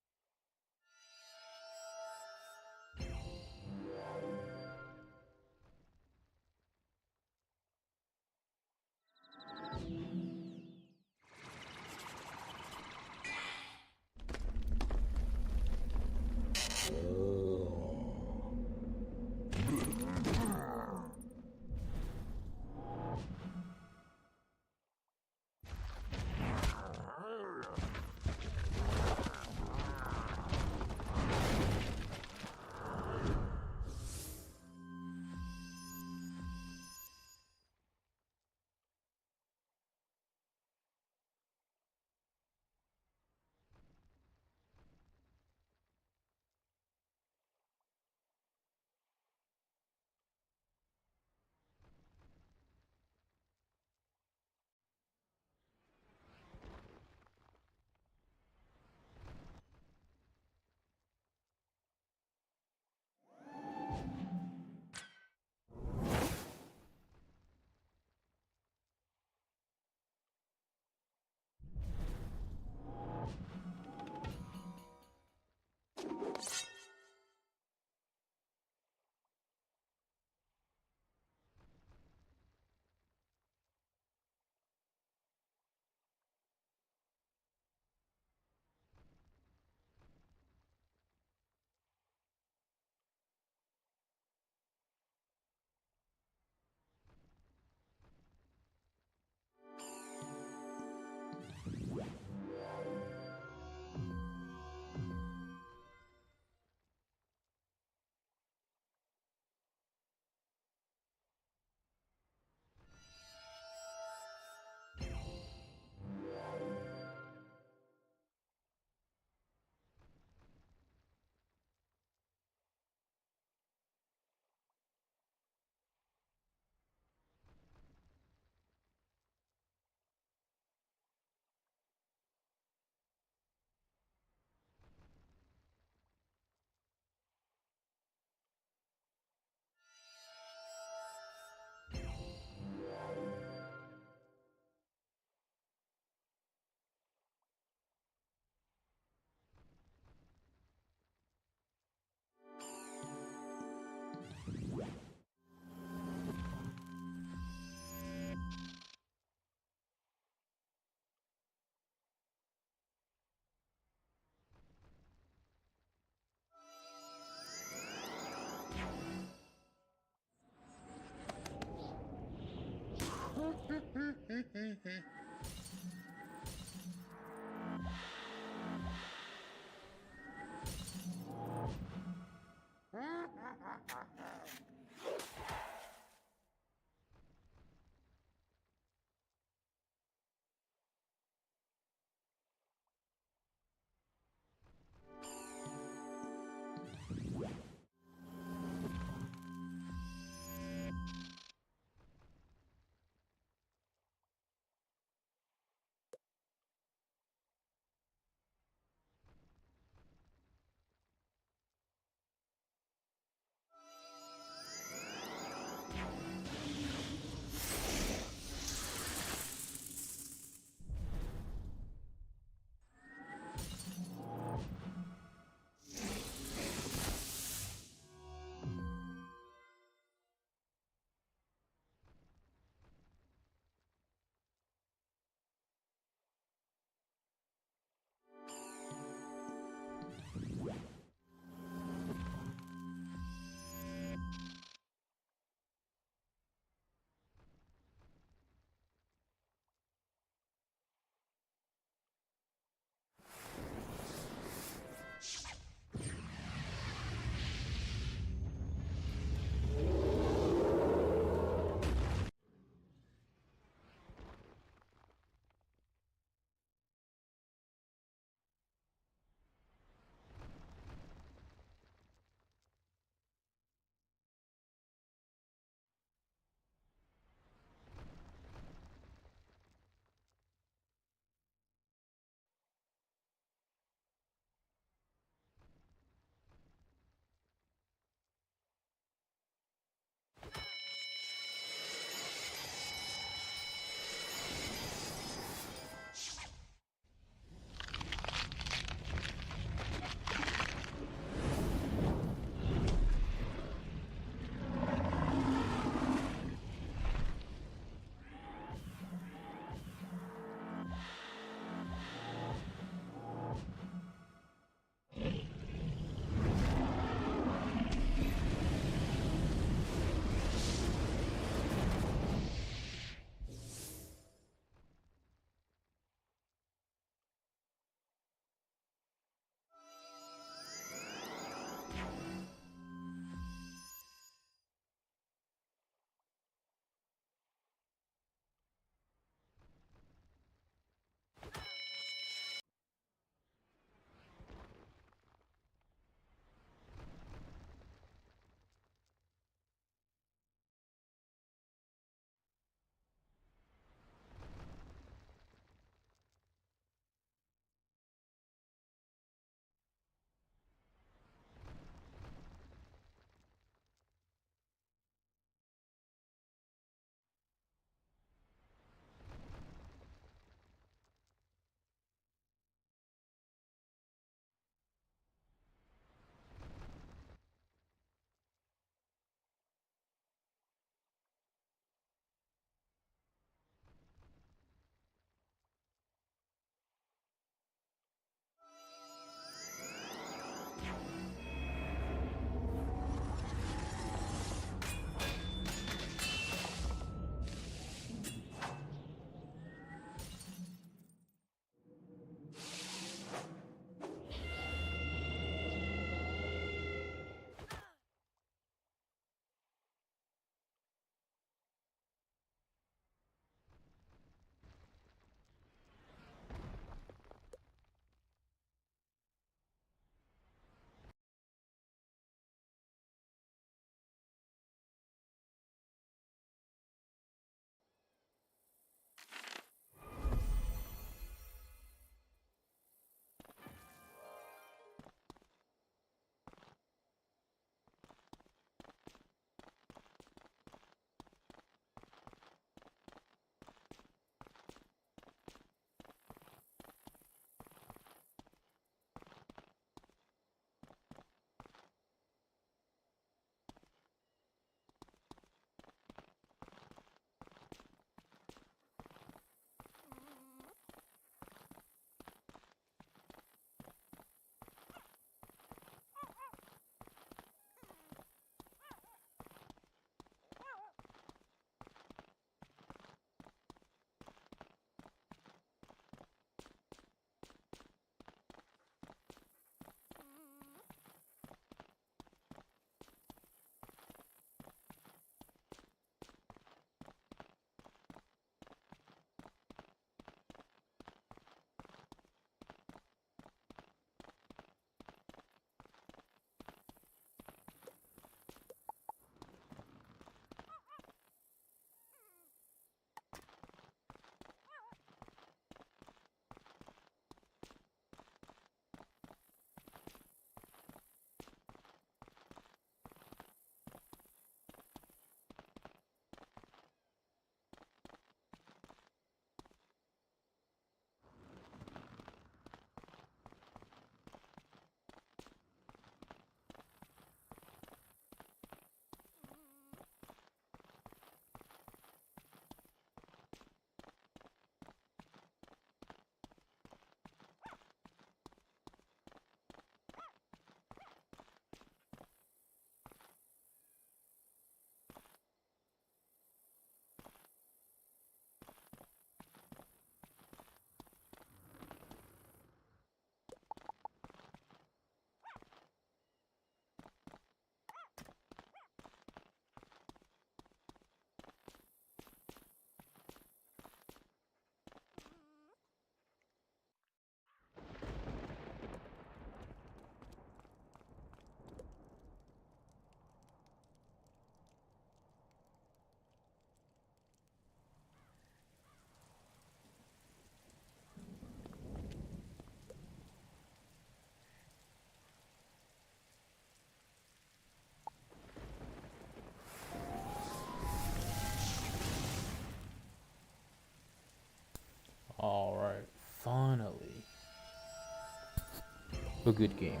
a good game.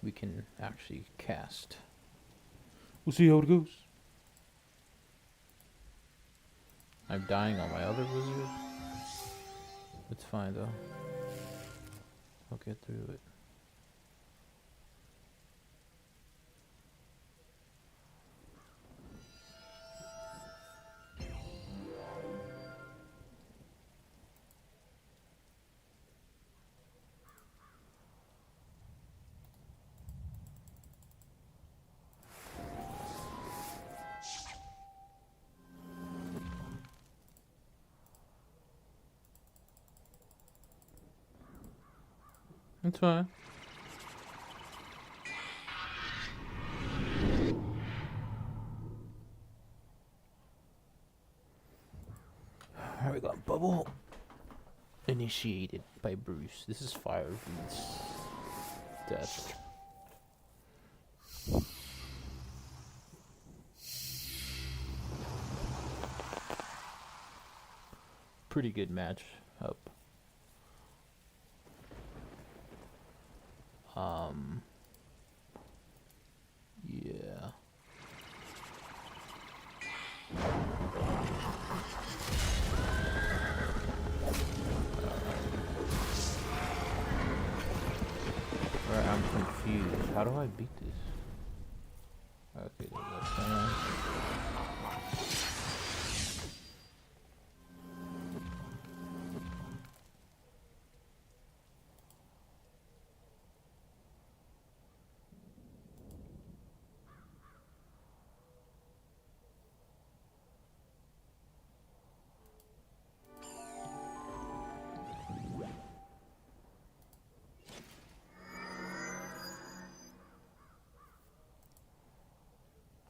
We can actually cast. We'll see how it goes. I'm dying on my other wizard. It's fine though. I'll get through it. It's fine. Alright, we got bubble. Initiated by Bruce. This is Fire Beast. Death. Pretty good match up. Yeah. Alright, I'm confused. How do I beat this? Okay, there's a fan.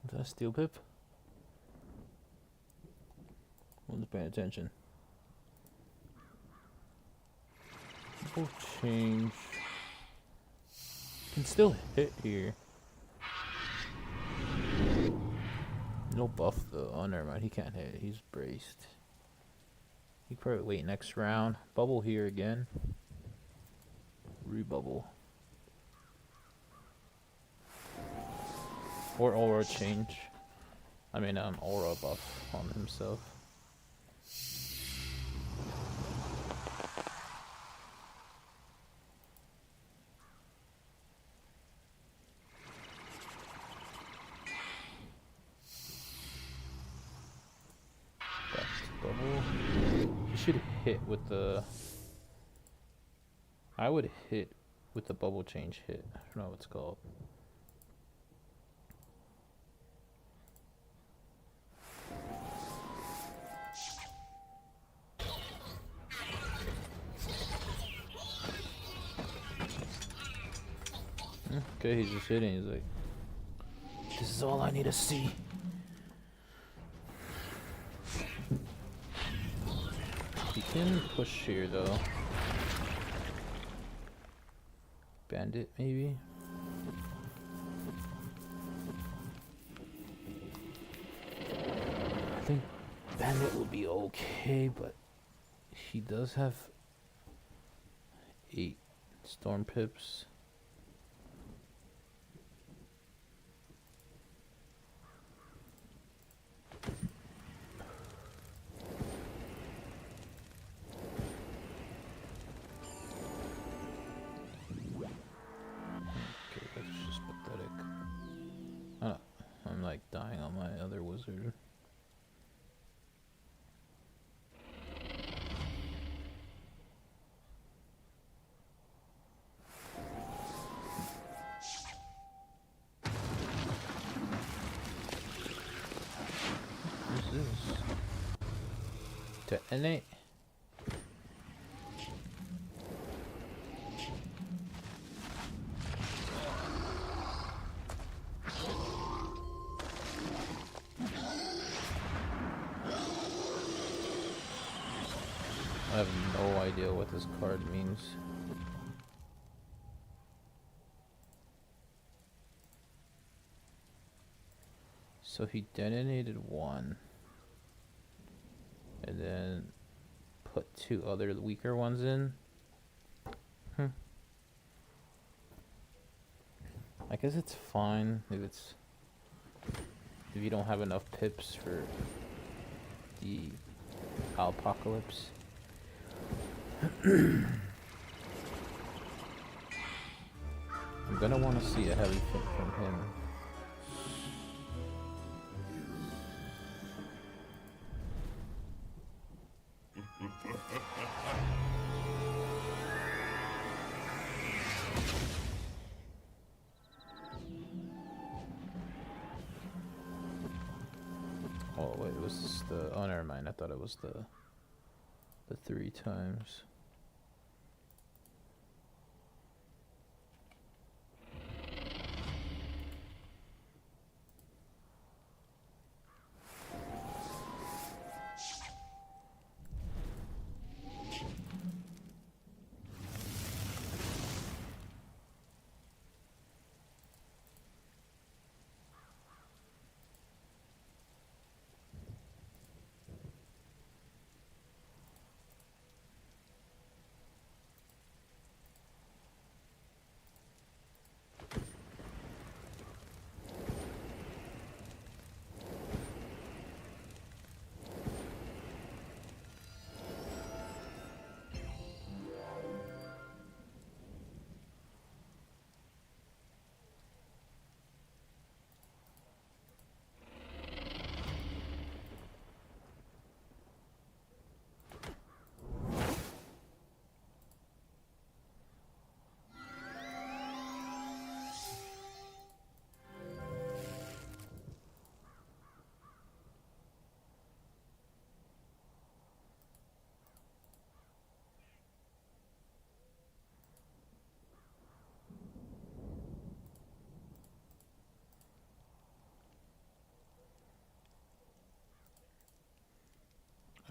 Is that a steel pip? Wasn't paying attention. We'll change. Can still hit here. No buff though. Oh, never mind. He can't hit. He's braced. He probably wait next round. Bubble here again. Rebubble. Or aura change. I mean, aura buff on himself. Back to bubble. He should hit with the. I would hit with the bubble change hit. I don't know what it's called. Okay, he's just hitting. He's like, this is all I need to see. He can push here though. Bandit maybe. I think Bandit will be okay, but he does have 8 storm pips. I'm like dying on my other wizard. What's this? Detonate? I have no idea what this card means. So he detonated 1 and then put 2 other weaker ones in. I guess it's fine if you don't have enough pips for the apocalypse. I'm gonna want to see a heavy fit from him. Oh wait, it was the... Oh, never mind. I thought it was the 3 times.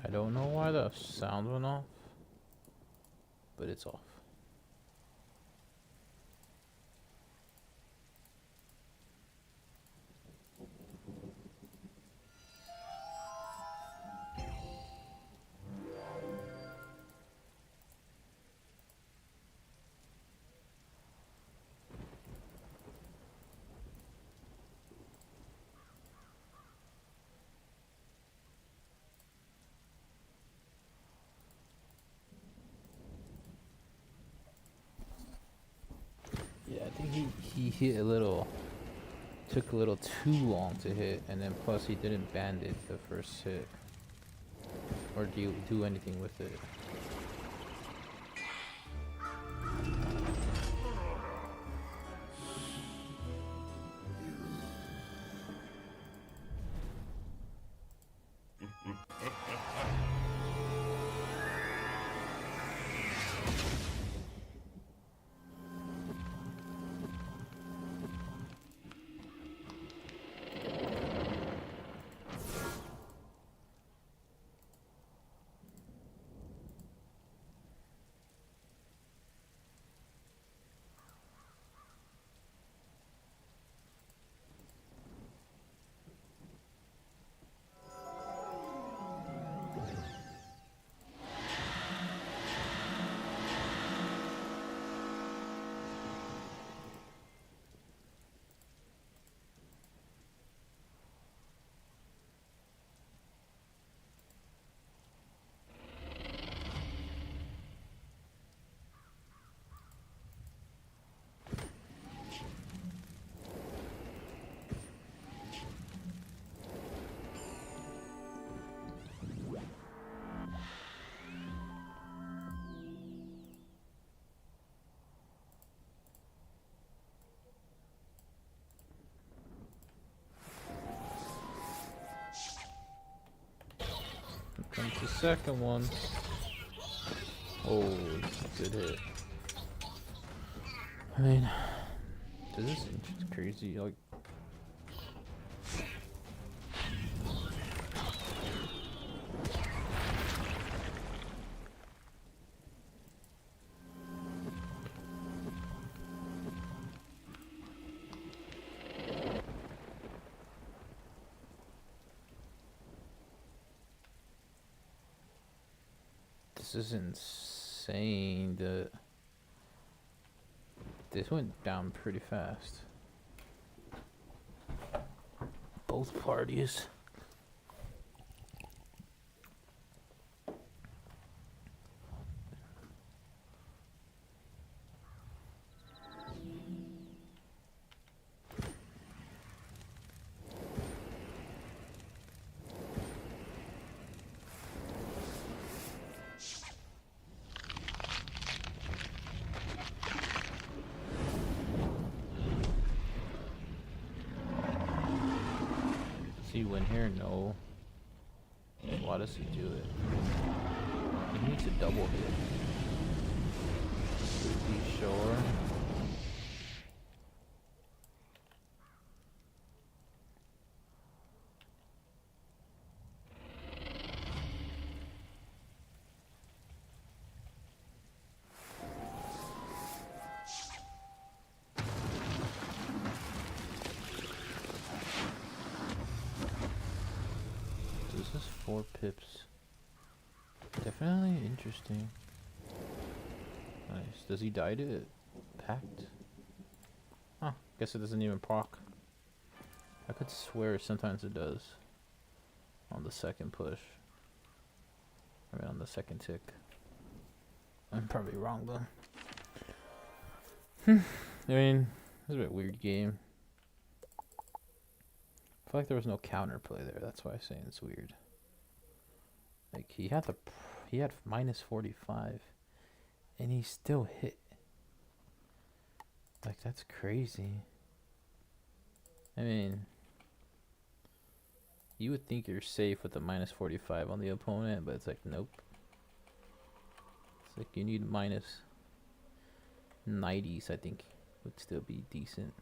I don't know why the sound went off, but it's off. Yeah, I think he hit a little... Took a little too long to hit, and then plus he didn't bandit the first hit. Or do anything with it. Comes the second one. Oh, good hit. I mean, this is crazy. Like, this is insane. This went down pretty fast. both parties. Does he win here? No. Why does he do it? He needs a double hit. Is he sure? This is 4 pips. Definitely interesting. Nice. Does he die to it? Pact? Huh. Guess it doesn't even proc. I could swear sometimes it does. On the second push. I mean on the second tick. I'm probably wrong though. I mean, it's a bit weird game. I feel like there was no counterplay there. That's why I'm saying it's weird. Like he had minus 45, and he still hit. Like that's crazy. I mean, you would think you're safe with the minus 45 on the opponent, but it's like nope. It's like you need minus 90s. I think would still be decent.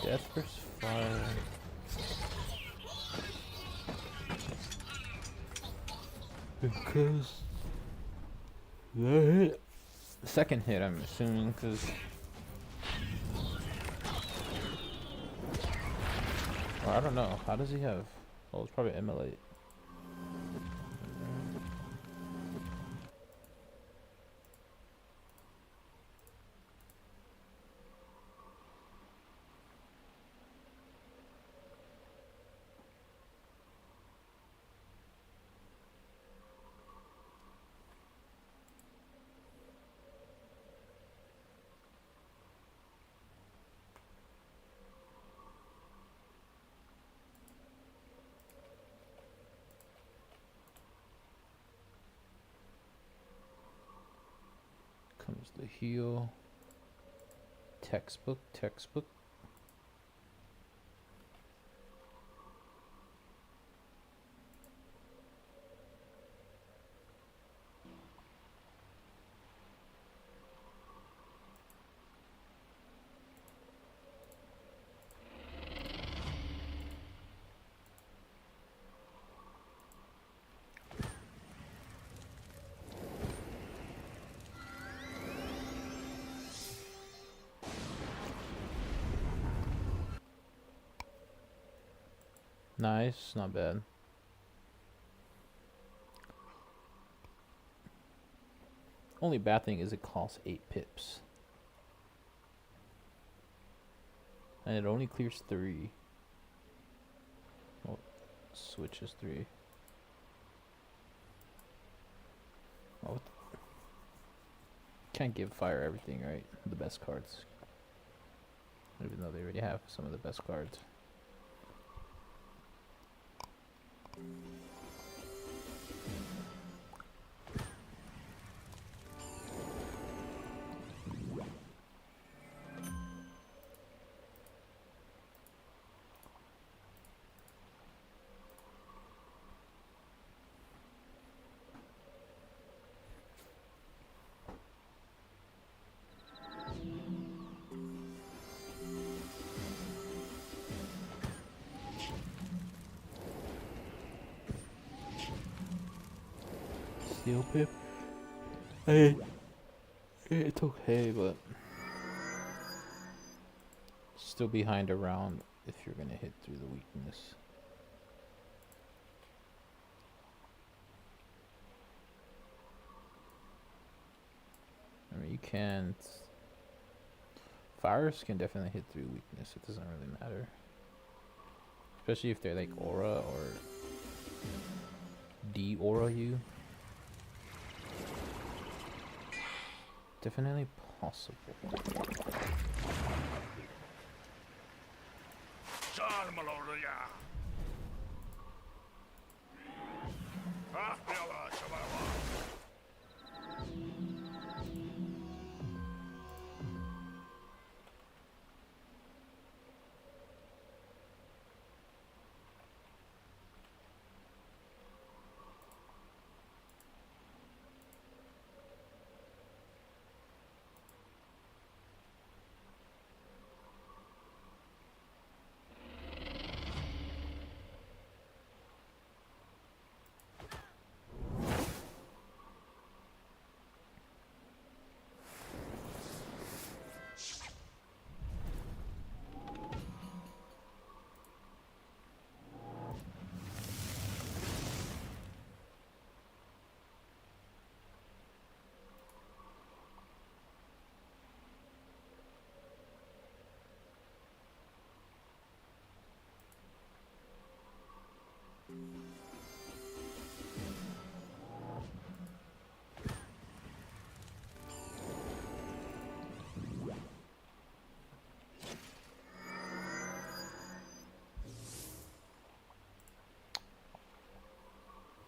Death versus fire. Because the hit. Second hit, I'm assuming, because. Or I don't know. How does he have? Oh, it's probably emulate. Comes the heal. Textbook. Nice, not bad. Only bad thing is it costs 8 pips. And it only clears 3. Well, switches 3. Oh, Can't give fire everything, right? The best cards. Even though they already have some of the best cards. Steel pip. Hey, it's okay, but still behind a round if you're gonna hit through the weakness. I mean, you can't. Fires can definitely hit through weakness. It doesn't really matter, especially if they're like aura or de-aura you. Definitely possible.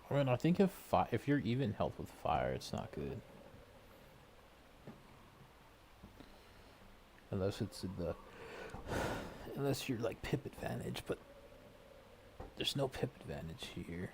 I mean, I think if you're even health with fire, it's not good. Unless it's in the... Unless you're like pip advantage, but there's no pip advantage here.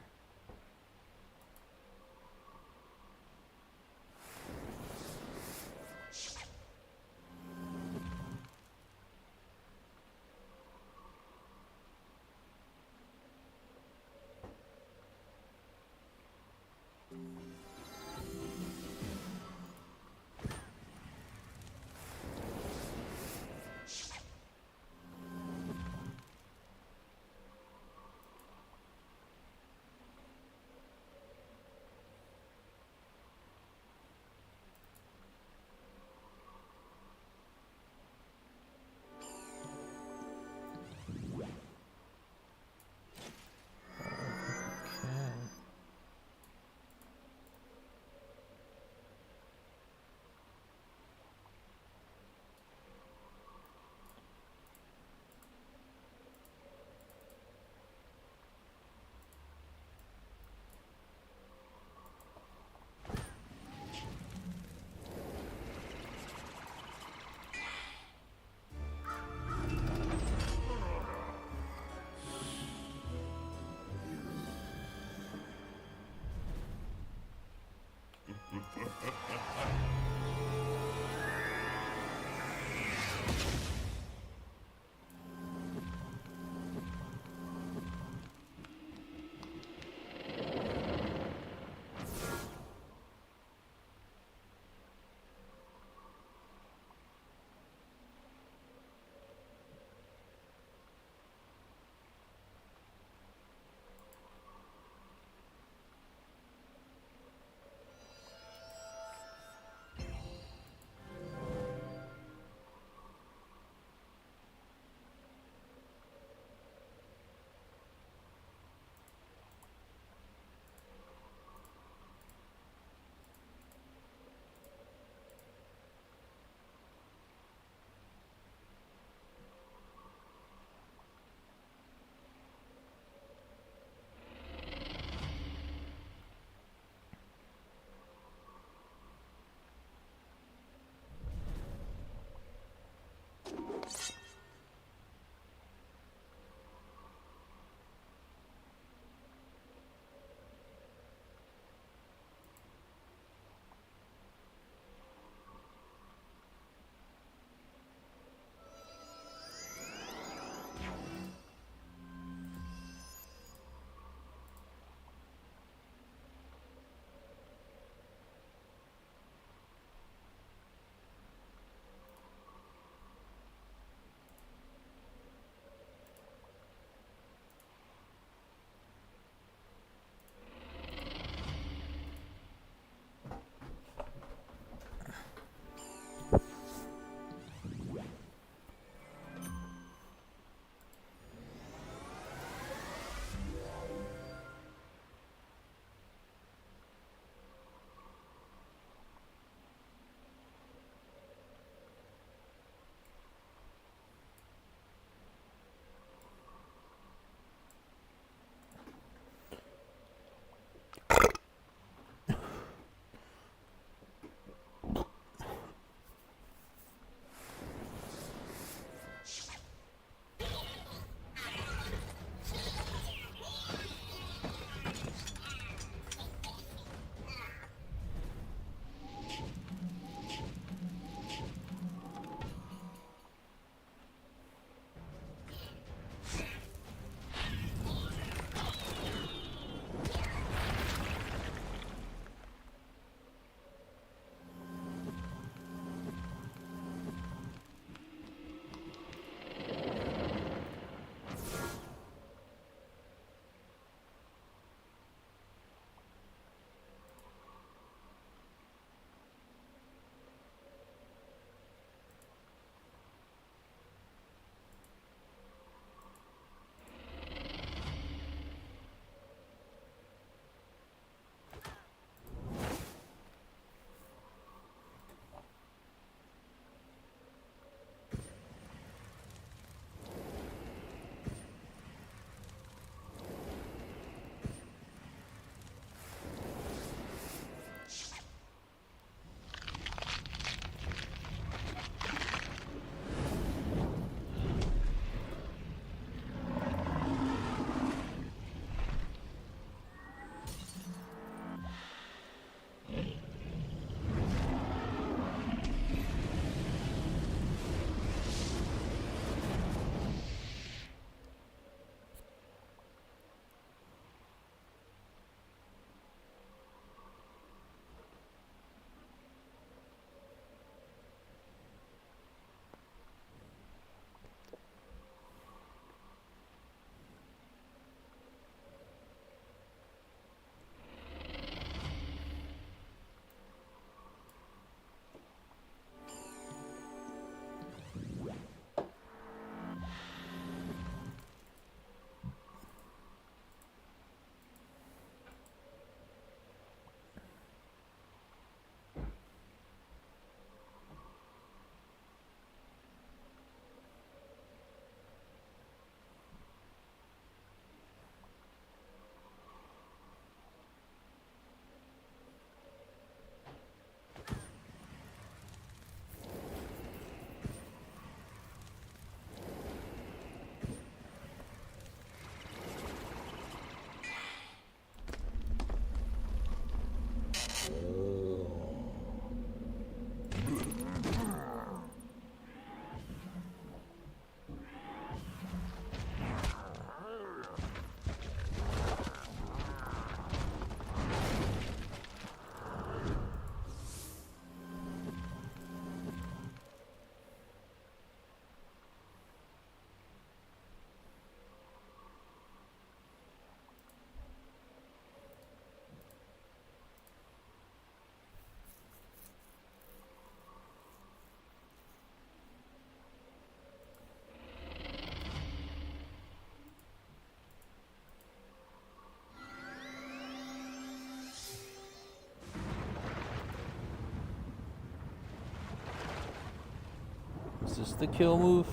Is this the kill move?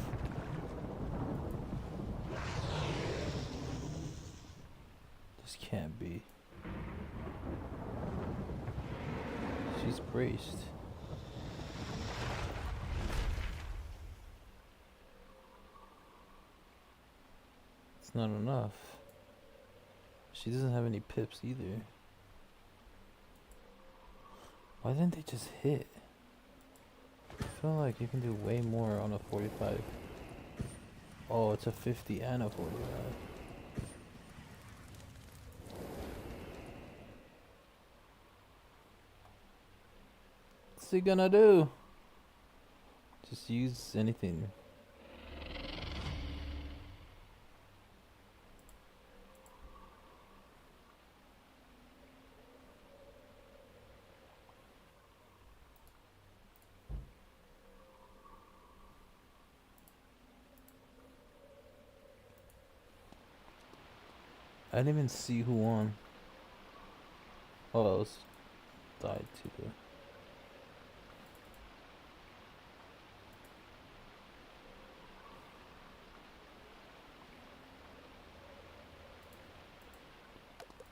This can't be. She's braced. It's not enough. She doesn't have any pips either. Why didn't they just hit? I feel like you can do way more on a 45. Oh, it's a 50 and a 45. What's he gonna do? Just use anything. I didn't even see who won. Oh, it was died to the.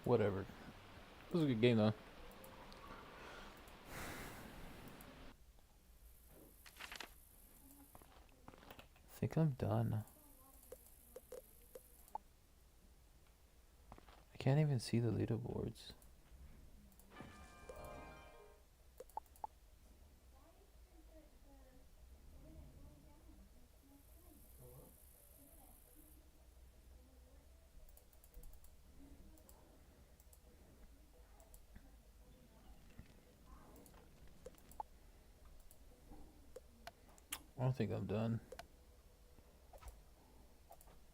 Whatever. It was a good game though. I think I'm done. I can't even see the leaderboards. I don't think I'm done.